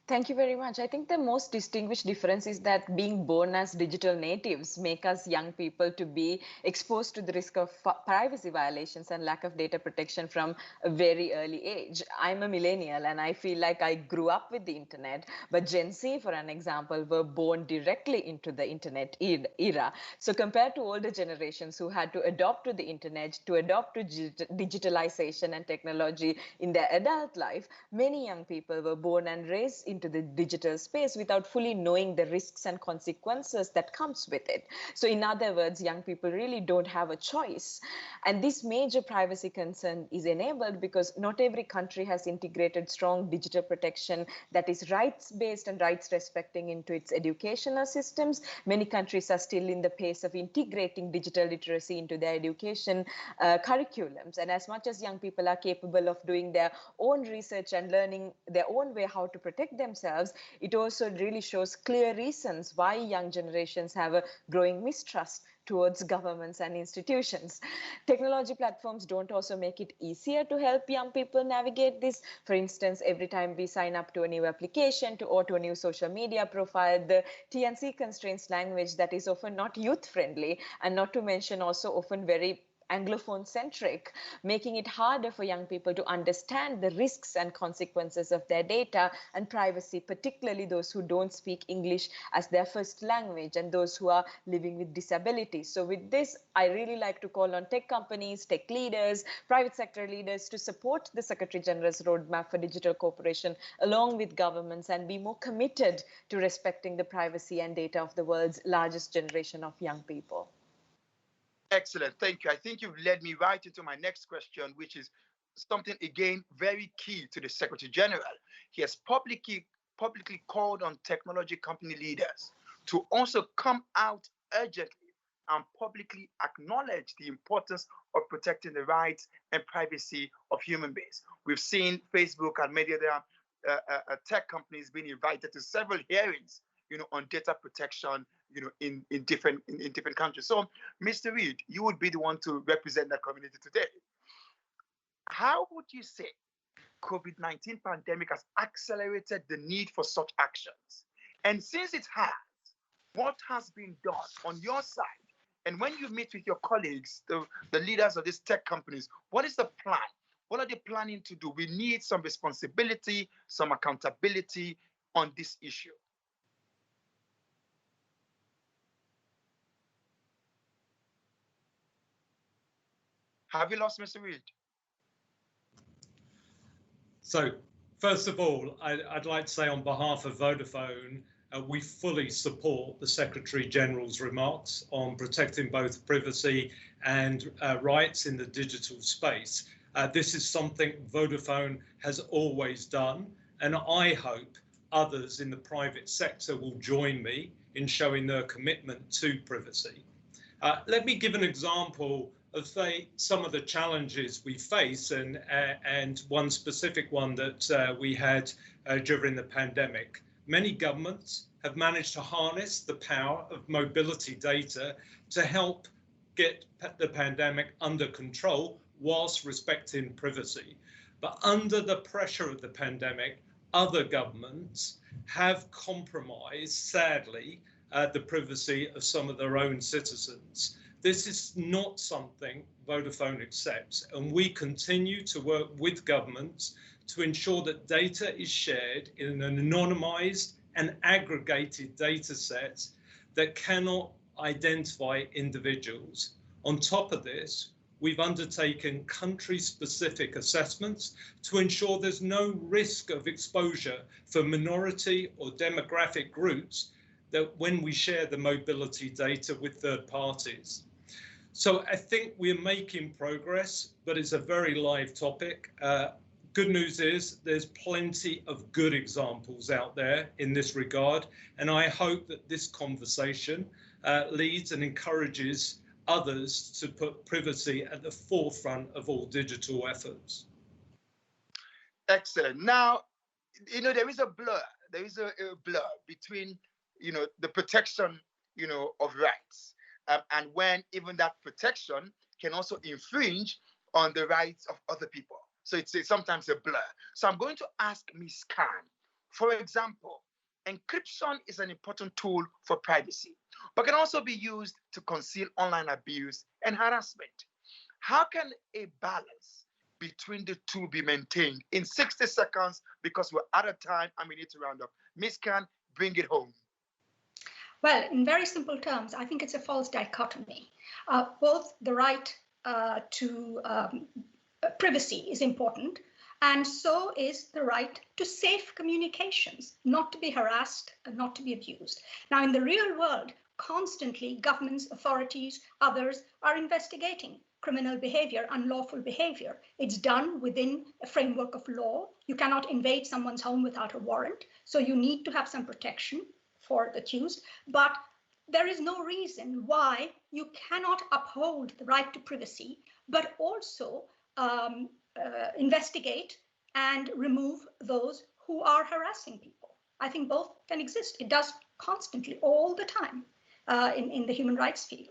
Thank you very much. I think the most distinguished difference is that being born as digital natives make us young people to be exposed to the risk of privacy violations and lack of data protection from a very early age. I'm a millennial and I feel like I grew up with the internet, but Gen Z, for an example, were born directly into the internet era. So compared to older generations who had to adopt to the internet, to adopt to digitalization and technology in their adult life, many young people were born and raised into the digital space without fully knowing the risks and consequences that comes with it. So in other words, young people really don't have a choice. And this major privacy concern is enabled because not every country has integrated strong digital protection that is rights-based and rights-respecting into its educational systems. Many countries are still in the pace of integrating digital literacy into their education curriculums. And as much as young people are capable of doing their own research and learning their own way how to protect themselves, it also really shows clear reasons why young generations have a growing mistrust towards governments and institutions. Technology platforms don't also make it easier to help young people navigate this. For instance, every time we sign up to a new application or to a new social media profile, the T&C constraints language that is often not youth-friendly, and not to mention also often very Anglophone-centric, making it harder for young people to understand the risks and consequences of their data and privacy, particularly those who don't speak English as their first language and those who are living with disabilities. So with this, I really like to call on tech companies, tech leaders, private sector leaders to support the Secretary General's roadmap for digital cooperation along with governments and be more committed to respecting the privacy and data of the world's largest generation of young people. Excellent. Thank you. I think you've led me right into my next question, which is, something again very key to the Secretary General. He has publicly called on technology company leaders to also come out urgently and publicly acknowledge the importance of protecting the rights and privacy of human beings. We've seen Facebook and many other tech companies being invited to several hearings, on data protection, in different countries. So, Mr. Reid, you would be the one to represent that community today. How would you say COVID-19 pandemic has accelerated the need for such actions? And since it has, what has been done on your side? And when you meet with your colleagues, the leaders of these tech companies, what is the plan? What are they planning to do? We need some responsibility, some accountability on this issue. Have you lost Mr. Reid? So, first of all, I'd like to say on behalf of Vodafone, we fully support the Secretary General's remarks on protecting both privacy and rights in the digital space. This is something Vodafone has always done, and I hope others in the private sector will join me in showing their commitment to privacy. Let me give an example of some of the challenges we face, and one specific one that we had during the pandemic. Many governments have managed to harness the power of mobility data to help get the pandemic under control whilst respecting privacy. But under the pressure of the pandemic, other governments have compromised, sadly, the privacy of some of their own citizens. This is not something Vodafone accepts, and we continue to work with governments to ensure that data is shared in an anonymized and aggregated data set that cannot identify individuals. On top of this, we've undertaken country-specific assessments to ensure there's no risk of exposure for minority or demographic groups that when we share the mobility data with third parties. So I think we're making progress, but it's a very live topic. Good news is there's plenty of good examples out there in this regard, and I hope that this conversation leads and encourages others to put privacy at the forefront of all digital efforts. Excellent. Now, there is a blur. There is a blur between, the protection, of rights, and when even that protection can also infringe on the rights of other people. So it's sometimes a blur. So I'm going to ask Ms. Khan, for example, encryption is an important tool for privacy, but can also be used to conceal online abuse and harassment. How can a balance between the two be maintained in 60 seconds, because we're out of time and we need to round up? Ms. Khan, bring it home. Well, in very simple terms, I think it's a false dichotomy. Both the right to privacy is important, and so is the right to safe communications, not to be harassed and not to be abused. Now, in the real world, constantly governments, authorities, others are investigating criminal behavior, unlawful behavior. It's done within a framework of law. You cannot invade someone's home without a warrant, so you need to have some protection for the accused, but there is no reason why you cannot uphold the right to privacy, but also investigate and remove those who are harassing people. I think both can exist. It does constantly, all the time, in the human rights field.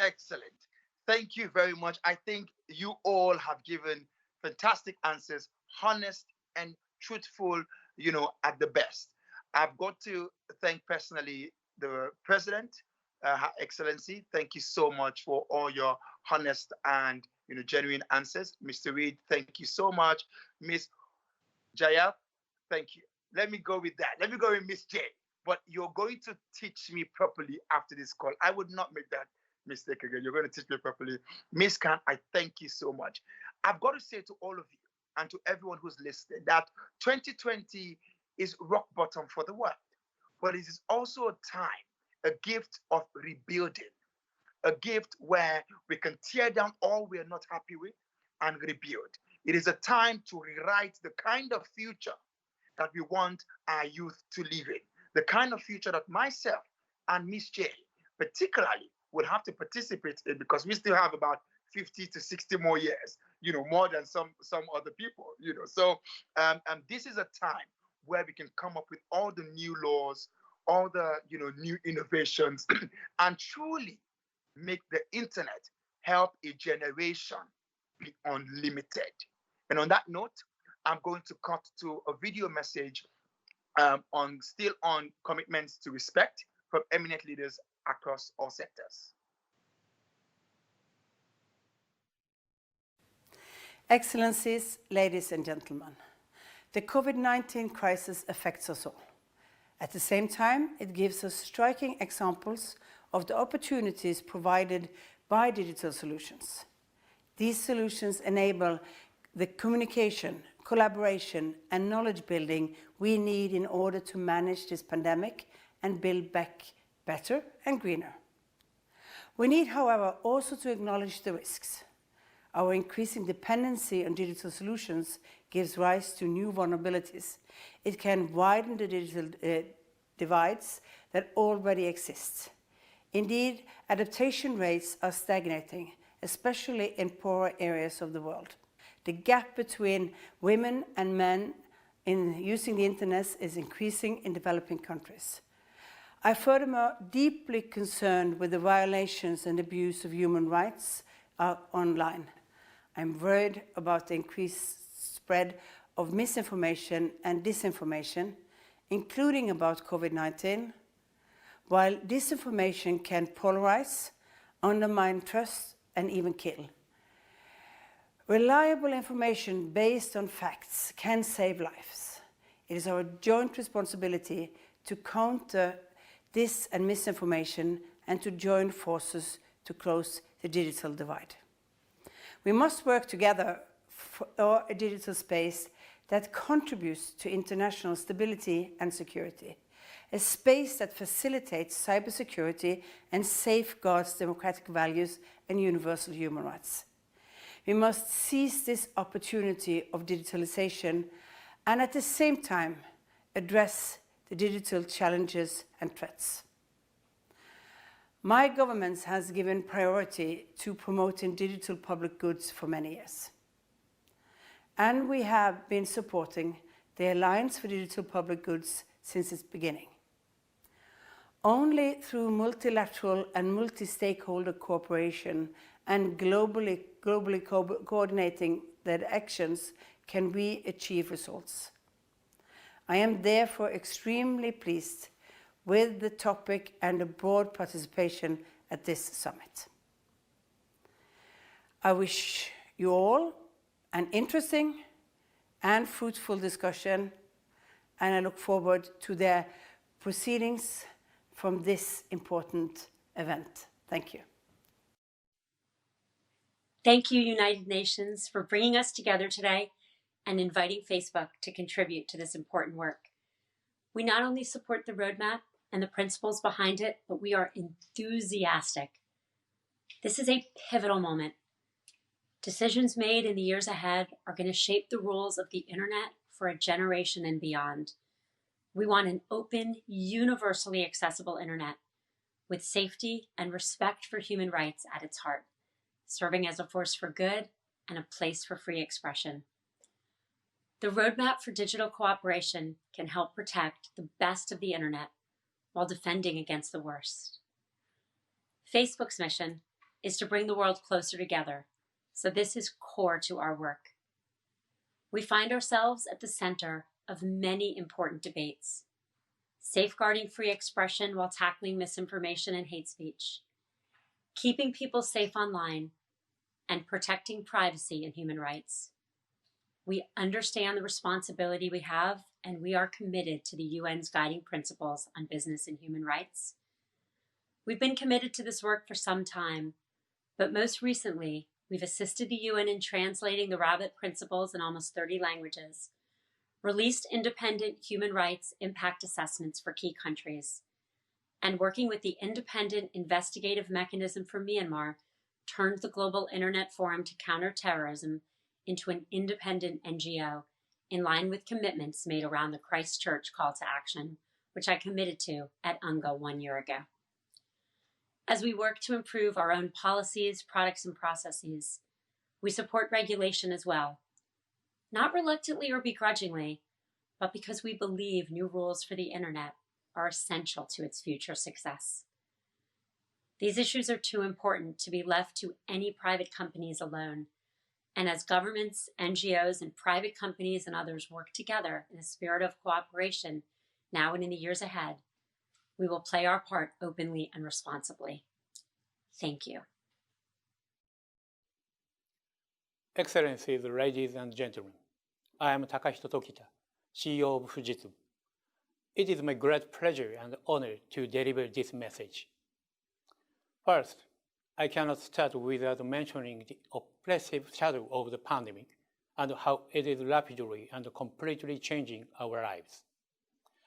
Excellent. Thank you very much. I think you all have given fantastic answers, honest and truthful, at the best. I've got to thank personally the President, Her Excellency. Thank you so much for all your honest and genuine answers. Mr. Reid, thank you so much. Ms. Jaya, thank you. Let me go with that. Let me go with Ms. J. But you're going to teach me properly after this call. I would not make that mistake again. You're going to teach me properly. Ms. Khan, I thank you so much. I've got to say to all of you and to everyone who's listening that 2020 is rock bottom for the world, but it is also a time, a gift of rebuilding. a gift where we can tear down all we are not happy with and rebuild. It is a time to rewrite the kind of future that we want our youth to live in, the kind of future that myself and Miss J particularly would have to participate in, because we still have about 50 to 60 more years, more than some other people, So this is a time where we can come up with all the new laws, all the, new innovations, and truly make the internet help a generation be unlimited. And on that note, I'm going to cut to a video message on commitments to respect from eminent leaders across all sectors. Excellencies, ladies and gentlemen, the COVID-19 crisis affects us all. At the same time, it gives us striking examples of the opportunities provided by digital solutions. These solutions enable the communication, collaboration, and knowledge building we need in order to manage this pandemic and build back better and greener. We need, however, also to acknowledge the risks. Our increasing dependency on digital solutions gives rise to new vulnerabilities. It can widen the digital divides that already exist. Indeed, adaptation rates are stagnating, especially in poorer areas of the world. The gap between women and men in using the internet is increasing in developing countries. I furthermore deeply concerned with the violations and abuse of human rights online. I'm worried about the increased spread of misinformation and disinformation, including about COVID-19, while disinformation can polarize, undermine trust, and even kill. Reliable information based on facts can save lives. It is our joint responsibility to counter dis and misinformation and to join forces to close the digital divide. We must work together for a digital space that contributes to international stability and security, a space that facilitates cybersecurity and safeguards democratic values and universal human rights. We must seize this opportunity of digitalization and at the same time address the digital challenges and threats. My government has given priority to promoting digital public goods for many years. And we have been supporting the Alliance for Digital Public Goods since its beginning. Only through multilateral and multi-stakeholder cooperation and globally coordinating their actions can we achieve results. I am therefore extremely pleased with the topic and the broad participation at this summit. I wish you all an interesting and fruitful discussion, and I look forward to the proceedings from this important event. Thank you. Thank you, United Nations, for bringing us together today and inviting Facebook to contribute to this important work. We not only support the roadmap and the principles behind it, but we are enthusiastic. This is a pivotal moment. Decisions made in the years ahead are going to shape the rules of the internet for a generation and beyond. We want an open, universally accessible internet with safety and respect for human rights at its heart, serving as a force for good and a place for free expression. The roadmap for digital cooperation can help protect the best of the internet while defending against the worst. Facebook's mission is to bring the world closer together, so this is core to our work. We find ourselves at the center of many important debates: safeguarding free expression while tackling misinformation and hate speech, keeping people safe online, and protecting privacy and human rights. We understand the responsibility we have, and we are committed to the UN's guiding principles on business and human rights. We've been committed to this work for some time, but most recently, we've assisted the UN in translating the Rabbit principles in almost 30 languages, released independent human rights impact assessments for key countries, and working with the Independent Investigative Mechanism for Myanmar, turned the Global Internet Forum to Counter Terrorism into an independent NGO in line with commitments made around the Christchurch call to action, which I committed to at UNGA 1 year ago. As we work to improve our own policies, products, and processes, we support regulation as well, not reluctantly or begrudgingly, but because we believe new rules for the internet are essential to its future success. These issues are too important to be left to any private companies alone. And as governments, NGOs, and private companies and others work together in a spirit of cooperation now and in the years ahead, we will play our part openly and responsibly. Thank you. Excellencies, ladies and gentlemen, I am Takahito Tokita, CEO of Fujitsu. It is my great pleasure and honor to deliver this message. First, I cannot start without mentioning the oppressive shadow of the pandemic and how it is rapidly and completely changing our lives.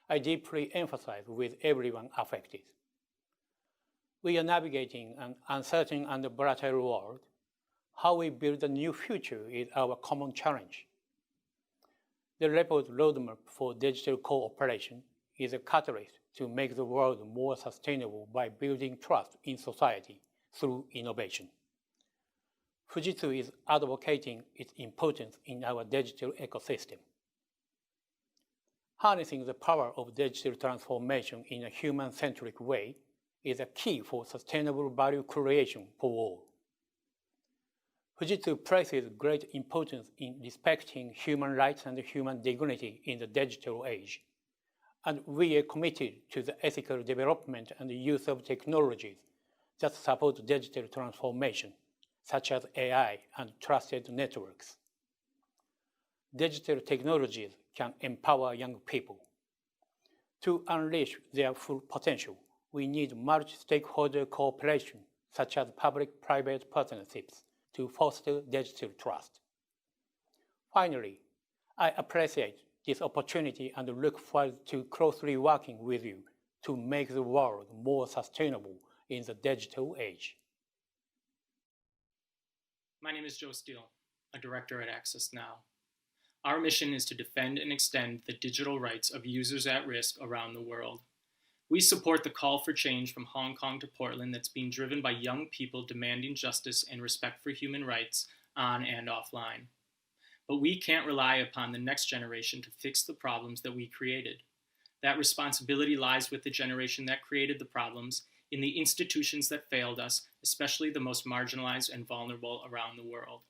I deeply emphasize with everyone affected. We are navigating an uncertain and volatile world. How we build a new future is our common challenge. The report roadmap for digital cooperation is a catalyst to make the world more sustainable by building trust in society through innovation. Fujitsu is advocating its importance in our digital ecosystem. Harnessing the power of digital transformation in a human-centric way is a key for sustainable value creation for all. Fujitsu places great importance in respecting human rights and human dignity in the digital age, and we are committed to the ethical development and use of technologies that support digital transformation, such as AI and trusted networks. Digital technologies can empower young people. To unleash their full potential, we need multi-stakeholder cooperation, such as public-private partnerships, to foster digital trust. Finally, I appreciate this opportunity and look forward to closely working with you to make the world more sustainable in the digital age. My name is Joe Steele, a director at Access Now. Our mission is to defend and extend the digital rights of users at risk around the world. We support the call for change from Hong Kong to Portland that's being driven by young people demanding justice and respect for human rights on and offline. But we can't rely upon the next generation to fix the problems that we created. That responsibility lies with the generation that created the problems, in the institutions that failed us, especially the most marginalized and vulnerable around the world.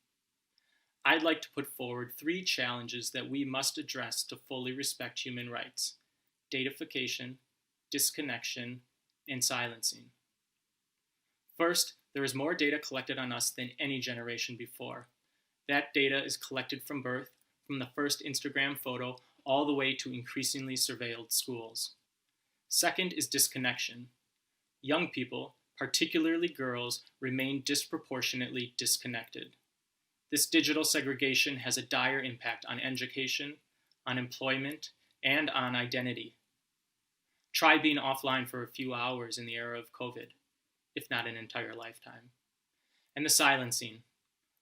I'd like to put forward 3 challenges that we must address to fully respect human rights: datafication, disconnection, and silencing. First, there is more data collected on us than any generation before. That data is collected from birth, from the first Instagram photo, all the way to increasingly surveilled schools. Second is disconnection. Young people, particularly girls, remain disproportionately disconnected. This digital segregation has a dire impact on education, on employment, and on identity. Try being offline for a few hours in the era of COVID, if not an entire lifetime. And the silencing.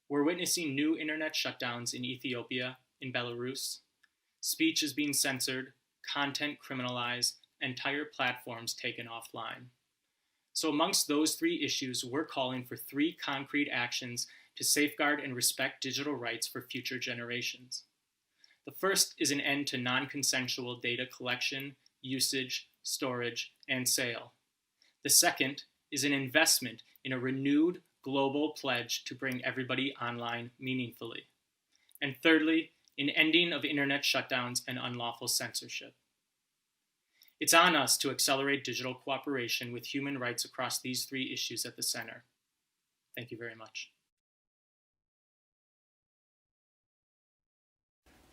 We're witnessing new internet shutdowns in Ethiopia, in Belarus. Speech is being censored, content criminalized, entire platforms taken offline. So amongst those 3 issues, we're calling for 3 concrete actions to safeguard and respect digital rights for future generations. The first is an end to non-consensual data collection, usage, storage, and sale. The second is an investment in a renewed global pledge to bring everybody online meaningfully. And thirdly, an ending of internet shutdowns and unlawful censorship. It's on us to accelerate digital cooperation with human rights across these 3 issues at the center. Thank you very much.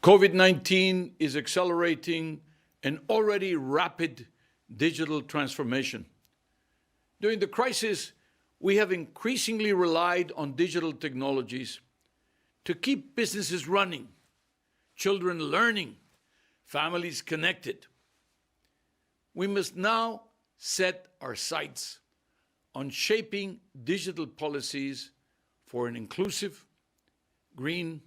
COVID-19 is accelerating an already rapid digital transformation. During the crisis, we have increasingly relied on digital technologies to keep businesses running, children learning, families connected. We must now set our sights on shaping digital policies for an inclusive, green,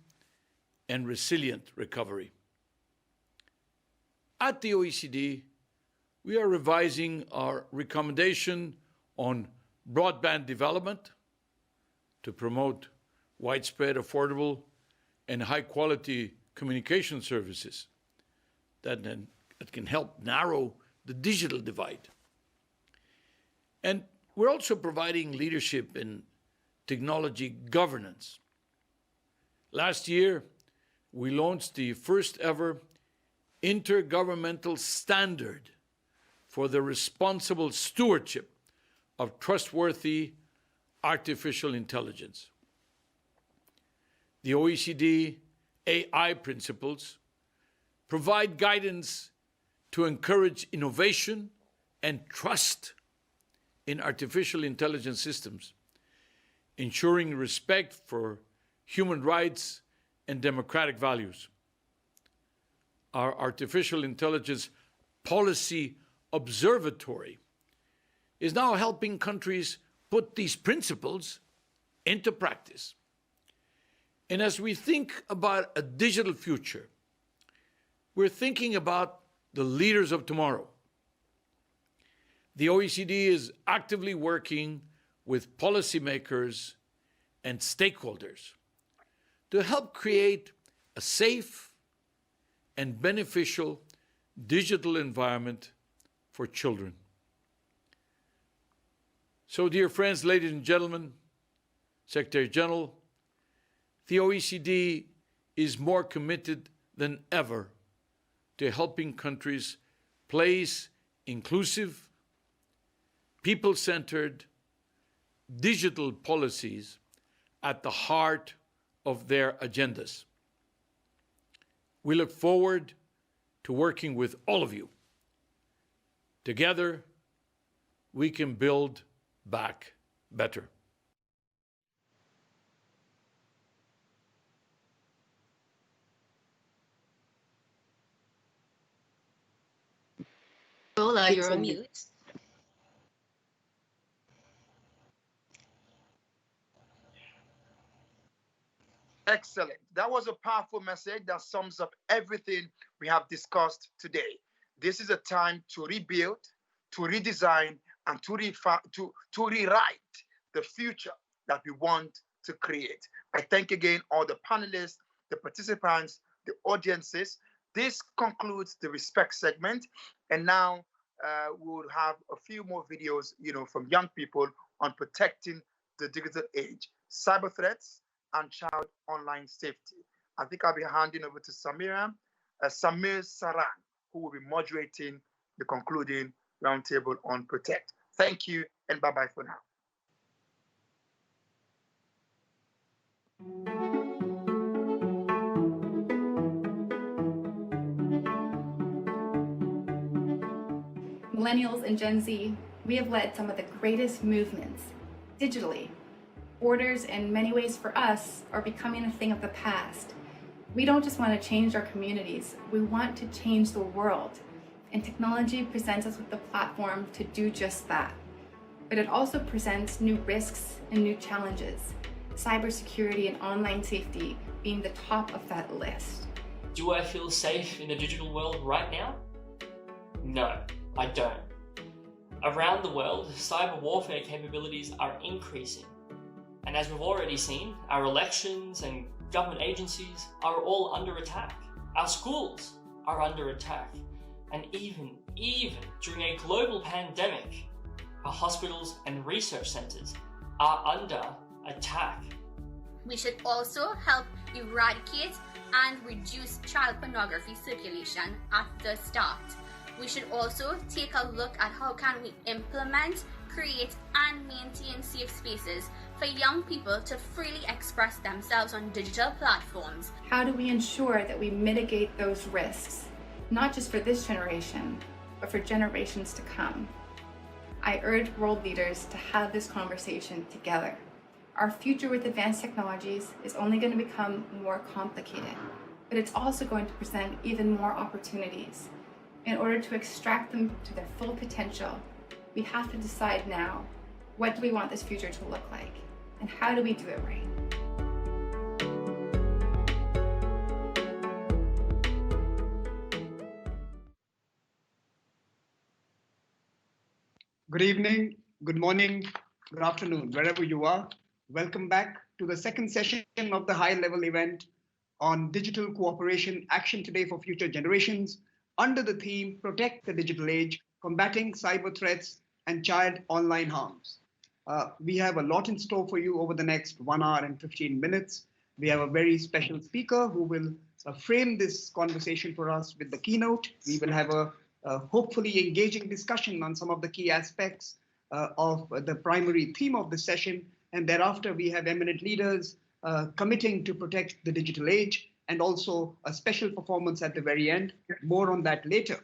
and resilient recovery. At the OECD, we are revising our recommendation on broadband development to promote widespread, affordable, and high-quality communication services that can help narrow the digital divide. And we're also providing leadership in technology governance. Last year, we launched the first ever intergovernmental standard for the responsible stewardship of trustworthy artificial intelligence. The OECD AI principles provide guidance to encourage innovation and trust in artificial intelligence systems, ensuring respect for human rights and democratic values. Our Artificial Intelligence Policy Observatory is now helping countries put these principles into practice. And as we think about a digital future, we're thinking about the leaders of tomorrow. The OECD is actively working with policymakers and stakeholders to help create a safe and beneficial digital environment for children. So, dear friends, ladies and gentlemen, Secretary General, the OECD is more committed than ever to helping countries place inclusive, people-centered digital policies at the heart of their agendas. We look forward to working with all of you. Together, we can build back better. Lola, you're on mute. Excellent. That was a powerful message that sums up everything we have discussed today. This is a time to rebuild, to redesign, and to rewrite the future that we want to create. I thank again all the panelists, the participants, the audiences. This concludes the Respect segment. And now we'll have a few more videos, from young people on protecting the digital age, cyber threats, and child online safety. I think I'll be handing over to Samir Saran, who will be moderating the concluding roundtable on Protect. Thank you, and bye-bye for now. Millennials and Gen Z, we have led some of the greatest movements digitally. Borders, in many ways for us, are becoming a thing of the past. We don't just want to change our communities, we want to change the world. And technology presents us with the platform to do just that. But it also presents new risks and new challenges, cybersecurity and online safety being the top of that list. Do I feel safe in the digital world right now? No, I don't. Around the world, cyber warfare capabilities are increasing. And as we've already seen, our elections and government agencies are all under attack. Our schools are under attack. And even during a global pandemic, our hospitals and research centers are under attack. We should also help eradicate and reduce child pornography circulation at the start. We should also take a look at how can we implement, create and maintain safe spaces for young people to freely express themselves on digital platforms. How do we ensure that we mitigate those risks, not just for this generation, but for generations to come? I urge world leaders to have this conversation together. Our future with advanced technologies is only going to become more complicated, but it's also going to present even more opportunities. In order to extract them to their full potential, We have to decide now, what do we want this future to look like? And how do we do it right? Good evening, good morning, good afternoon, wherever you are. Welcome back to the second session of the high-level event on digital cooperation, action today for future generations, under the theme, Protect the Digital Age, Combating Cyber Threats and Child Online Harms. We have a lot in store for you over the next 1 hour and 15 minutes. We have a very special speaker who will frame this conversation for us with the keynote. We will have a hopefully engaging discussion on some of the key aspects of the primary theme of the session. And thereafter, we have eminent leaders committing to protect the digital age, and also a special performance at the very end. More on that later.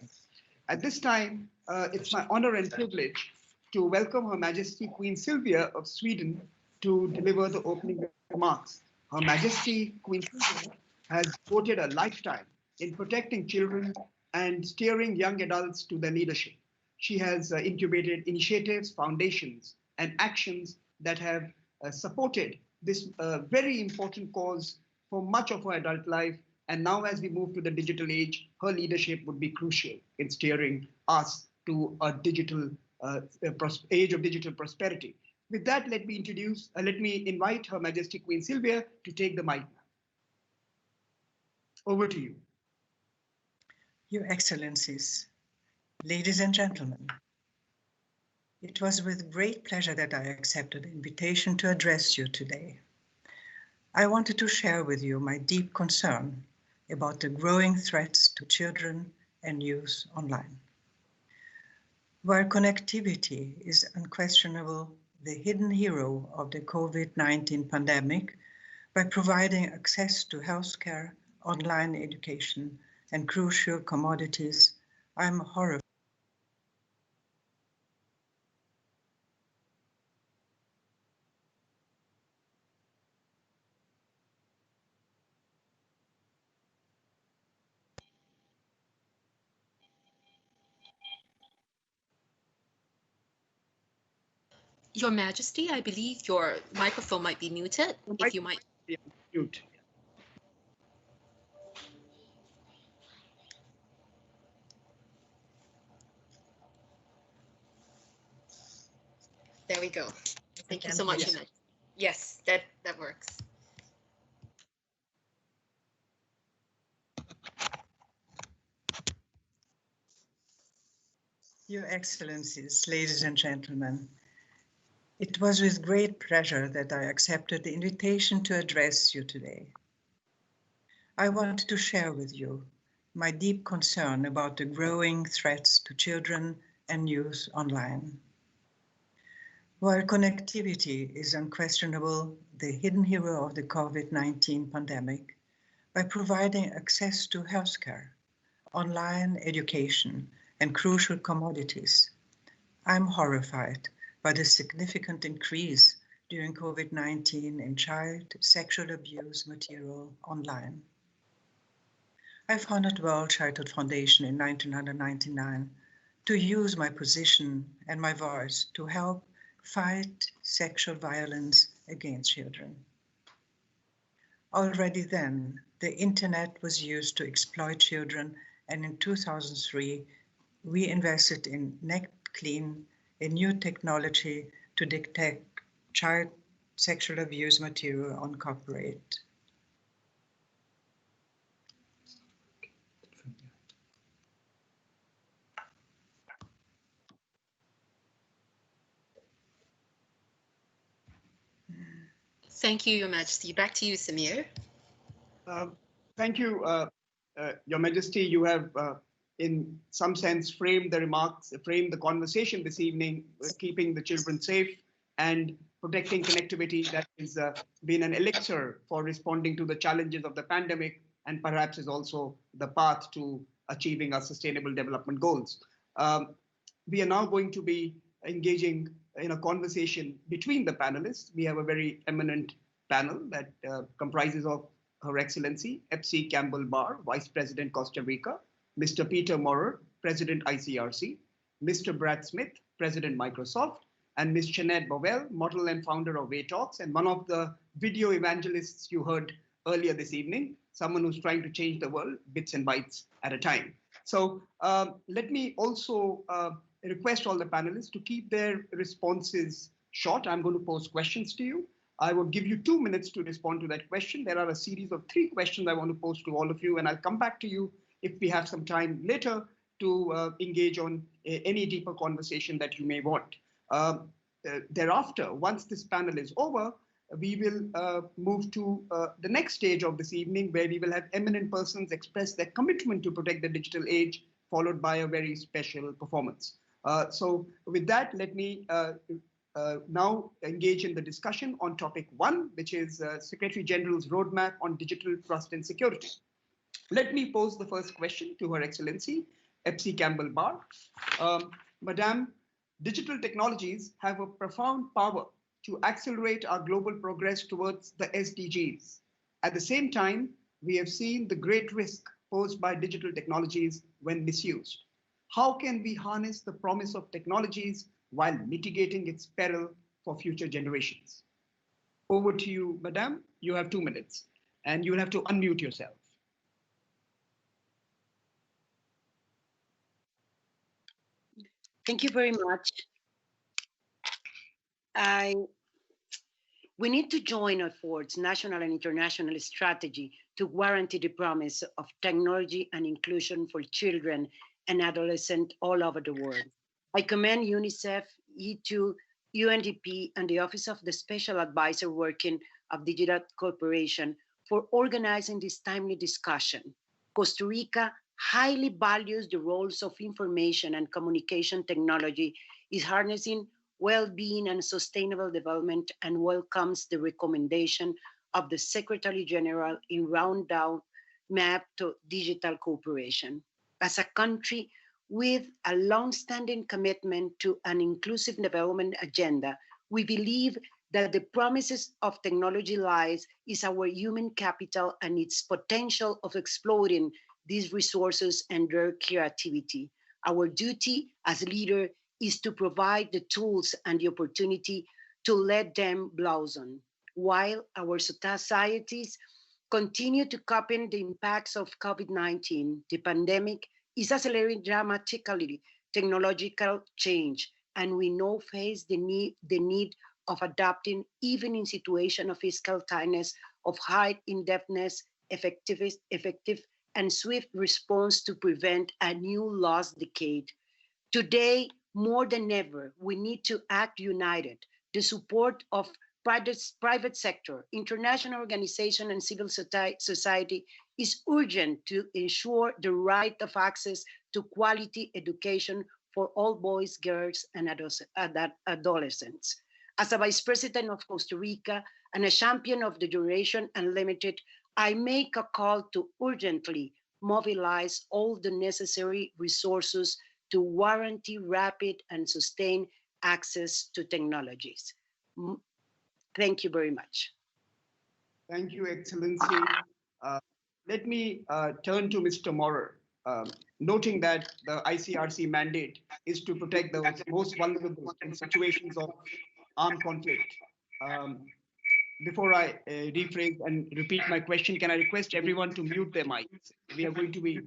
At this time, it's my honor and privilege to welcome Her Majesty Queen Sylvia of Sweden to deliver the opening remarks. Her Majesty Queen Sylvia has devoted a lifetime in protecting children and steering young adults to their leadership. She has incubated initiatives, foundations, and actions that have supported this very important cause for much of her adult life. And now as we move to the digital age, her leadership would be crucial in steering us to a digital age of digital prosperity. With that, let me invite Her Majesty Queen Sylvia to take the mic now. Over to you. Your Excellencies, ladies and gentlemen, it was with great pleasure that I accepted the invitation to address you today. I wanted to share with you my deep concern about the growing threats to children and youth online. While connectivity is unquestionably the hidden hero of the COVID-19 pandemic, by providing access to healthcare, online education, and crucial commodities, I'm horrified. Your Majesty, I believe your microphone might be muted. If you might. Mute. There we go. Thank you so much, Your Majesty. Yes, that works. Your Excellencies, ladies and gentlemen, it was with great pleasure that I accepted the invitation to address you today. I wanted to share with you my deep concern about the growing threats to children and youth online. While connectivity is unquestionably the hidden hero of the COVID-19 pandemic, by providing access to healthcare, online education, and crucial commodities, I'm horrified by the significant increase during COVID-19 in child sexual abuse material online. I founded World Childhood Foundation in 1999 to use my position and my voice to help fight sexual violence against children. Already then, the internet was used to exploit children, and in 2003, we invested in NetClean, a new technology to detect child sexual abuse material on copyright. Thank you, Your Majesty. Back to you, Samir. Thank you, Your Majesty. You have, in some sense, framed the conversation this evening, keeping the children safe and protecting connectivity that has been an elixir for responding to the challenges of the pandemic, and perhaps is also the path to achieving our sustainable development goals. We are now going to be engaging in a conversation between the panelists. We have a very eminent panel that comprises of Her Excellency Epsi Campbell Barr, Vice President Costa Rica, Mr. Peter Maurer, President ICRC, Mr. Brad Smith, President Microsoft, and Ms. Jeanette Bovell, model and founder of WayTalks, and one of the video evangelists you heard earlier this evening, someone who's trying to change the world bits and bytes at a time. So let me also request all the panelists to keep their responses short. I'm going to pose questions to you. I will give you 2 minutes to respond to that question. There are a series of 3 questions I want to pose to all of you, and I'll come back to you if we have some time later to engage on any deeper conversation that you may want. Thereafter, once this panel is over, we will move to the next stage of this evening, where we will have eminent persons express their commitment to protect the digital age, followed by a very special performance. So with that, let me now engage in the discussion on topic 1, which is Secretary General's Roadmap on Digital Trust and Security. Let me pose the first question to Her Excellency, Epsi Campbell-Barr. Madam, digital technologies have a profound power to accelerate our global progress towards the SDGs. At the same time, we have seen the great risk posed by digital technologies when misused. How can we harness the promise of technologies while mitigating its peril for future generations? Over to you, Madam. You have 2 minutes, and you will have to unmute yourself. Thank you very much. We need to join efforts, national and international strategy, to guarantee the promise of technology and inclusion for children and adolescents all over the world. I commend UNICEF, E2, UNDP, and the Office of the Special Advisor working of Digital Cooperation for organizing this timely discussion. Costa Rica highly values the roles of information and communication technology, is harnessing well-being and sustainable development, and welcomes the recommendation of the Secretary General in round-down map to digital cooperation. As a country with a long-standing commitment to an inclusive development agenda, we believe that the promises of technology lies is our human capital and its potential of exploiting these resources and their creativity. Our duty as leader is to provide the tools and the opportunity to let them blossom. While our societies continue to cope with the impacts of COVID-19, the pandemic is accelerating dramatically technological change, and we now face the need of adapting even in situation of fiscal tightness, of high indebtedness, effective and swift response to prevent a new lost decade. Today, more than ever, we need to act united. The support of private sector, international organization, and civil society is urgent to ensure the right of access to quality education for all boys, girls, and adolescents. As a Vice President of Costa Rica and a champion of the Generation Unlimited, I make a call to urgently mobilize all the necessary resources to guarantee rapid and sustained access to technologies. Thank you very much. Thank you, Excellency. Let me turn to Mr. Maurer, noting that the ICRC mandate is to protect the most vulnerable in situations of armed conflict. Before I rephrase and repeat my question, can I request everyone to mute their mics? We are going to be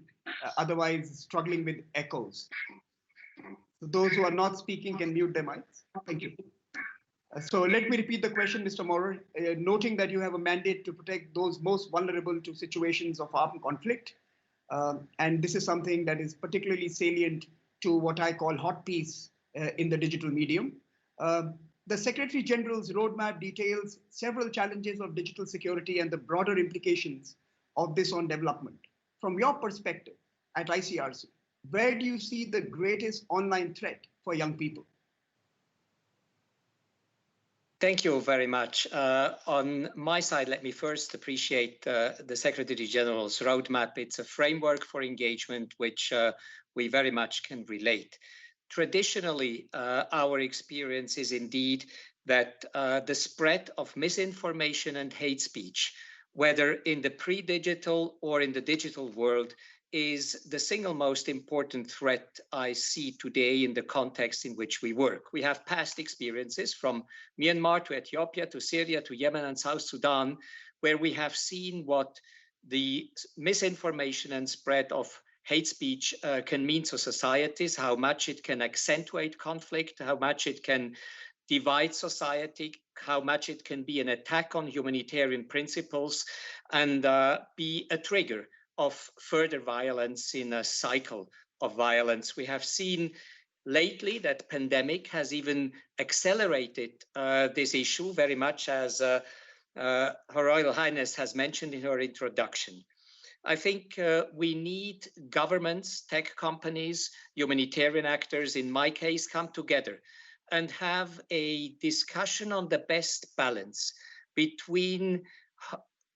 otherwise struggling with echoes. So those who are not speaking can mute their mics. Thank you. So let me repeat the question, Mr. Maurer, noting that you have a mandate to protect those most vulnerable to situations of armed conflict. And this is something that is particularly salient to what I call hot peace in the digital medium. The Secretary General's roadmap details several challenges of digital security and the broader implications of this on development. From your perspective at ICRC, where do you see the greatest online threat for young people? Thank you very much. On my side, let me first appreciate the Secretary General's roadmap. It's a framework for engagement which we very much can relate. Traditionally, our experience is indeed that the spread of misinformation and hate speech, whether in the pre-digital or in the digital world, is the single most important threat I see today in the context in which we work. We have past experiences from Myanmar to Ethiopia to Syria to Yemen and South Sudan, where we have seen what the misinformation and spread of hate speech can mean to societies, how much it can accentuate conflict, how much it can divide society, how much it can be an attack on humanitarian principles and be a trigger of further violence in a cycle of violence. We have seen lately that pandemic has even accelerated this issue very much, as Her Royal Highness has mentioned in her introduction. I think we need governments, tech companies, humanitarian actors, in my case, come together and have a discussion on the best balance between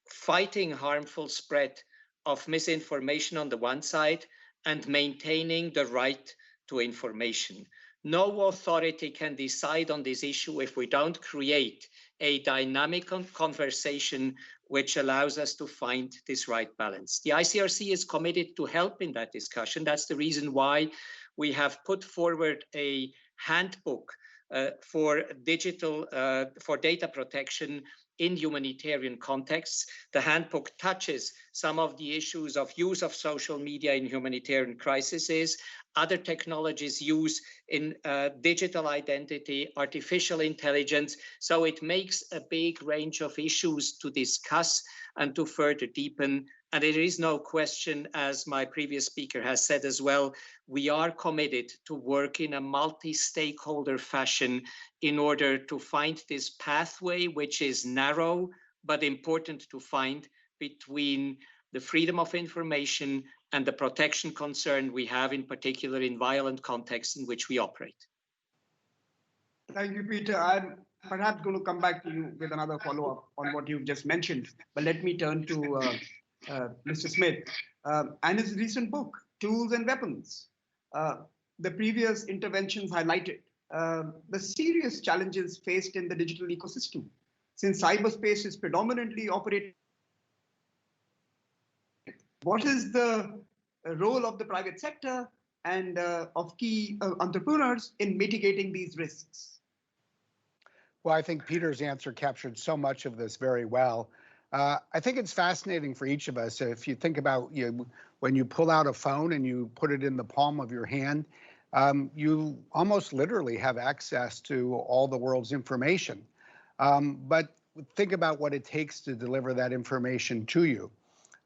fighting harmful spread of misinformation on the one side and maintaining the right to information. No authority can decide on this issue if we don't create a dynamic conversation which allows us to find this right balance. The ICRC is committed to help in that discussion. That's the reason why we have put forward a handbook for data protection in humanitarian contexts. The handbook touches some of the issues of use of social media in humanitarian crises, other technologies used in digital identity, artificial intelligence. So it makes a big range of issues to discuss and to further deepen. And there is no question, as my previous speaker has said as well, we are committed to work in a multi-stakeholder fashion in order to find this pathway, which is narrow but important to find, between the freedom of information and the protection concern we have, in particular in violent contexts in which we operate. Thank you, Peter. I'm perhaps going to come back to you with another follow-up on what you've just mentioned, but let me turn to Mr. Smith and his recent book, Tools and Weapons. The previous interventions highlighted the serious challenges faced in the digital ecosystem, since cyberspace is predominantly operated. What is the role of the private sector and of key entrepreneurs in mitigating these risks? Well, I think Peter's answer captured so much of this very well. I think it's fascinating for each of us. If you think about when you pull out a phone and you put it in the palm of your hand, you almost literally have access to all the world's information. But think about what it takes to deliver that information to you.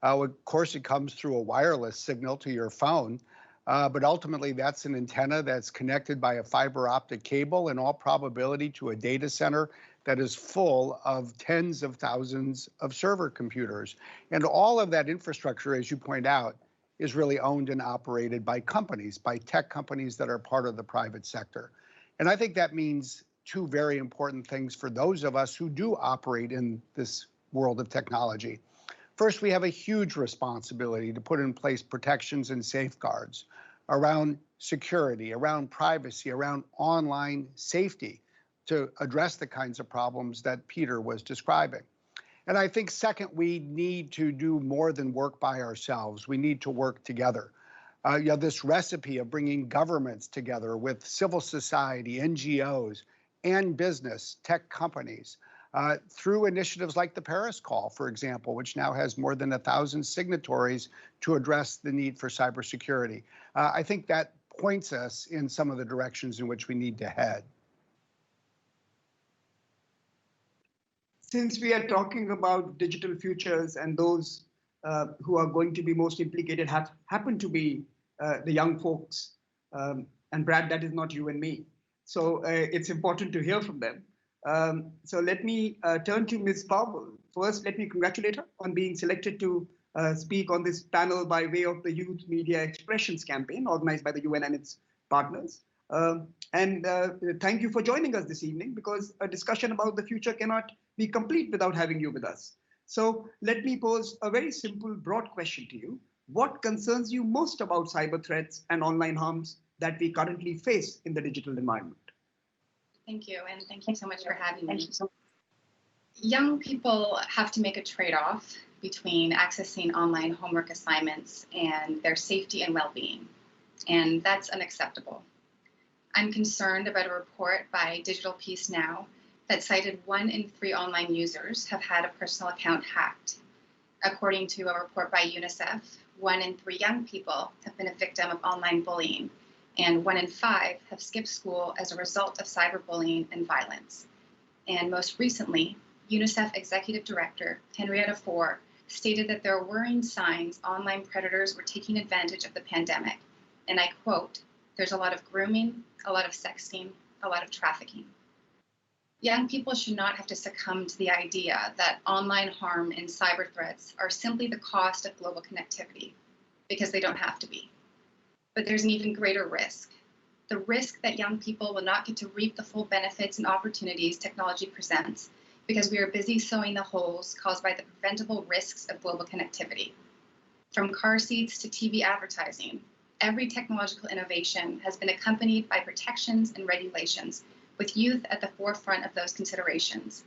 Of course, it comes through a wireless signal to your phone, but ultimately that's an antenna that's connected by a fiber optic cable, in all probability to a data center that is full of tens of thousands of server computers. And all of that infrastructure, as you point out, is really owned and operated by companies, by tech companies that are part of the private sector. And I think that means two very important things for those of us who do operate in this world of technology. First, we have a huge responsibility to put in place protections and safeguards around security, around privacy, around online safety, to address the kinds of problems that Peter was describing. And I think second, we need to do more than work by ourselves. We need to work together. This recipe of bringing governments together with civil society, NGOs, and business, tech companies, through initiatives like the Paris Call, for example, which now has more than 1,000 signatories to address the need for cybersecurity. I think that points us in some of the directions in which we need to head. Since we are talking about digital futures and those who are going to be most implicated happen to be the young folks, and Brad, that is not you and me. So it's important to hear from them. So let me turn to Ms. Powell. First, let me congratulate her on being selected to speak on this panel by way of the Youth Media Expressions campaign organized by the UN and its partners. And thank you for joining us this evening, because a discussion about the future cannot be complete without having you with us. So let me pose a very simple, broad question to you. What concerns you most about cyber threats and online harms that we currently face in the digital environment? Thank you, and thank you so much for having me. Young people have to make a trade-off between accessing online homework assignments and their safety and well-being, and that's unacceptable. I'm concerned about a report by Digital Peace Now that cited 1 in 3 online users have had a personal account hacked. According to a report by UNICEF, 1 in 3 young people have been a victim of online bullying, and 1 in 5 have skipped school as a result of cyberbullying and violence. And most recently, UNICEF Executive Director Henrietta Fore stated that there are worrying signs online predators were taking advantage of the pandemic. And I quote, "There's a lot of grooming, a lot of sexting, a lot of trafficking." Young people should not have to succumb to the idea that online harm and cyber threats are simply the cost of global connectivity, because they don't have to be. But there's an even greater risk. The risk that young people will not get to reap the full benefits and opportunities technology presents because we are busy sewing the holes caused by the preventable risks of global connectivity. From car seats to TV advertising, every technological innovation has been accompanied by protections and regulations, with youth at the forefront of those considerations.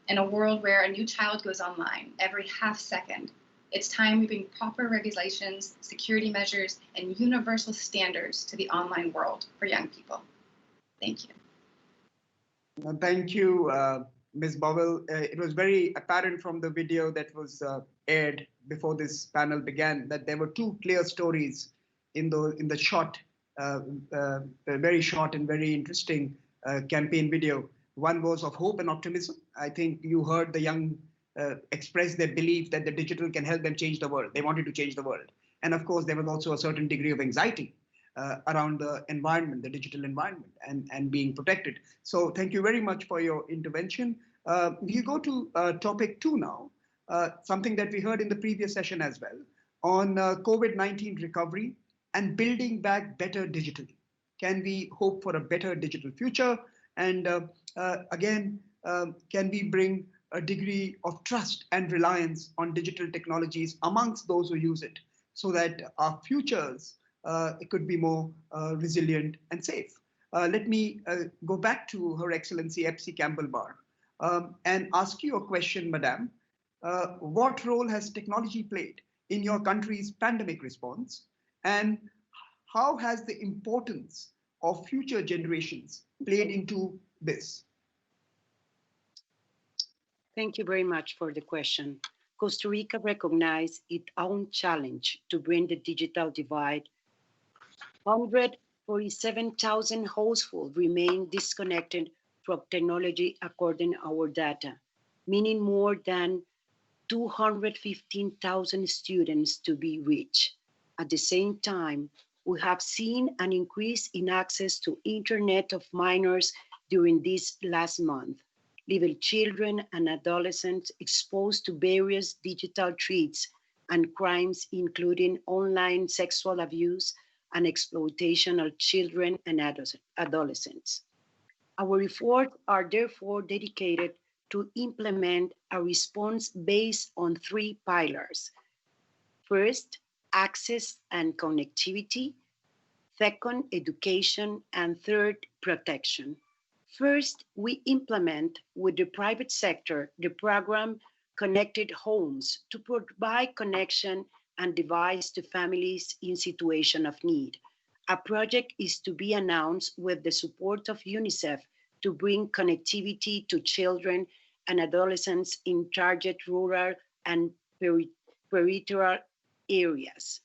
In a world where a new child goes online every half second, it's time we bring proper regulations, security measures, and universal standards to the online world for young people. Thank you. Thank you, Ms. Bowell. It was very apparent from the video that was aired before this panel began that there were 2 clear stories in the short, very short and very interesting campaign video. One was of hope and optimism. I think you heard the young express their belief that the digital can help them change the world. They wanted to change the world. And of course, there was also a certain degree of anxiety around the environment, the digital environment, and being protected. So thank you very much for your intervention. We go to topic 2 now, something that we heard in the previous session as well, on COVID-19 recovery and building back better digitally. Can we hope for a better digital future? And again, can we bring a degree of trust and reliance on digital technologies amongst those who use it so that our futures it could be more resilient and safe? Let me go back to Her Excellency Epsi Campbell-Barr and ask you a question, Madam. What role has technology played in your country's pandemic response? And how has the importance of future generations played into this? Thank you very much for the question. Costa Rica recognized its own challenge to bring the digital divide. 147,000 households remain disconnected from technology according to our data, meaning more than 215,000 students to be reached. At the same time, we have seen an increase in access to internet of minors during this last month, leaving children and adolescents exposed to various digital threats and crimes, including online sexual abuse and exploitation of children and adolescents. Our efforts are therefore dedicated to implement a response based on 3 pillars. First, access and connectivity. Second, education. And third, protection. First, we implement with the private sector the program Connected Homes to provide connection and device to families in situation of need. A project is to be announced with the support of UNICEF to bring connectivity to children and adolescents in target rural and peripheral areas.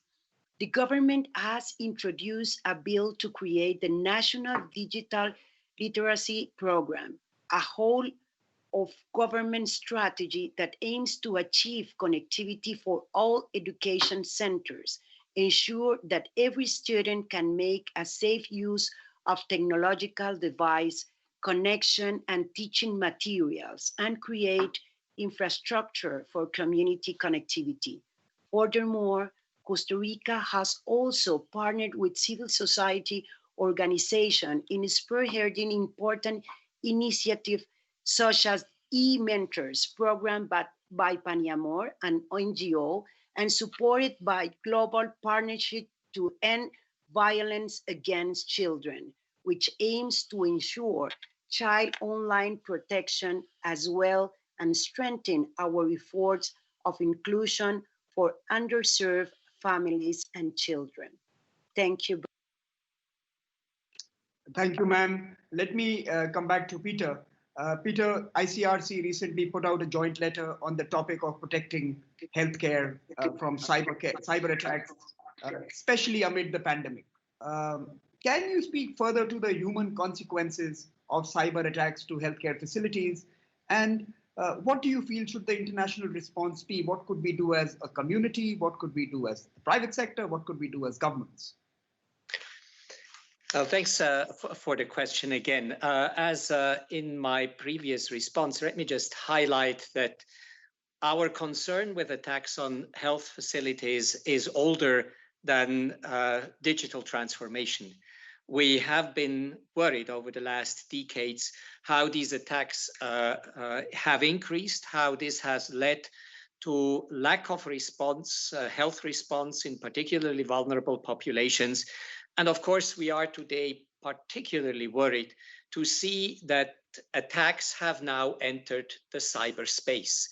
The government has introduced a bill to create the National Digital Literacy Program, a whole of government strategy that aims to achieve connectivity for all education centers, ensure that every student can make a safe use of technological device, connection and teaching materials, and create infrastructure for community connectivity. Furthermore, Costa Rica has also partnered with civil society organizations in spearheading important initiatives such as e-mentors program by Paniamor, an NGO, and supported by Global Partnership to End Violence Against Children, which aims to ensure child online protection as well and strengthen our efforts of inclusion for underserved families and children. Thank you. Thank you, ma'am. Let me come back to Peter. Peter, ICRC recently put out a joint letter on the topic of protecting healthcare from cyber attacks, especially amid the pandemic. Can you speak further to the human consequences of cyber attacks to healthcare facilities? And what do you feel should the international response be? What could we do as a community? What could we do as the private sector? What could we do as governments? Thanks for the question again. As in my previous response, let me just highlight that our concern with attacks on health facilities is older than digital transformation. We have been worried over the last decades how these attacks have increased, how this has led to lack of response, health response in particularly vulnerable populations. And of course, we are today particularly worried to see that attacks have now entered the cyberspace.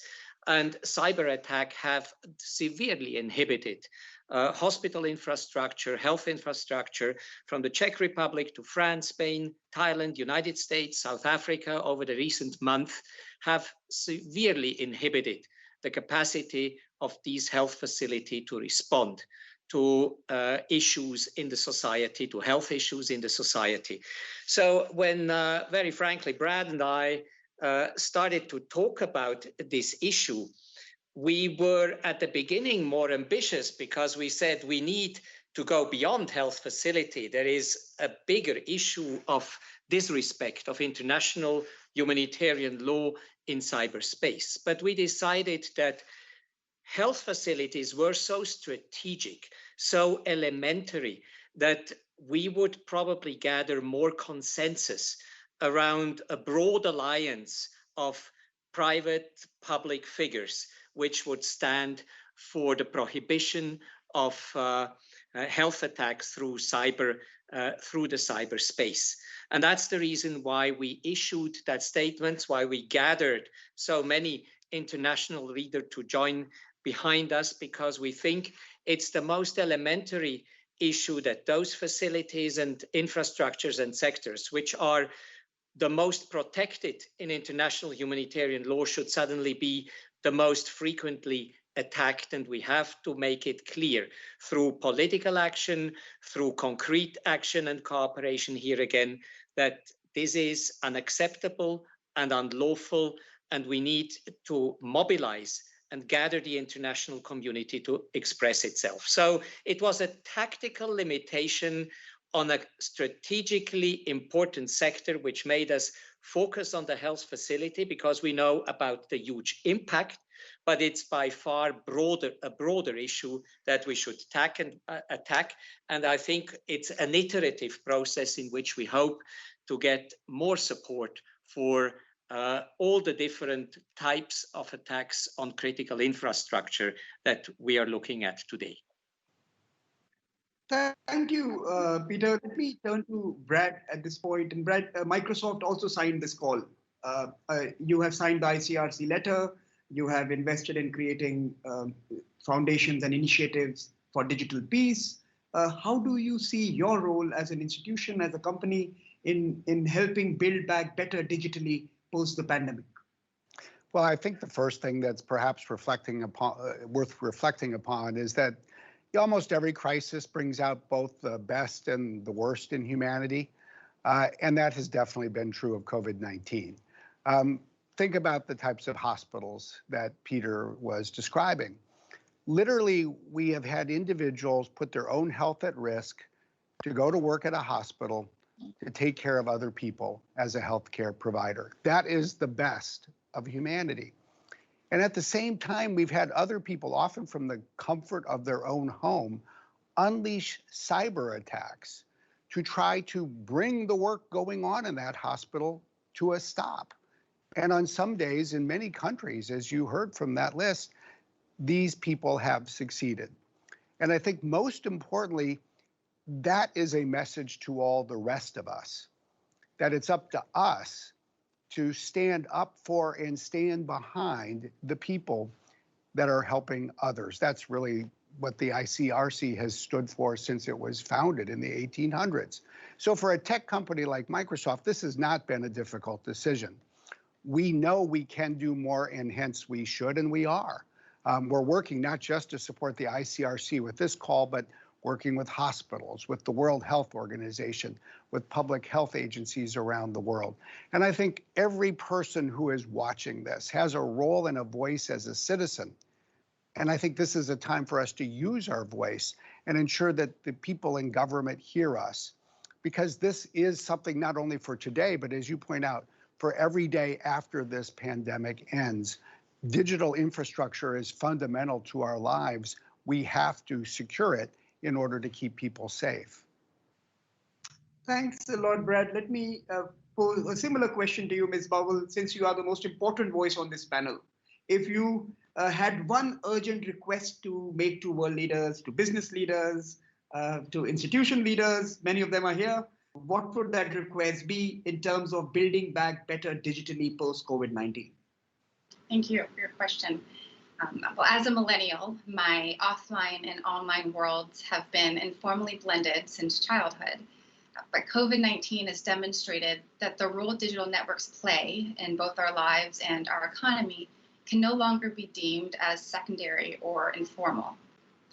And cyber attacks have severely inhibited hospital infrastructure, health infrastructure from the Czech Republic to France, Spain, Thailand, United States, South Africa over the recent month have severely inhibited the capacity of these health facilities to respond to issues in the society, to health issues in the society. So when, very frankly, Brad and I started to talk about this issue, we were at the beginning more ambitious because we said we need to go beyond health facility. There is a bigger issue of disrespect of international humanitarian law in cyberspace. But we decided that health facilities were so strategic, so elementary, that we would probably gather more consensus around a broad alliance of private public figures, which would stand for the prohibition of health attacks through the cyberspace. And that's the reason why we issued that statement, why we gathered so many international leaders to join behind us, because we think it's the most elementary issue that those facilities and infrastructures and sectors which are the most protected in international humanitarian law should suddenly be the most frequently attacked. And we have to make it clear through political action, through concrete action and cooperation here again, that this is unacceptable and unlawful, and we need to mobilize and gather the international community to express itself. So it was a tactical limitation on a strategically important sector, which made us focus on the health facility because we know about the huge impact, but it's by far a broader issue that we should attack. And I think it's an iterative process in which we hope to get more support for all the different types of attacks on critical infrastructure that we are looking at today. Thank you, Peter. Let me turn to Brad at this point. And Brad, Microsoft also signed this call. You have signed the ICRC letter. You have invested in creating foundations and initiatives for digital peace. How do you see your role as an institution, as a company, in helping build back better digitally post the pandemic? Well, I think the first thing that's perhaps worth reflecting upon is that almost every crisis brings out both the best and the worst in humanity, and that has definitely been true of COVID-19. Think about the types of hospitals that Peter was describing. Literally, we have had individuals put their own health at risk to go to work at a hospital to take care of other people as a healthcare provider. That is the best of humanity. And at the same time, we've had other people, often from the comfort of their own home, unleash cyber attacks to try to bring the work going on in that hospital to a stop. And on some days, in many countries, as you heard from that list, these people have succeeded. And I think most importantly, that is a message to all the rest of us, that it's up to us to stand up for and stand behind the people that are helping others. That's really what the ICRC has stood for since it was founded in the 1800s. So for a tech company like Microsoft, this has not been a difficult decision. We know we can do more, and hence we should, and we are. We're working not just to support the ICRC with this call, but working with hospitals, with the World Health Organization, with public health agencies around the world. And I think every person who is watching this has a role and a voice as a citizen. And I think this is a time for us to use our voice and ensure that the people in government hear us, because this is something not only for today, but as you point out, for every day after this pandemic ends. Digital infrastructure is fundamental to our lives. We have to secure it in order to keep people safe. Thanks a lot, Brad. Let me pose a similar question to you, Ms. Bowell, since you are the most important voice on this panel. If you had one urgent request to make to world leaders, to business leaders, to institution leaders, many of them are here, what would that request be in terms of building back better digitally post-COVID-19? Thank you for your question. Well, as a millennial, my offline and online worlds have been informally blended since childhood. But COVID-19 has demonstrated that the role digital networks play in both our lives and our economy can no longer be deemed as secondary or informal.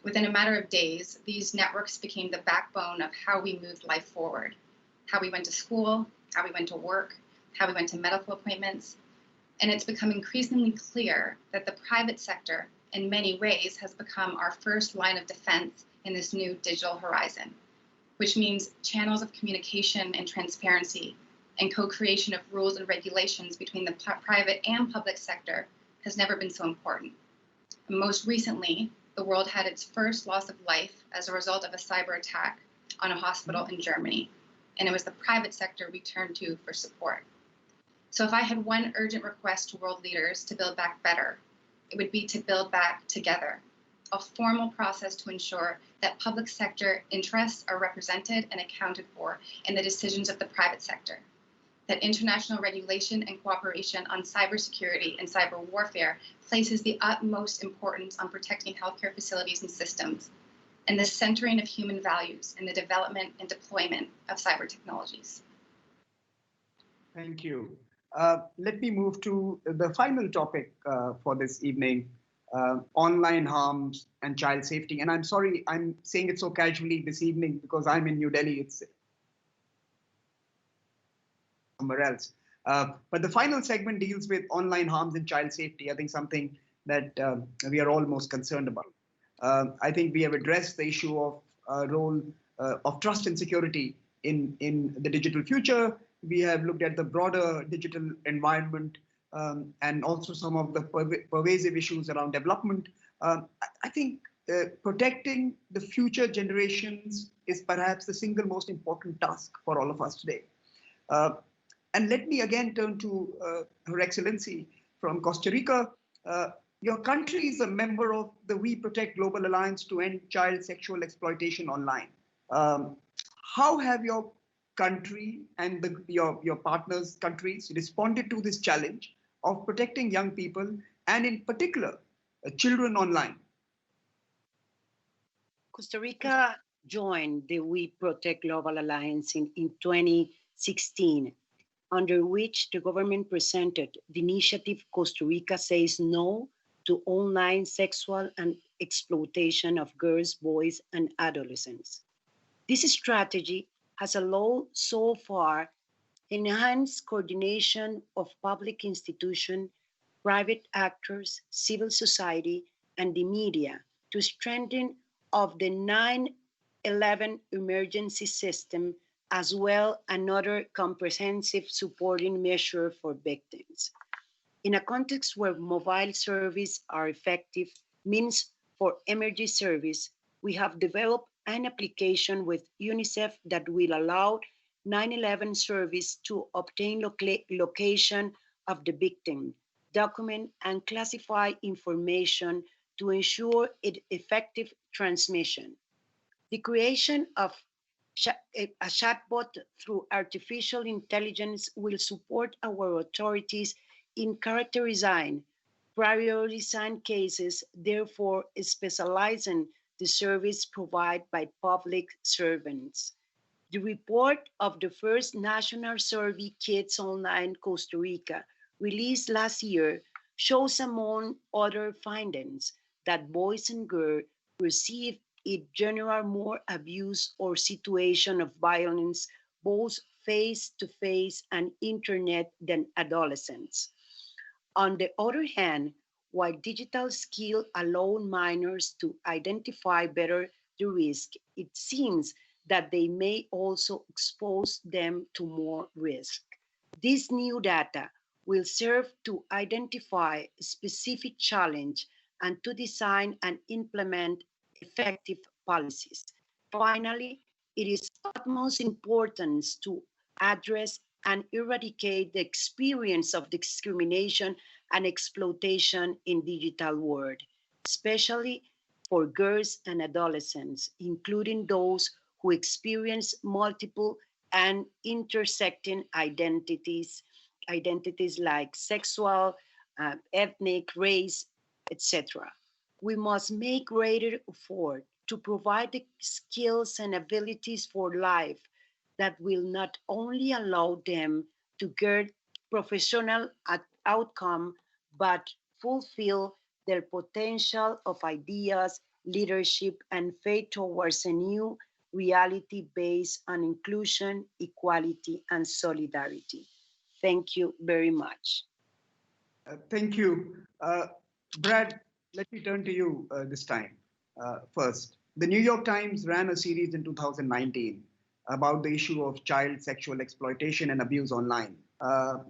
Within a matter of days, these networks became the backbone of how we moved life forward, how we went to school, how we went to work, how we went to medical appointments. And it's become increasingly clear that the private sector, in many ways, has become our first line of defense in this new digital horizon, which means channels of communication and transparency and co-creation of rules and regulations between the private and public sector has never been so important. Most recently, the world had its first loss of life as a result of a cyber attack on a hospital in Germany, and it was the private sector we turned to for support. So if I had one urgent request to world leaders to build back better, it would be to build back together, a formal process to ensure that public sector interests are represented and accounted for in the decisions of the private sector, that international regulation and cooperation on cybersecurity and cyber warfare places the utmost importance on protecting healthcare facilities and systems, and the centering of human values in the development and deployment of cyber technologies. Thank you. Let me move to the final topic for this evening, online harms and child safety. And I'm sorry, I'm saying it so casually this evening because I'm in New Delhi. It's somewhere else. But the final segment deals with online harms and child safety. I think something that we are all most concerned about. I think we have addressed the issue of role of trust and security in the digital future. We have looked at the broader digital environment and also some of the pervasive issues around development. I think protecting the future generations is perhaps the single most important task for all of us today. And let me again turn to Her Excellency from Costa Rica. Your country is a member of the We Protect Global Alliance to End Child Sexual Exploitation Online. How have your country and your partners' countries responded to this challenge of protecting young people and in particular children online? Costa Rica joined the We Protect Global Alliance in 2016, under which the government presented the initiative Costa Rica Says No to Online Sexual and Exploitation of Girls, Boys, and Adolescents. This strategy has allowed so far enhanced coordination of public institutions, private actors, civil society, and the media to strengthen of the 9/11 emergency system, as well another comprehensive supporting measure for victims. In a context where mobile services are effective means for emergency service, we have developed an application with UNICEF that will allow 9/11 service to obtain location of the victim, document and classify information to ensure its effective transmission. The creation of a chatbot through artificial intelligence will support our authorities in character design prioritizing cases, therefore specializing the service provided by public servants. The report of the first national survey, Kids Online Costa Rica, released last year, shows among other findings that boys and girls perceive in general more abuse or situation of violence, both face-to-face and internet, than adolescents. On the other hand, while digital skills allow minors to identify better the risk, it seems that they may also expose them to more risk. This new data will serve to identify specific challenge and to design and implement effective policies. Finally, it is of utmost importance to address and eradicate the experience of discrimination and exploitation in digital world, especially for girls and adolescents, including those who experience multiple and intersecting identities like sexual, ethnic, race, etc. We must make greater effort to provide the skills and abilities for life that will not only allow them to get professional outcome, but fulfill their potential of ideas, leadership, and faith towards a new reality based on inclusion, equality, and solidarity. Thank you very much. Thank you. Brad, let me turn to you this time first. The New York Times ran a series in 2019 about the issue of child sexual exploitation and abuse online.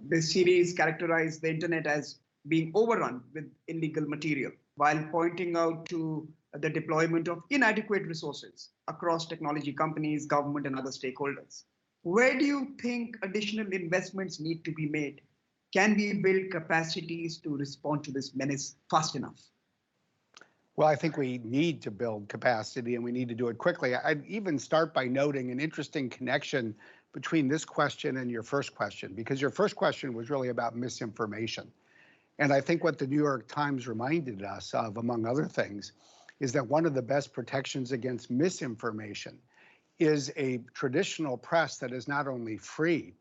This series characterized the internet as being overrun with illegal material, while pointing out to the deployment of inadequate resources across technology companies, government, and other stakeholders. Where do you think additional investments need to be made? Can we build capacities to respond to this menace fast enough? Well, I think we need to build capacity, and we need to do it quickly. I'd even start by noting an interesting connection between this question and your first question, because your first question was really about misinformation. And I think what the New York Times reminded us of, among other things, is that one of the best protections against misinformation is a traditional press that is not only free,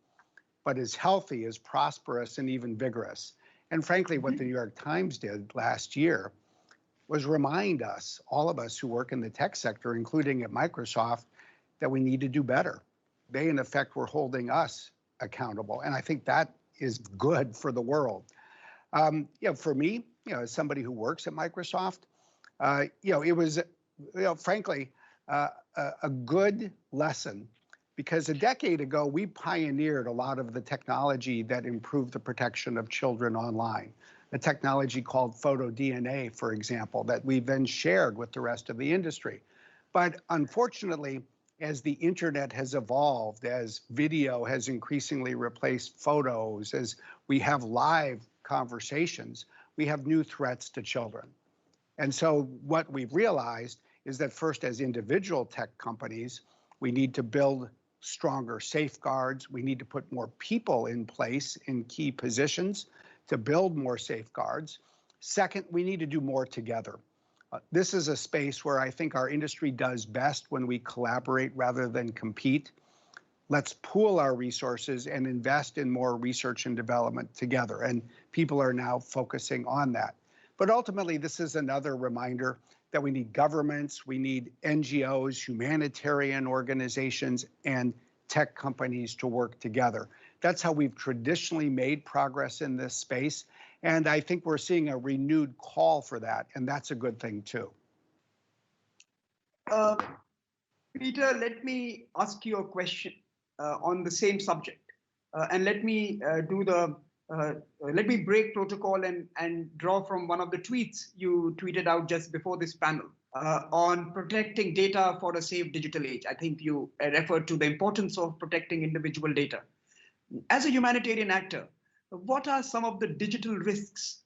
but is healthy, is prosperous, and even vigorous. And frankly, what the New York Times did last year was remind us, all of us who work in the tech sector, including at Microsoft, that we need to do better. They, in effect, were holding us accountable. And I think that is good for the world. For me, as somebody who works at Microsoft, it was, frankly, a good lesson, because a decade ago, we pioneered a lot of the technology that improved the protection of children online. A technology called PhotoDNA, for example, that we then shared with the rest of the industry. But unfortunately, as the internet has evolved, as video has increasingly replaced photos, as we have live conversations, we have new threats to children. And so what we've realized is that first, as individual tech companies, we need to build stronger safeguards. We need to put more people in place in key positions to build more safeguards. Second, we need to do more together. This is a space where I think our industry does best when we collaborate rather than compete. Let's pool our resources and invest in more research and development together. And people are now focusing on that. But ultimately, this is another reminder that we need governments, we need NGOs, humanitarian organizations, and tech companies to work together. That's how we've traditionally made progress in this space. And I think we're seeing a renewed call for that. And that's a good thing, too. Peter, let me ask you a question on the same subject. And let me let me break protocol and draw from one of the tweets you tweeted out just before this panel on protecting data for a safe digital age. I think you referred to the importance of protecting individual data. As a humanitarian actor, what are some of the digital risks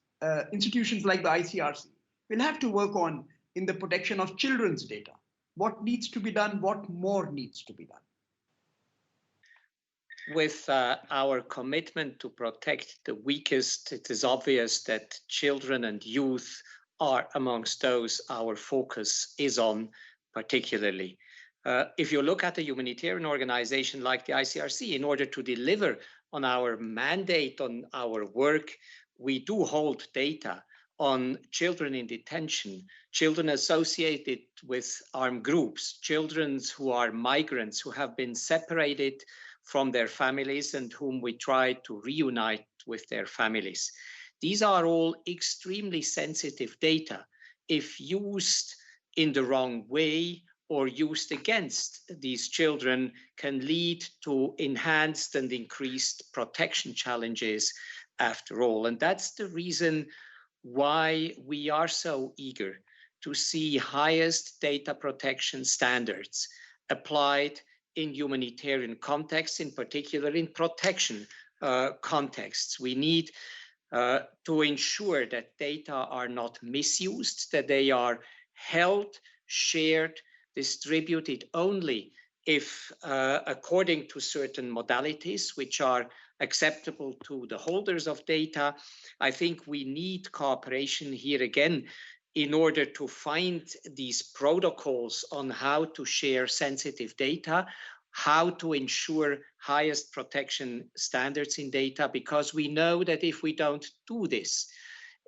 institutions like the ICRC will have to work on in the protection of children's data? What needs to be done? What more needs to be done? with our commitment to protect the weakest, it is obvious that children and youth are amongst those our focus is on particularly. If you look at a humanitarian organization like the ICRC, in order to deliver on our mandate, on our work, we do hold data on children in detention, children associated with armed groups, children who are migrants, who have been separated from their families and whom we try to reunite with their families. These are all extremely sensitive data. If used in the wrong way or used against these children, can lead to enhanced and increased protection challenges after all. And that's the reason why we are so eager to see highest data protection standards applied in humanitarian contexts, in particular in protection contexts. We need to ensure that data are not misused, that they are held, shared, distributed only if according to certain modalities which are acceptable to the holders of data. I think we need cooperation here again in order to find these protocols on how to share sensitive data, how to ensure highest protection standards in data, because we know that if we don't do this,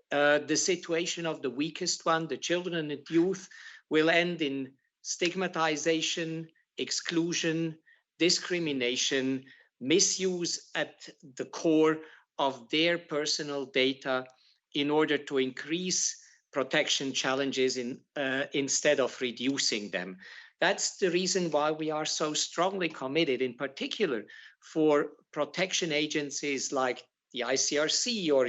the situation of the weakest one, the children and youth, will end in stigmatization, exclusion, discrimination, misuse at the core of their personal data in order to increase protection challenges instead of reducing them. That's the reason why we are so strongly committed, in particular for protection agencies like the ICRC or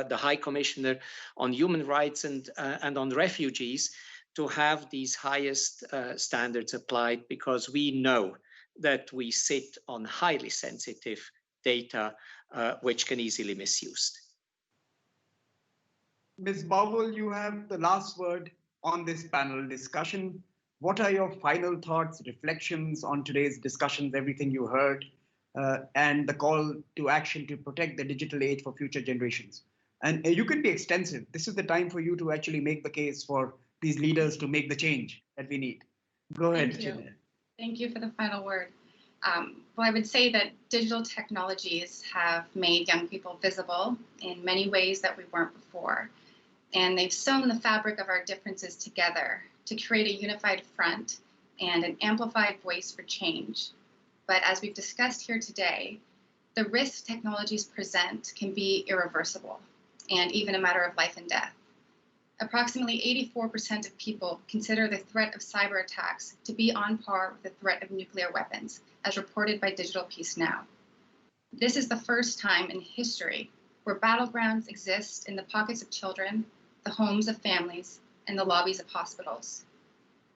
the High Commissioner on Human Rights and on refugees, to have these highest standards applied, because we know that we sit on highly sensitive data which can easily be misused. Ms. Bowell, you have the last word on this panel discussion. What are your final thoughts, reflections on today's discussions, everything you heard, and the call to action to protect the digital age for future generations? And you can be extensive. This is the time for you to actually make the case for these leaders to make the change that we need. Go ahead, Sunil. Thank you for the final word. Well, I would say that digital technologies have made young people visible in many ways that we weren't before. And they've sewn the fabric of our differences together to create a unified front and an amplified voice for change. But as we've discussed here today, the risks technologies present can be irreversible and even a matter of life and death. Approximately 84% of people consider the threat of cyber attacks to be on par with the threat of nuclear weapons, as reported by Digital Peace Now. This is the first time in history where battlegrounds exist in the pockets of children, the homes of families, and the lobbies of hospitals.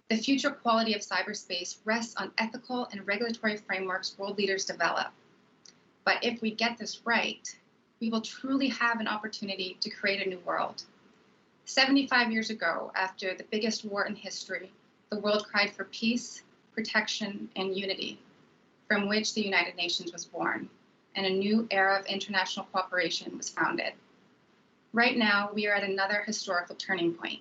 The future quality of cyberspace rests on ethical and regulatory frameworks world leaders develop. But if we get this right, we will truly have an opportunity to create a new world. 75 years ago, after the biggest war in history, the world cried for peace, protection, and unity, from which the United Nations was born, and a new era of international cooperation was founded. Right now, we are at another historical turning point.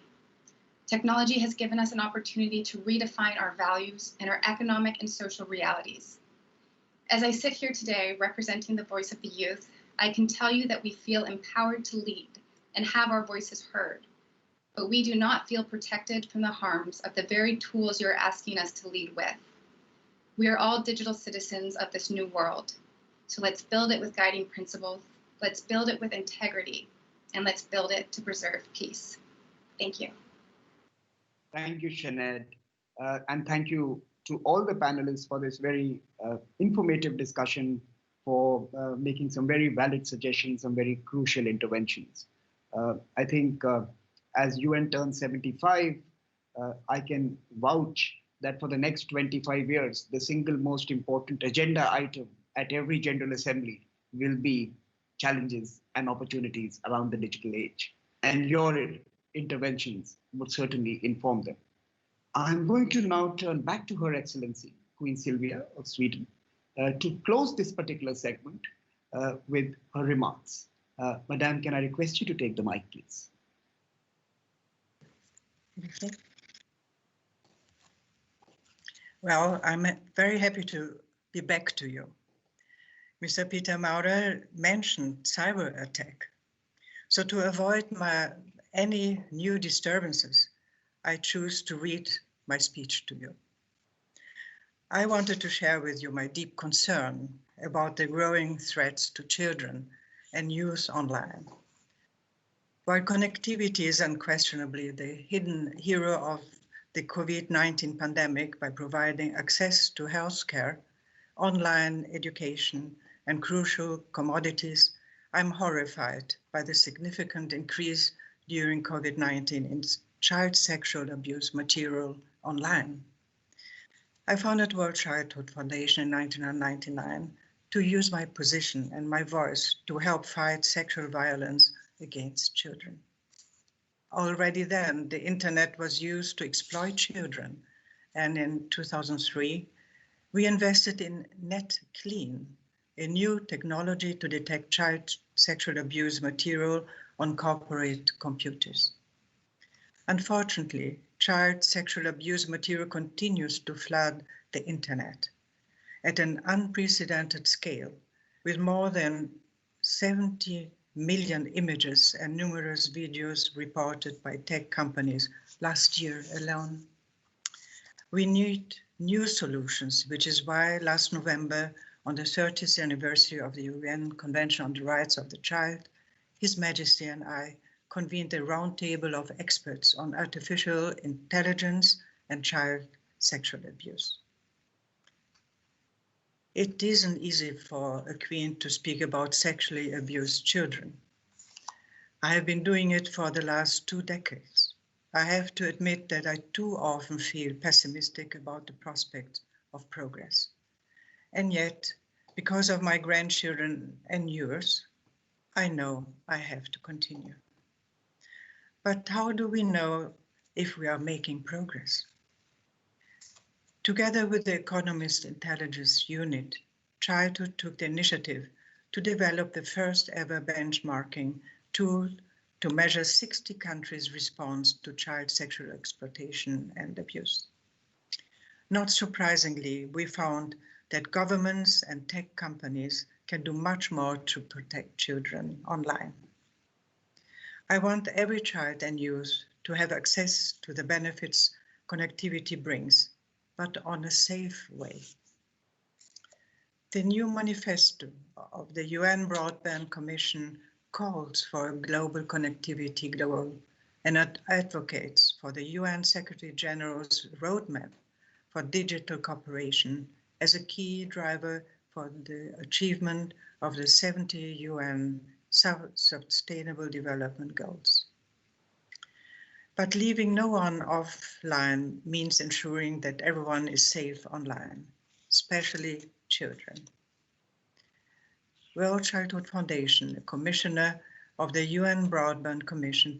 Technology has given us an opportunity to redefine our values and our economic and social realities. As I sit here today representing the voice of the youth, I can tell you that we feel empowered to lead and have our voices heard. But we do not feel protected from the harms of the very tools you're asking us to lead with. We are all digital citizens of this new world. So let's build it with guiding principles, let's build it with integrity, and let's build it to preserve peace. Thank you. Thank you, Sinead. And thank you to all the panelists for this very informative discussion, for making some very valid suggestions, some very crucial interventions. I think as UN turns 75, I can vouch that for the next 25 years, the single most important agenda item at every General Assembly will be challenges and opportunities around the digital age. And your interventions would certainly inform them. I'm going to now turn back to Her Excellency, Queen Sylvia of Sweden, to close this particular segment with her remarks. Madame, can I request you to take the mic, please? Okay. Well, I'm very happy to be back to you. Mr. Peter Maurer mentioned cyber attack. So to avoid any new disturbances, I choose to read my speech to you. I wanted to share with you my deep concern about the growing threats to children and youth online. While connectivity is unquestionably the hidden hero of the COVID-19 pandemic by providing access to healthcare, online education, and crucial commodities, I'm horrified by the significant increase during COVID-19 in child sexual abuse material online. I founded World Childhood Foundation in 1999 to use my position and my voice to help fight sexual violence against children. Already then, the internet was used to exploit children, and in 2003, we invested in NetClean, a new technology to detect child sexual abuse material on corporate computers. Unfortunately, child sexual abuse material continues to flood the internet at an unprecedented scale, with more than 70 million images and numerous videos reported by tech companies last year alone. We need new solutions, which is why last November, on the 30th anniversary of the UN Convention on the Rights of the Child, His Majesty and I convened a roundtable of experts on artificial intelligence and child sexual abuse. It isn't easy for a queen to speak about sexually abused children. I have been doing it for the last 2 decades. I have to admit that I too often feel pessimistic about the prospect of progress. And yet, because of my grandchildren and yours, I know I have to continue. But how do we know if we are making progress? Together with the Economist Intelligence Unit, Childhood took the initiative to develop the first ever benchmarking tool to measure 60 countries' response to child sexual exploitation and abuse. Not surprisingly, we found that governments and tech companies can do much more to protect children online. I want every child and youth to have access to the benefits connectivity brings, but on a safe way. The new manifesto of the UN Broadband Commission calls for a global connectivity goal and advocates for the UN Secretary General's roadmap for digital cooperation as a key driver for the achievement of the 70 UN Sustainable Development Goals. But leaving no one offline means ensuring that everyone is safe online, especially children. World Childhood Foundation, a commissioner of the UN Broadband Commission,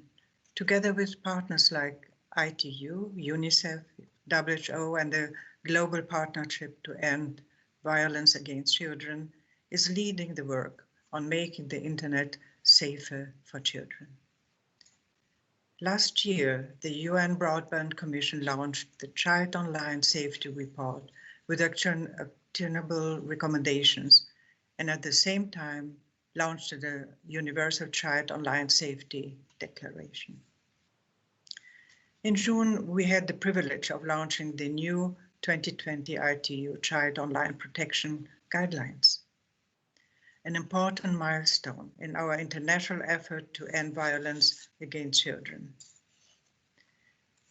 together with partners like ITU, UNICEF, WHO, and the Global Partnership to End Violence Against Children, is leading the work on making the internet safer for children. Last year, the UN Broadband Commission launched the Child Online Safety Report with actionable recommendations, and at the same time launched the Universal Child Online Safety Declaration. In June, we had the privilege of launching the new 2020 ITU Child Online Protection Guidelines, an important milestone in our international effort to end violence against children.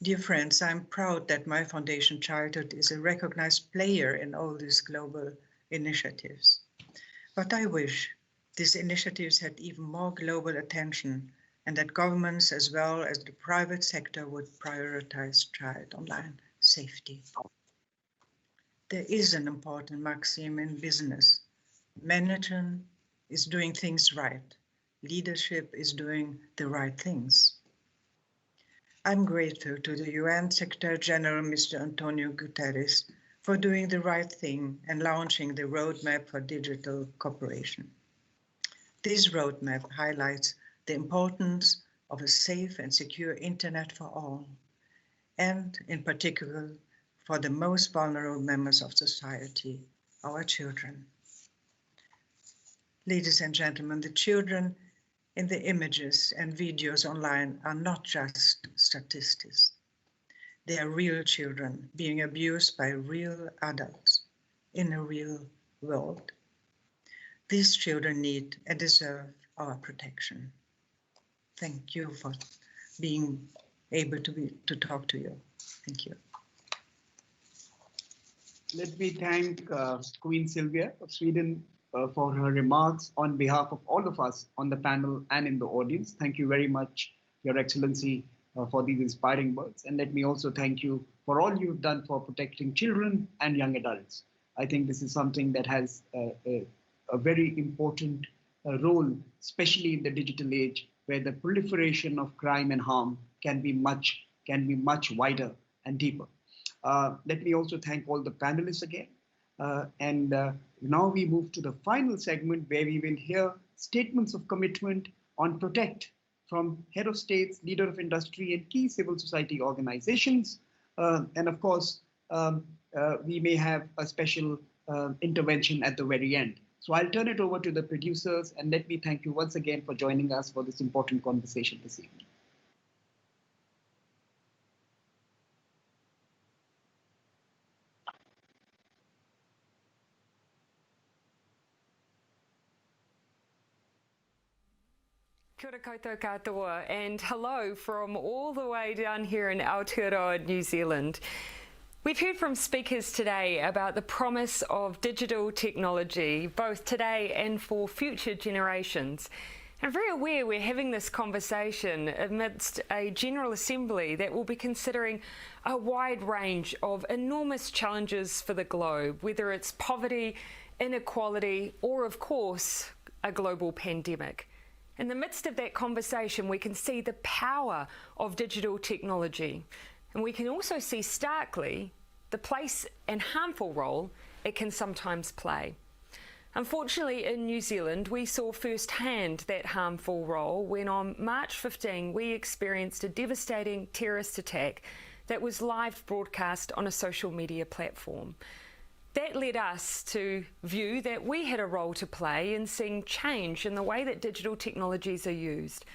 Dear friends, I'm proud that my foundation Childhood is a recognized player in all these global initiatives. But I wish these initiatives had even more global attention and that governments as well as the private sector would prioritize child online safety. There is an important maxim in business. Management is doing things right. Leadership is doing the right things. I'm grateful to the UN Secretary General, Mr. Antonio Guterres, for doing the right thing and launching the Roadmap for Digital Cooperation. This roadmap highlights the importance of a safe and secure internet for all, and in particular for the most vulnerable members of society, our children. Ladies and gentlemen, the children in the images and videos online are not just statistics. They are real children being abused by real adults in a real world. These children need and deserve our protection. Thank you for being able to talk to you. Thank you. Let me thank Queen Sylvia of Sweden for her remarks on behalf of all of us on the panel and in the audience. Thank you very much, Your Excellency, for these inspiring words. And let me also thank you for all you've done for protecting children and young adults. I think this is something that has a very important role, especially in the digital age, where the proliferation of crime and harm can be much wider and deeper. Let me also thank all the panelists again. Now we move to the final segment where we will hear statements of commitment on Protect from head of states, leader of industry, and key civil society organizations. And of course, we may have a special intervention at the very end. So I'll turn it over to the producers, and let me thank you once again for joining us for this important conversation this evening. Kia ora koutou katoa, and hello from all the way down here in Aotearoa, New Zealand. We've heard from speakers today about the promise of digital technology, both today and for future generations. I'm very aware we're having this conversation amidst a General Assembly that will be considering a wide range of enormous challenges for the globe, whether it's poverty, inequality, or of course, a global pandemic. In the midst of that conversation, we can see the power of digital technology, and we can also see starkly the place and harmful role it can sometimes play. Unfortunately, in New Zealand, we saw firsthand that harmful role when on March 15, we experienced a devastating terrorist attack that was live broadcast on a social media platform. That led us to view that we had a role to play in seeing change in the way that digital technologies are used.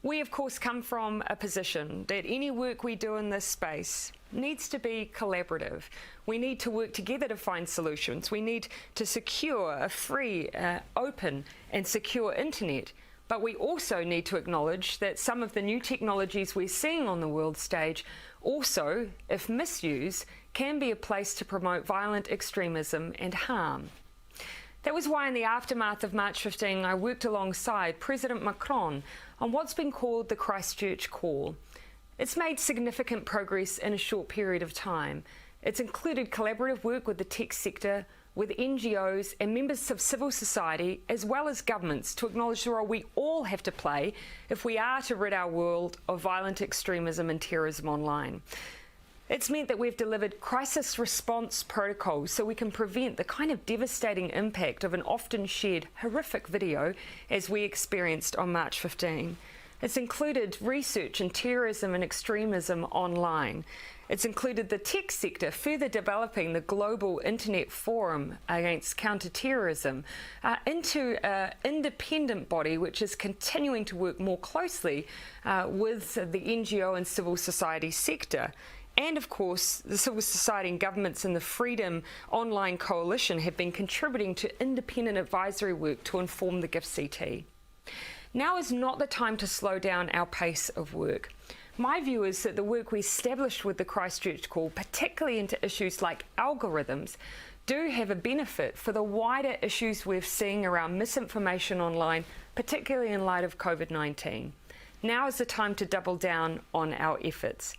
We, of course, come from a position that any work we do in this space needs to be collaborative. We need to work together to find solutions. We need to secure a free, open and secure internet. But we also need to acknowledge that some of the new technologies we're seeing on the world stage also, if misused, can be a place to promote violent extremism and harm. That was why in the aftermath of March 15, I worked alongside President Macron on what's been called the Christchurch Call. It's made significant progress in a short period of time. It's included collaborative work with the tech sector, with NGOs and members of civil society, as well as governments, to acknowledge the role we all have to play if we are to rid our world of violent extremism and terrorism online. It's meant that we've delivered crisis response protocols so we can prevent the kind of devastating impact of an often shared horrific video as we experienced on March 15. It's included research in terrorism and extremism online. It's included the tech sector further developing the global internet forum against counter-terrorism into an independent body which is continuing to work more closely with the NGO and civil society sector. And of course, the civil society and governments in the Freedom Online Coalition have been contributing to independent advisory work to inform the GIFCT. Now is not the time to slow down our pace of work. My view is that the work we established with the Christchurch Call, particularly into issues like algorithms, do have a benefit for the wider issues we're seeing around misinformation online, particularly in light of COVID-19. Now is the time to double down on our efforts.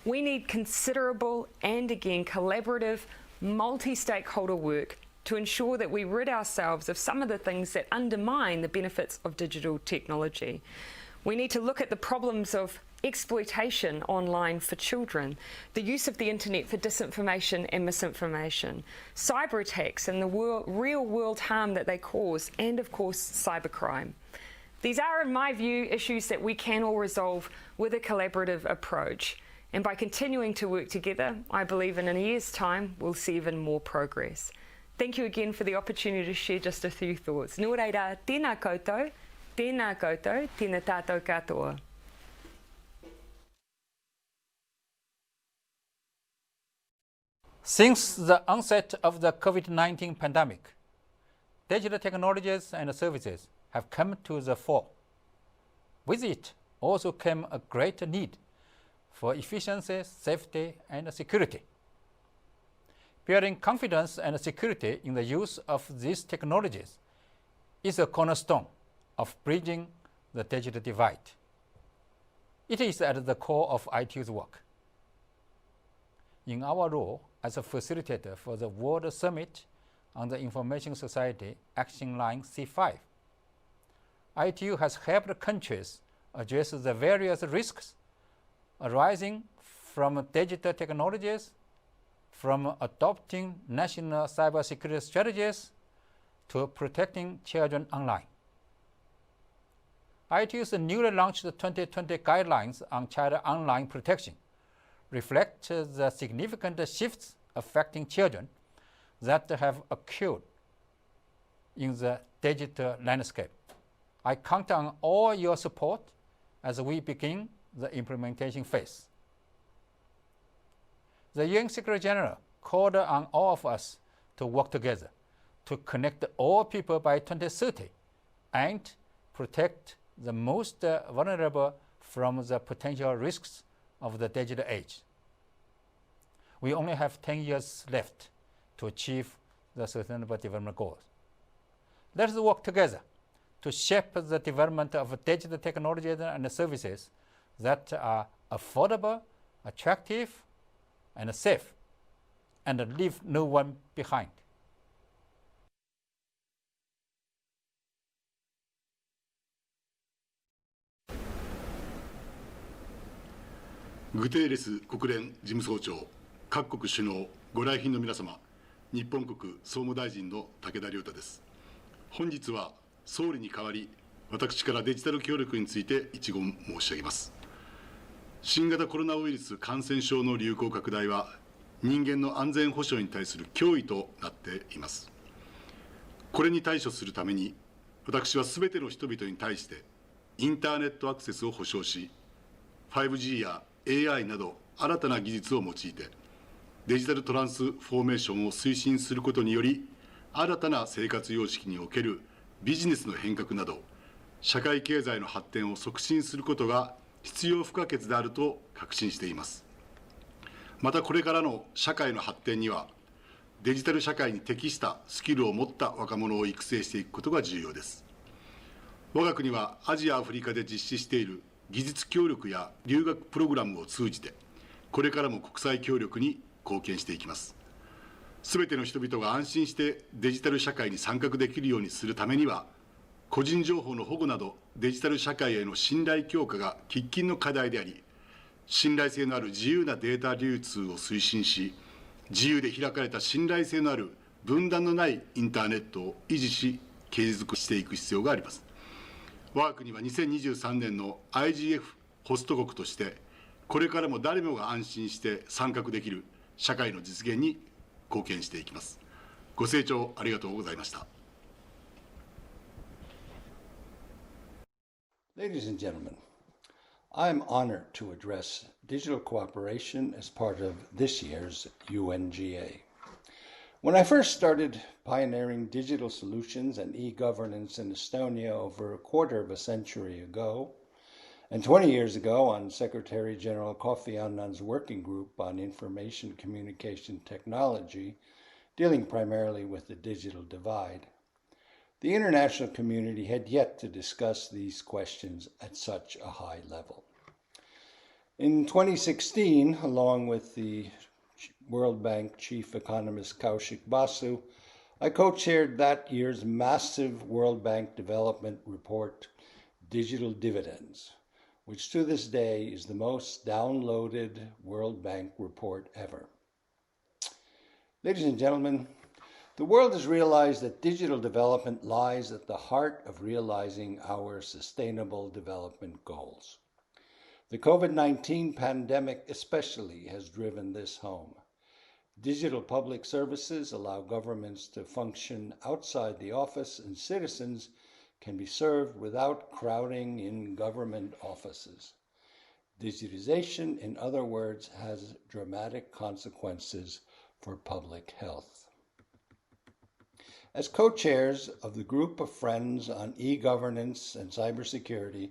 We need considerable and, again, collaborative, multi-stakeholder work to ensure that we rid ourselves of some of the things that undermine the benefits of digital technology. We need to look at the problems of exploitation online for children, the use of the internet for disinformation and misinformation, cyber attacks and the real world harm that they cause, and of course, cybercrime. These are, in my view, issues that we can all resolve with a collaborative approach. And by continuing to work together, I believe in a year's time, we'll see even more progress. Thank you again for the opportunity to share just a few thoughts. Nō reira, tēnā koutou, tēnā tātou katoa. Since the onset of the COVID-19 pandemic, digital technologies and services have come to the fore. With it also came a great need for efficiency, safety, and security. Building confidence and security in the use of these technologies is a cornerstone of bridging the digital divide. It is at the core of ITU's work. In our role as a facilitator for the World Summit on the Information Society Action Line C5, ITU has helped countries address the various risks arising from digital technologies, from adopting national cybersecurity strategies to protecting children online. ITU's newly launched 2020 guidelines on child online protection reflect the significant shifts affecting children that have occurred in the digital landscape. I count on all your support as we begin the implementation phase. The UN Secretary General called on all of us to work together to connect all people by 2030 and protect the most vulnerable from the potential risks of the digital age. We only have 10 years left to achieve the Sustainable Development Goals. Let us work together to shape the development of digital technologies and services that are affordable, attractive, and safe, and leave no one behind. Guterres 国連事務総長、各国首脳、ご来賓の皆様、日本国総務大臣の武田良太です。本日は総理に代わり、私からデジタル協力について一言申し上げます。新型コロナウイルス感染症の流行拡大は、人間の安全保障に対する脅威となっています。これに対処するために、私はすべての人々に対して、インターネットアクセスを保障し、5G や AI など新たな技術を用いて、デジタルトランスフォーメーションを推進することにより、新たな生活様式におけるビジネスの変革など、社会経済の発展を促進することが必要不可欠であると確信しています。またこれからの社会の発展には、デジタル社会に適したスキルを持った若者を育成していくことが重要です。我が国はアジア・アフリカで実施している技術協力や留学プログラムを通じて、これからも国際協力に貢献していきます。すべての人々が安心してデジタル社会に参画できるようにするためには、個人情報の保護などデジタル社会への信頼強化が喫緊の課題であり、信頼性のある自由なデータ流通を推進し、自由で開かれた信頼性のある分断のないインターネットを維持し、継続していく必要があります。我が国は2023年の IGF ホスト国として、これからも誰もが安心して参画できる社会の実現に貢献していきます。ご清聴ありがとうございました。Ladies and gentlemen, I am honored to address digital cooperation as part of this year's UNGA. When I first started pioneering digital solutions and e-governance in Estonia over a quarter of a century ago, and 20 years ago on Secretary General Kofi Annan's working group on information communication technology, dealing primarily with the digital divide, the international community had yet to discuss these questions at such a high level. In 2016, along with the World Bank chief economist Kaushik Basu, I co-chaired that year's massive World Bank development report, Digital Dividends, which to this day is the most downloaded World Bank report ever. Ladies and gentlemen, the world has realized that digital development lies at the heart of realizing our sustainable development goals. The COVID-19 pandemic especially has driven this home. Digital public services allow governments to function outside the office, and citizens can be served without crowding in government offices. Digitization, in other words, has dramatic consequences for public health. As co-chairs of the group of friends on e-governance and cybersecurity,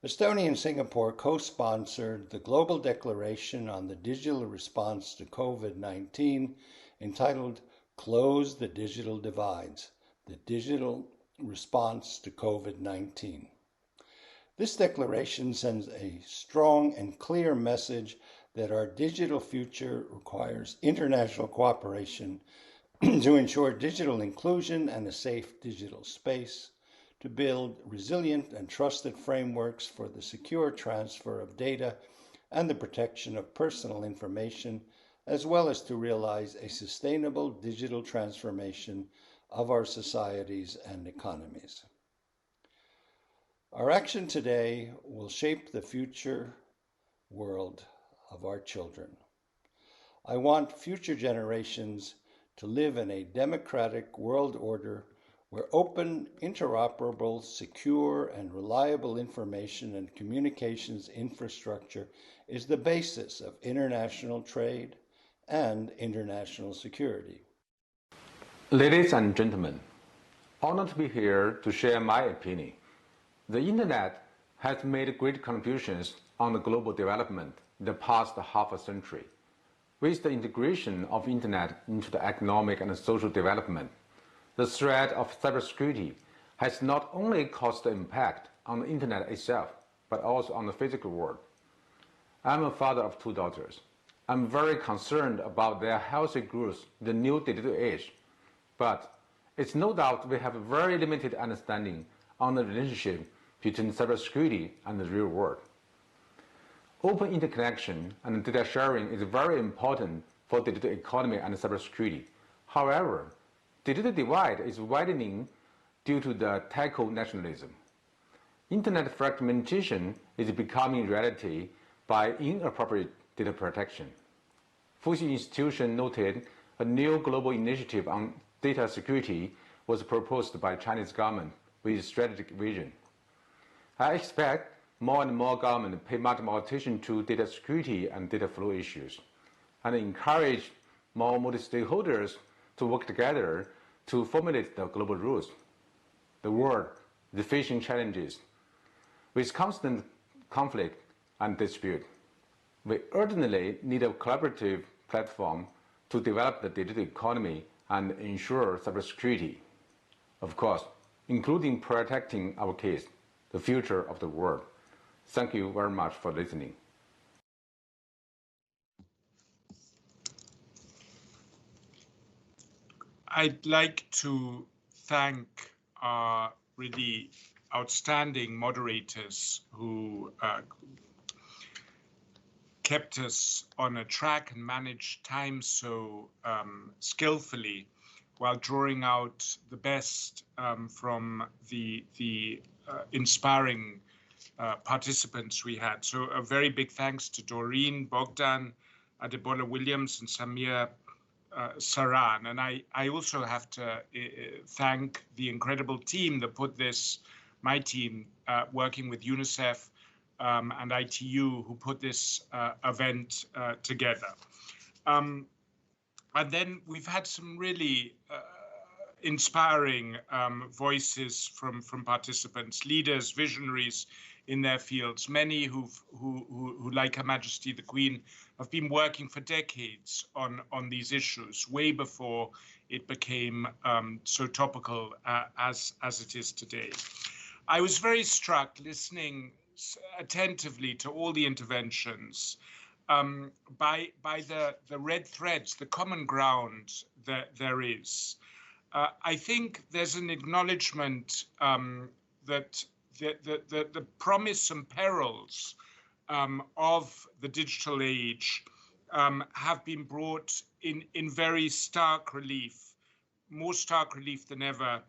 Estonia and Singapore co-sponsored the Global Declaration on the Digital Response to COVID-19 entitled Close the Digital Divides, the Digital Response to COVID-19. This declaration sends a strong and clear message that our digital future requires international cooperation to ensure digital inclusion and a safe digital space, to build resilient and trusted frameworks for the secure transfer of data and the protection of personal information, as well as to realize a sustainable digital transformation of our societies and economies. Our action today will shape the future world of our children. I want future generations to live in a democratic world order where open, interoperable, secure, and reliable information and communications infrastructure is the basis of international trade and international security. Ladies and gentlemen, honored to be here to share my opinion. The Internet has made great contributions on the global development in the past half a century. With the integration of Internet into the economic and social development, the threat of cybersecurity has not only caused an impact on the Internet itself, but also on the physical world. I'm a father of 2 daughters. I'm very concerned about their healthy growth in the new digital age, but it's no doubt we have a very limited understanding on the relationship between cybersecurity and the real world. Open interconnection and data sharing is very important for digital economy and cybersecurity. However, digital divide is widening due to the telco nationalism. Internet fragmentation is becoming reality by inappropriate data protection. Fuxi Institution noted a new global initiative on data security was proposed by Chinese government with strategic vision. I expect more and more governments pay much more attention to data security and data flow issues, and encourage more multi-stakeholders to work together to formulate the global rules. The world is facing challenges with constant conflict and dispute. We urgently need a collaborative platform to develop the digital economy and ensure cybersecurity. Of course, including protecting our kids, the future of the world. Thank you very much for listening. I'd like to thank our really outstanding moderators who kept us on a track and managed time so skillfully while drawing out the best from the inspiring participants we had. So a very big thanks to Doreen, Bogdan, Adebola Williams, and Samir Saran. And I also have to thank the incredible team that put this, my team, working with UNICEF and ITU, who put this event together. And then we've had some really inspiring voices from participants, leaders, visionaries in their fields, many who, like Her Majesty the Queen, have been working for decades on these issues, way before it became so topical as it is today. I was very struck listening attentively to all the interventions by the red threads, the common ground that there is. I think there's an acknowledgement that the promise and perils of the digital age have been brought in very stark relief, more stark relief than ever,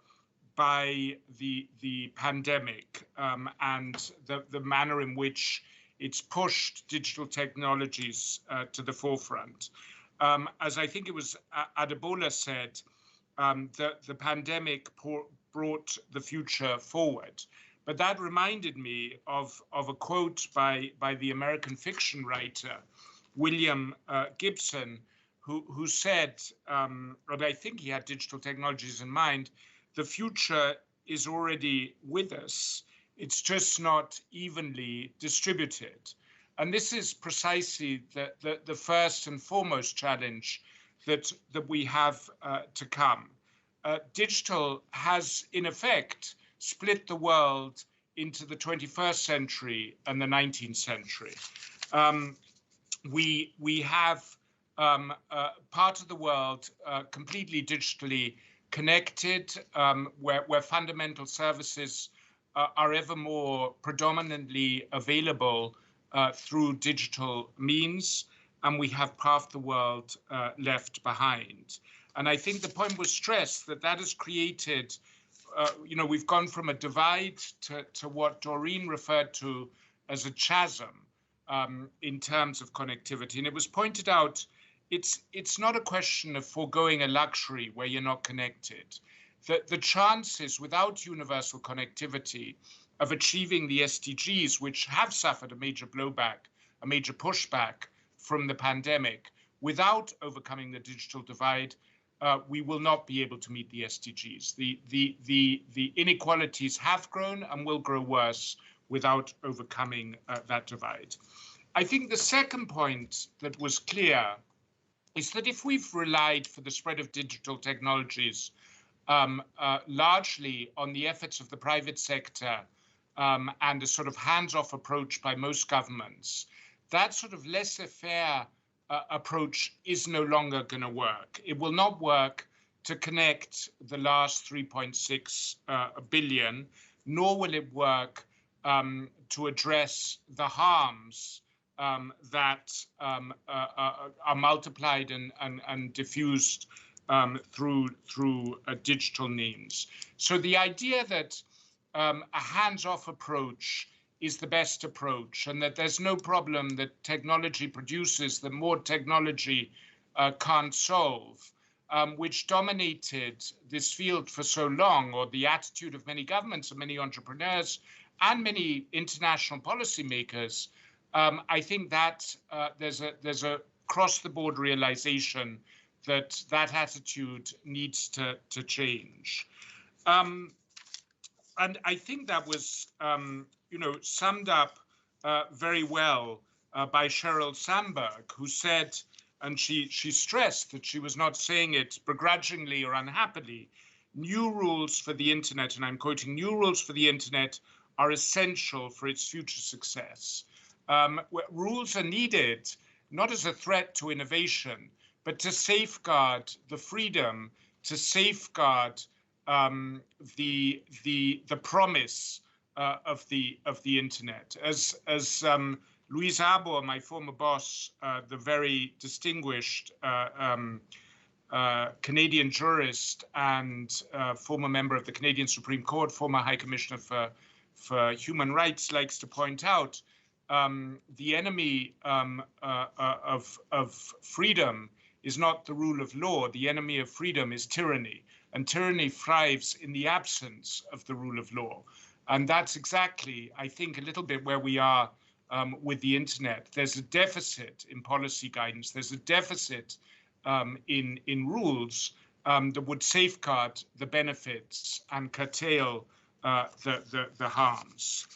by the pandemic and the manner in which it's pushed digital technologies to the forefront. As I think it was Adebola said, the pandemic brought the future forward. But that reminded me of a quote by the American fiction writer, William Gibson, who said, and I think he had digital technologies in mind, the future is already with us. It's just not evenly distributed. And this is precisely the first and foremost challenge that we have to come. Digital has, in effect, split the world into the 21st century and the 19th century. We have part of the world completely digitally connected, where fundamental services are ever more predominantly available through digital means, and we have half the world left behind. And I think the point was stressed that has created, we've gone from a divide to what Doreen referred to as a chasm in terms of connectivity. And it was pointed out, it's not a question of foregoing a luxury where you're not connected. The chances without universal connectivity of achieving the SDGs, which have suffered a major blowback, a major pushback from the pandemic, without overcoming the digital divide, we will not be able to meet the SDGs. The inequalities have grown and will grow worse without overcoming that divide. I think the second point that was clear is that if we've relied for the spread of digital technologies largely on the efforts of the private sector and a sort of hands-off approach by most governments, that sort of laissez-faire approach is no longer going to work. It will not work to connect the last 3.6 billion, nor will it work to address the harms that are multiplied and diffused through digital means. So the idea that a hands-off approach is the best approach, and that there's no problem that technology produces that more technology can't solve, which dominated this field for so long, or the attitude of many governments and many entrepreneurs and many international policymakers. I think that there's a cross-the-board realization that attitude needs to change. And I think that was summed up very well by Sheryl Sandberg, who said, and she stressed that she was not saying it begrudgingly or unhappily, new rules for the internet, and I'm quoting, new rules for the internet are essential for its future success. Rules are needed not as a threat to innovation, but to safeguard the freedom, to safeguard the promise of the internet. As Louise Arbour, my former boss, the very distinguished Canadian jurist and former member of the Canadian Supreme Court, former High Commissioner for Human Rights, likes to point out, the enemy of freedom is not the rule of law. The enemy of freedom is tyranny, and tyranny thrives in the absence of the rule of law. And that's exactly, I think, a little bit where we are with the internet. There's a deficit in policy guidance. There's a deficit in rules that would safeguard the benefits and curtail the harms.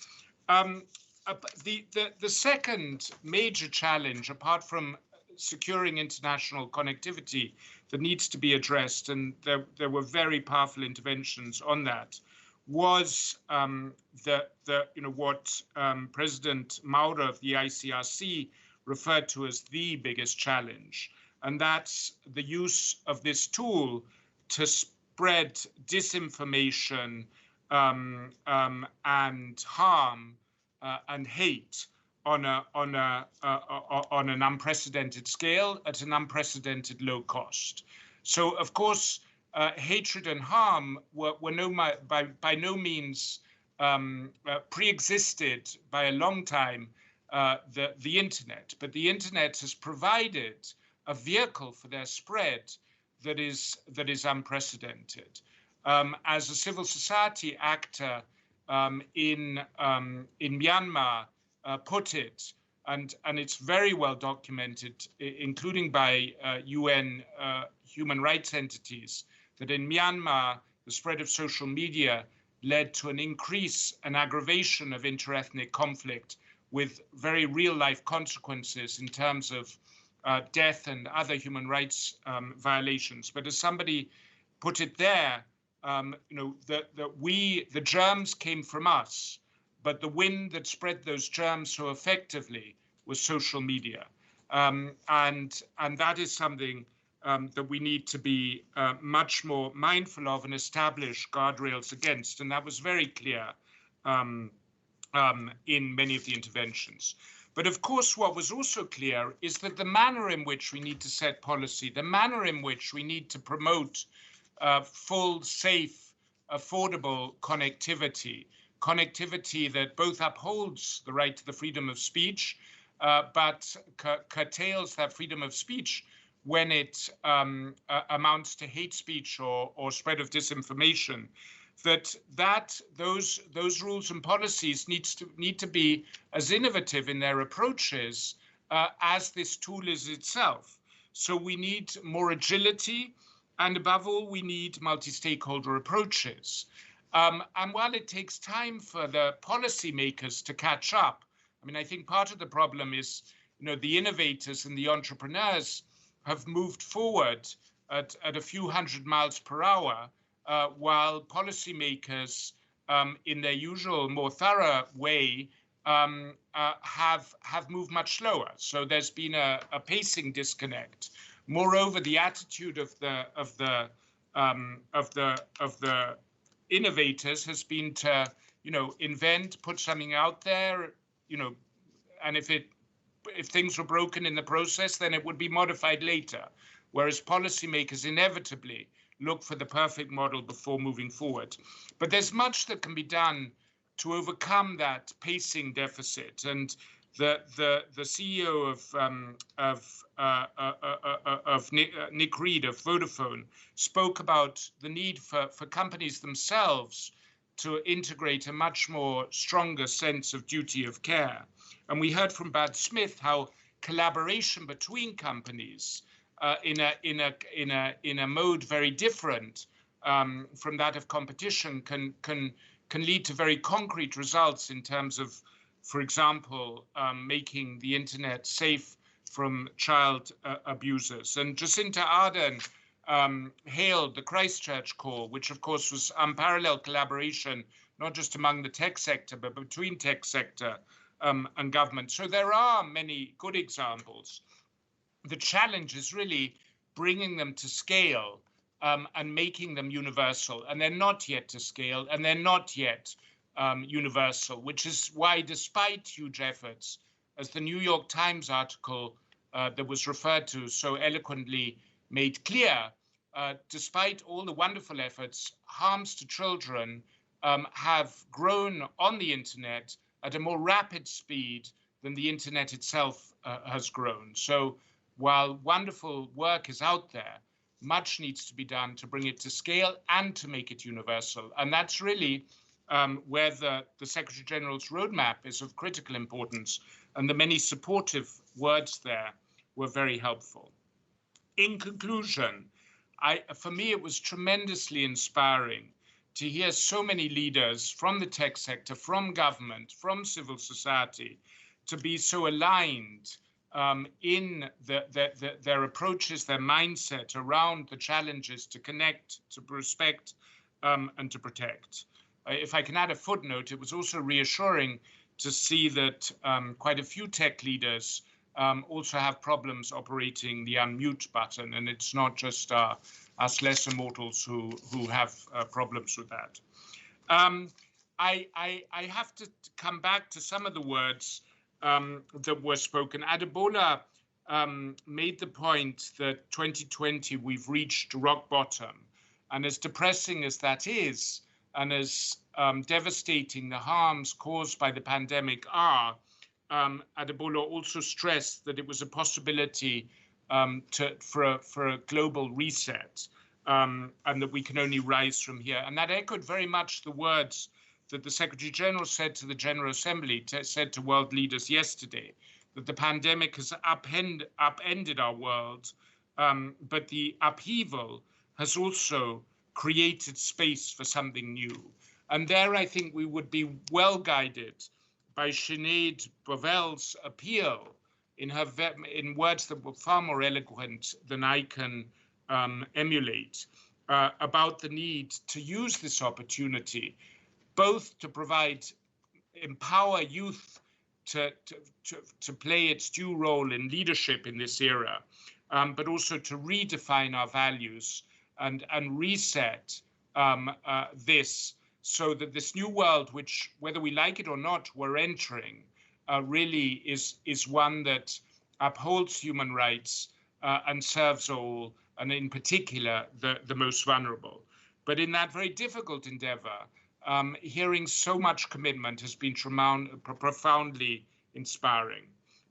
The second major challenge, apart from securing international connectivity, that needs to be addressed, and there were very powerful interventions on that, was what President Maura of the ICRC referred to as the biggest challenge, and that's the use of this tool to spread disinformation and harm and hate on an unprecedented scale at an unprecedented low cost. So, of course, hatred and harm were by no means pre-existed by a long time the internet, but the internet has provided a vehicle for their spread that is unprecedented. As a civil society actor in Myanmar put it, and it's very well documented, including by UN human rights entities, that in Myanmar, the spread of social media led to an increase, an aggravation of interethnic conflict with very real-life consequences in terms of death and other human rights violations. But as somebody put it there, the germs came from us, but the wind that spread those germs so effectively was social media. And that is something that we need to be much more mindful of and establish guardrails against. And that was very clear in many of the interventions. But of course, what was also clear is that the manner in which we need to set policy, the manner in which we need to promote full, safe, affordable connectivity that both upholds the right to the freedom of speech, but curtails that freedom of speech when it amounts to hate speech or spread of disinformation, those rules and policies need to be as innovative in their approaches as this tool is itself. So we need more agility, and above all, we need multi-stakeholder approaches. And while it takes time for the policymakers to catch up, I mean, I think part of the problem is, the innovators and the entrepreneurs have moved forward at a few hundred miles per hour, while policymakers, in their usual more thorough way, have moved much slower. So there's been a pacing disconnect. Moreover, the attitude of the innovators has been to, invent, put something out there, and if things were broken in the process, then it would be modified later. Whereas policymakers inevitably look for the perfect model before moving forward. But there's much that can be done to overcome that pacing deficit. And the CEO of Nick Reed of Vodafone spoke about the need for companies themselves to integrate a much more stronger sense of duty of care. And we heard from Bad Smith how collaboration between companies in a mode very different from that of competition can lead to very concrete results in terms of, for example, making the internet safe from child abusers. And Jacinta Ardern hailed the Christchurch call, which of course was unparalleled collaboration, not just among the tech sector, but between tech sector and government. So there are many good examples. The challenge is really bringing them to scale and making them universal. And they're not yet to scale, and they're not yet universal, which is why, despite huge efforts, as the New York Times article that was referred to so eloquently made clear, despite all the wonderful efforts, harms to children have grown on the internet at a more rapid speed than the internet itself has grown. So while wonderful work is out there, much needs to be done to bring it to scale and to make it universal. And that's really where the Secretary General's roadmap is of critical importance. And the many supportive words there were very helpful. In conclusion, for me, it was tremendously inspiring to hear so many leaders from the tech sector, from government, from civil society, to be so aligned in their approaches, their mindset around the challenges to connect, to respect, and to protect. If I can add a footnote, it was also reassuring to see that quite a few tech leaders also have problems operating the unmute button, and it's not just us lesser mortals who have problems with that. I have to come back to some of the words that were spoken. Adebola made the point that 2020 we've reached rock bottom, and as depressing as that is, and as devastating the harms caused by the pandemic are, Adebola also stressed that it was a possibility for a global reset, and that we can only rise from here. And that echoed very much the words that the Secretary General said to the General Assembly, said to world leaders yesterday, that the pandemic has upended our world, but the upheaval has also created space for something new. And there I think we would be well guided by Sinead Bovel's appeal in words that were far more eloquent than I can emulate, about the need to use this opportunity both to empower youth to play its due role in leadership in this era, but also to redefine our values and reset this, so that this new world, which, whether we like it or not, we're entering, really is one that upholds human rights and serves all, and in particular, the most vulnerable. But in that very difficult endeavor, hearing so much commitment has been profoundly inspiring.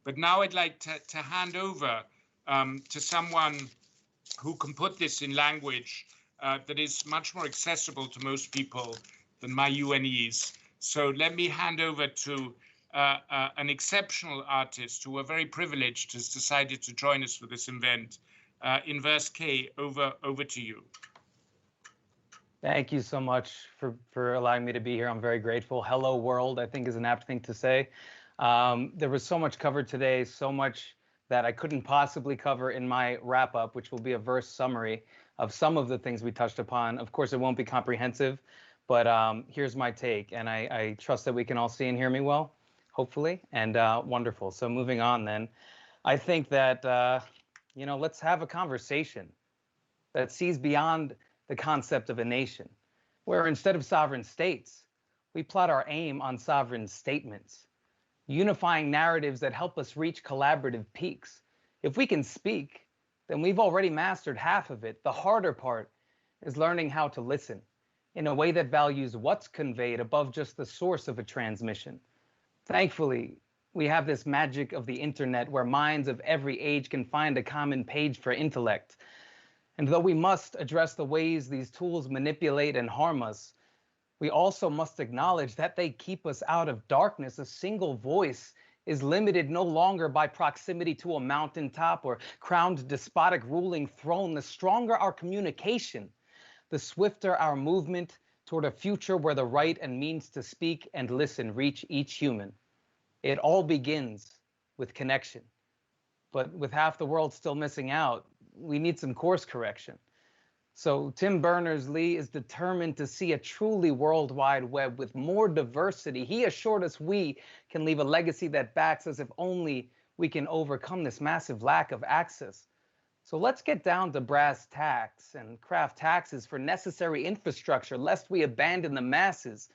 But now I'd like to hand over to someone who can put this in language that is much more accessible to most people than my UNEs. So let me hand over to an exceptional artist who we're very privileged has decided to join us for this event. Inverse K, over to you. Thank you so much for allowing me to be here. I'm very grateful. Hello, world, I think is an apt thing to say. There was so much covered today, so much that I couldn't possibly cover in my wrap-up, which will be a verse summary of some of the things we touched upon. Of course, it won't be comprehensive, but here's my take. And I trust that we can all see and hear me well, hopefully, and wonderful. So moving on then, I think that, let's have a conversation that sees beyond the concept of a nation, where instead of sovereign states, we plot our aim on sovereign statements, unifying narratives that help us reach collaborative peaks. If we can speak, then we've already mastered half of it. The harder part is learning how to listen in a way that values what's conveyed above just the source of a transmission. Thankfully, we have this magic of the internet where minds of every age can find a common page for intellect. And though we must address the ways these tools manipulate and harm us, we also must acknowledge that they keep us out of darkness. A single voice is limited no longer by proximity to a mountaintop or crowned despotic ruling throne. The stronger our communication, the swifter our movement toward a future where the right and means to speak and listen reach each human. It all begins with connection. But with half the world still missing out, we need some course correction. So Tim Berners-Lee is determined to see a truly worldwide web with more diversity. He assured us we can leave a legacy that backs us if only we can overcome this massive lack of access. So let's get down to brass tacks and craft taxes for necessary infrastructure, lest we abandon the masses.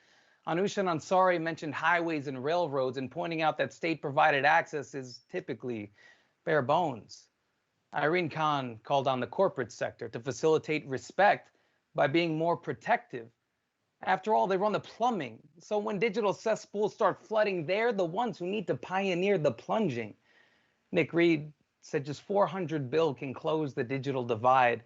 Anushan Ansari mentioned highways and railroads and pointing out that state-provided access is typically bare bones. Irene Khan called on the corporate sector to facilitate respect by being more protective. After all, they run the plumbing. So when digital cesspools start flooding, they're the ones who need to pioneer the plunging. Nick Reed said just $400 billion can close the digital divide.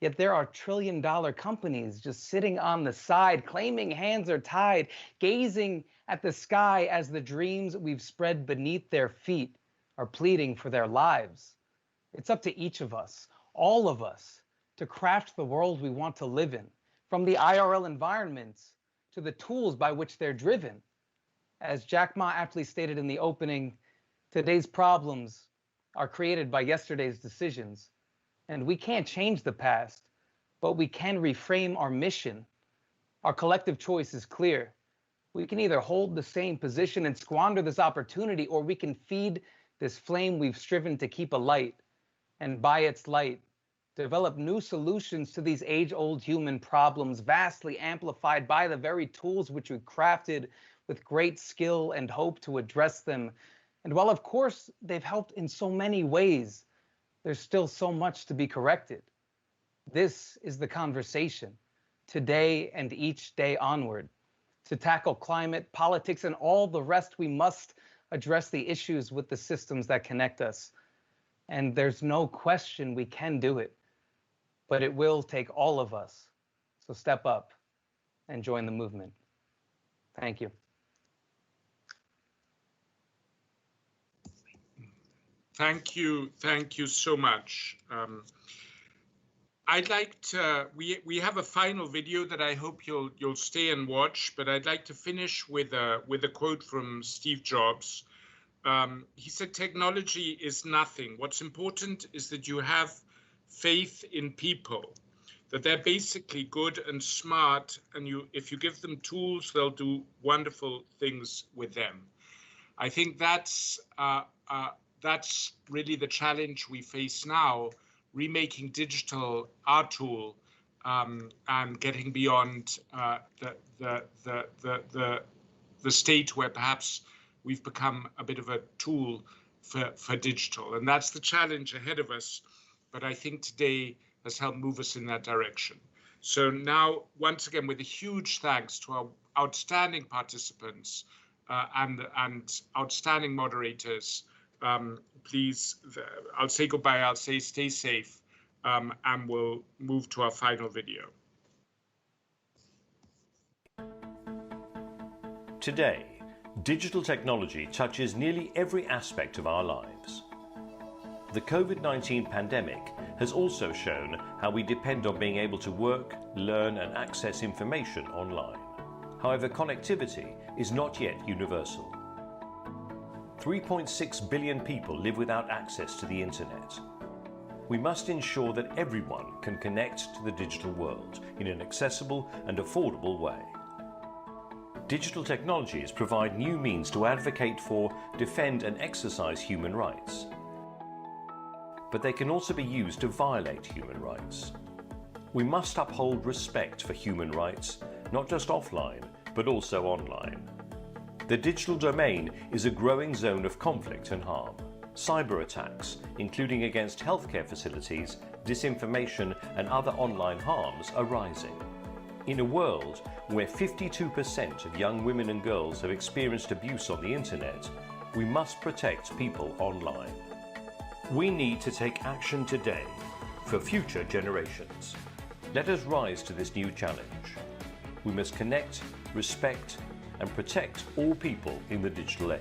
Yet there are trillion-dollar companies just sitting on the side, claiming hands are tied, gazing at the sky as the dreams we've spread beneath their feet are pleading for their lives. It's up to each of us, all of us, to craft the world we want to live in, from the IRL environments to the tools by which they're driven. As Jack Ma aptly stated in the opening, today's problems are created by yesterday's decisions. And we can't change the past, but we can reframe our mission. Our collective choice is clear. We can either hold the same position and squander this opportunity, or we can feed this flame we've striven to keep alight. And by its light, develop new solutions to these age-old human problems, vastly amplified by the very tools which we crafted with great skill and hope to address them. And while, of course, they've helped in so many ways, there's still so much to be corrected. This is the conversation, today and each day onward. To tackle climate, politics, and all the rest, we must address the issues with the systems that connect us. And there's no question we can do it, but it will take all of us. So step up and join the movement. Thank you. Thank you so much. I'd like to, we have a final video that I hope you'll stay and watch, but I'd like to finish with a quote from Steve Jobs. He said, "Technology is nothing. What's important is that you have faith in people, that they're basically good and smart, and if you give them tools, they'll do wonderful things with them." I think that's really the challenge we face now, remaking digital our tool and getting beyond the state where perhaps we've become a bit of a tool for digital. And that's the challenge ahead of us. But I think today has helped move us in that direction. So now, once again, with a huge thanks to our outstanding participants and outstanding moderators, please, I'll say goodbye, I'll say stay safe, and we'll move to our final video. Today, digital technology touches nearly every aspect of our lives. The COVID-19 pandemic has also shown how we depend on being able to work, learn, and access information online. However, connectivity is not yet universal. 3.6 billion people live without access to the internet. We must ensure that everyone can connect to the digital world in an accessible and affordable way. Digital technologies provide new means to advocate for, defend, and exercise human rights. But they can also be used to violate human rights. We must uphold respect for human rights, not just offline, but also online. The digital domain is a growing zone of conflict and harm. Cyber attacks, including against healthcare facilities, disinformation, and other online harms, are rising. In a world where 52% of young women and girls have experienced abuse on the internet, we must protect people online. We need to take action today for future generations. Let us rise to this new challenge. We must connect, respect, and protect all people in the digital age.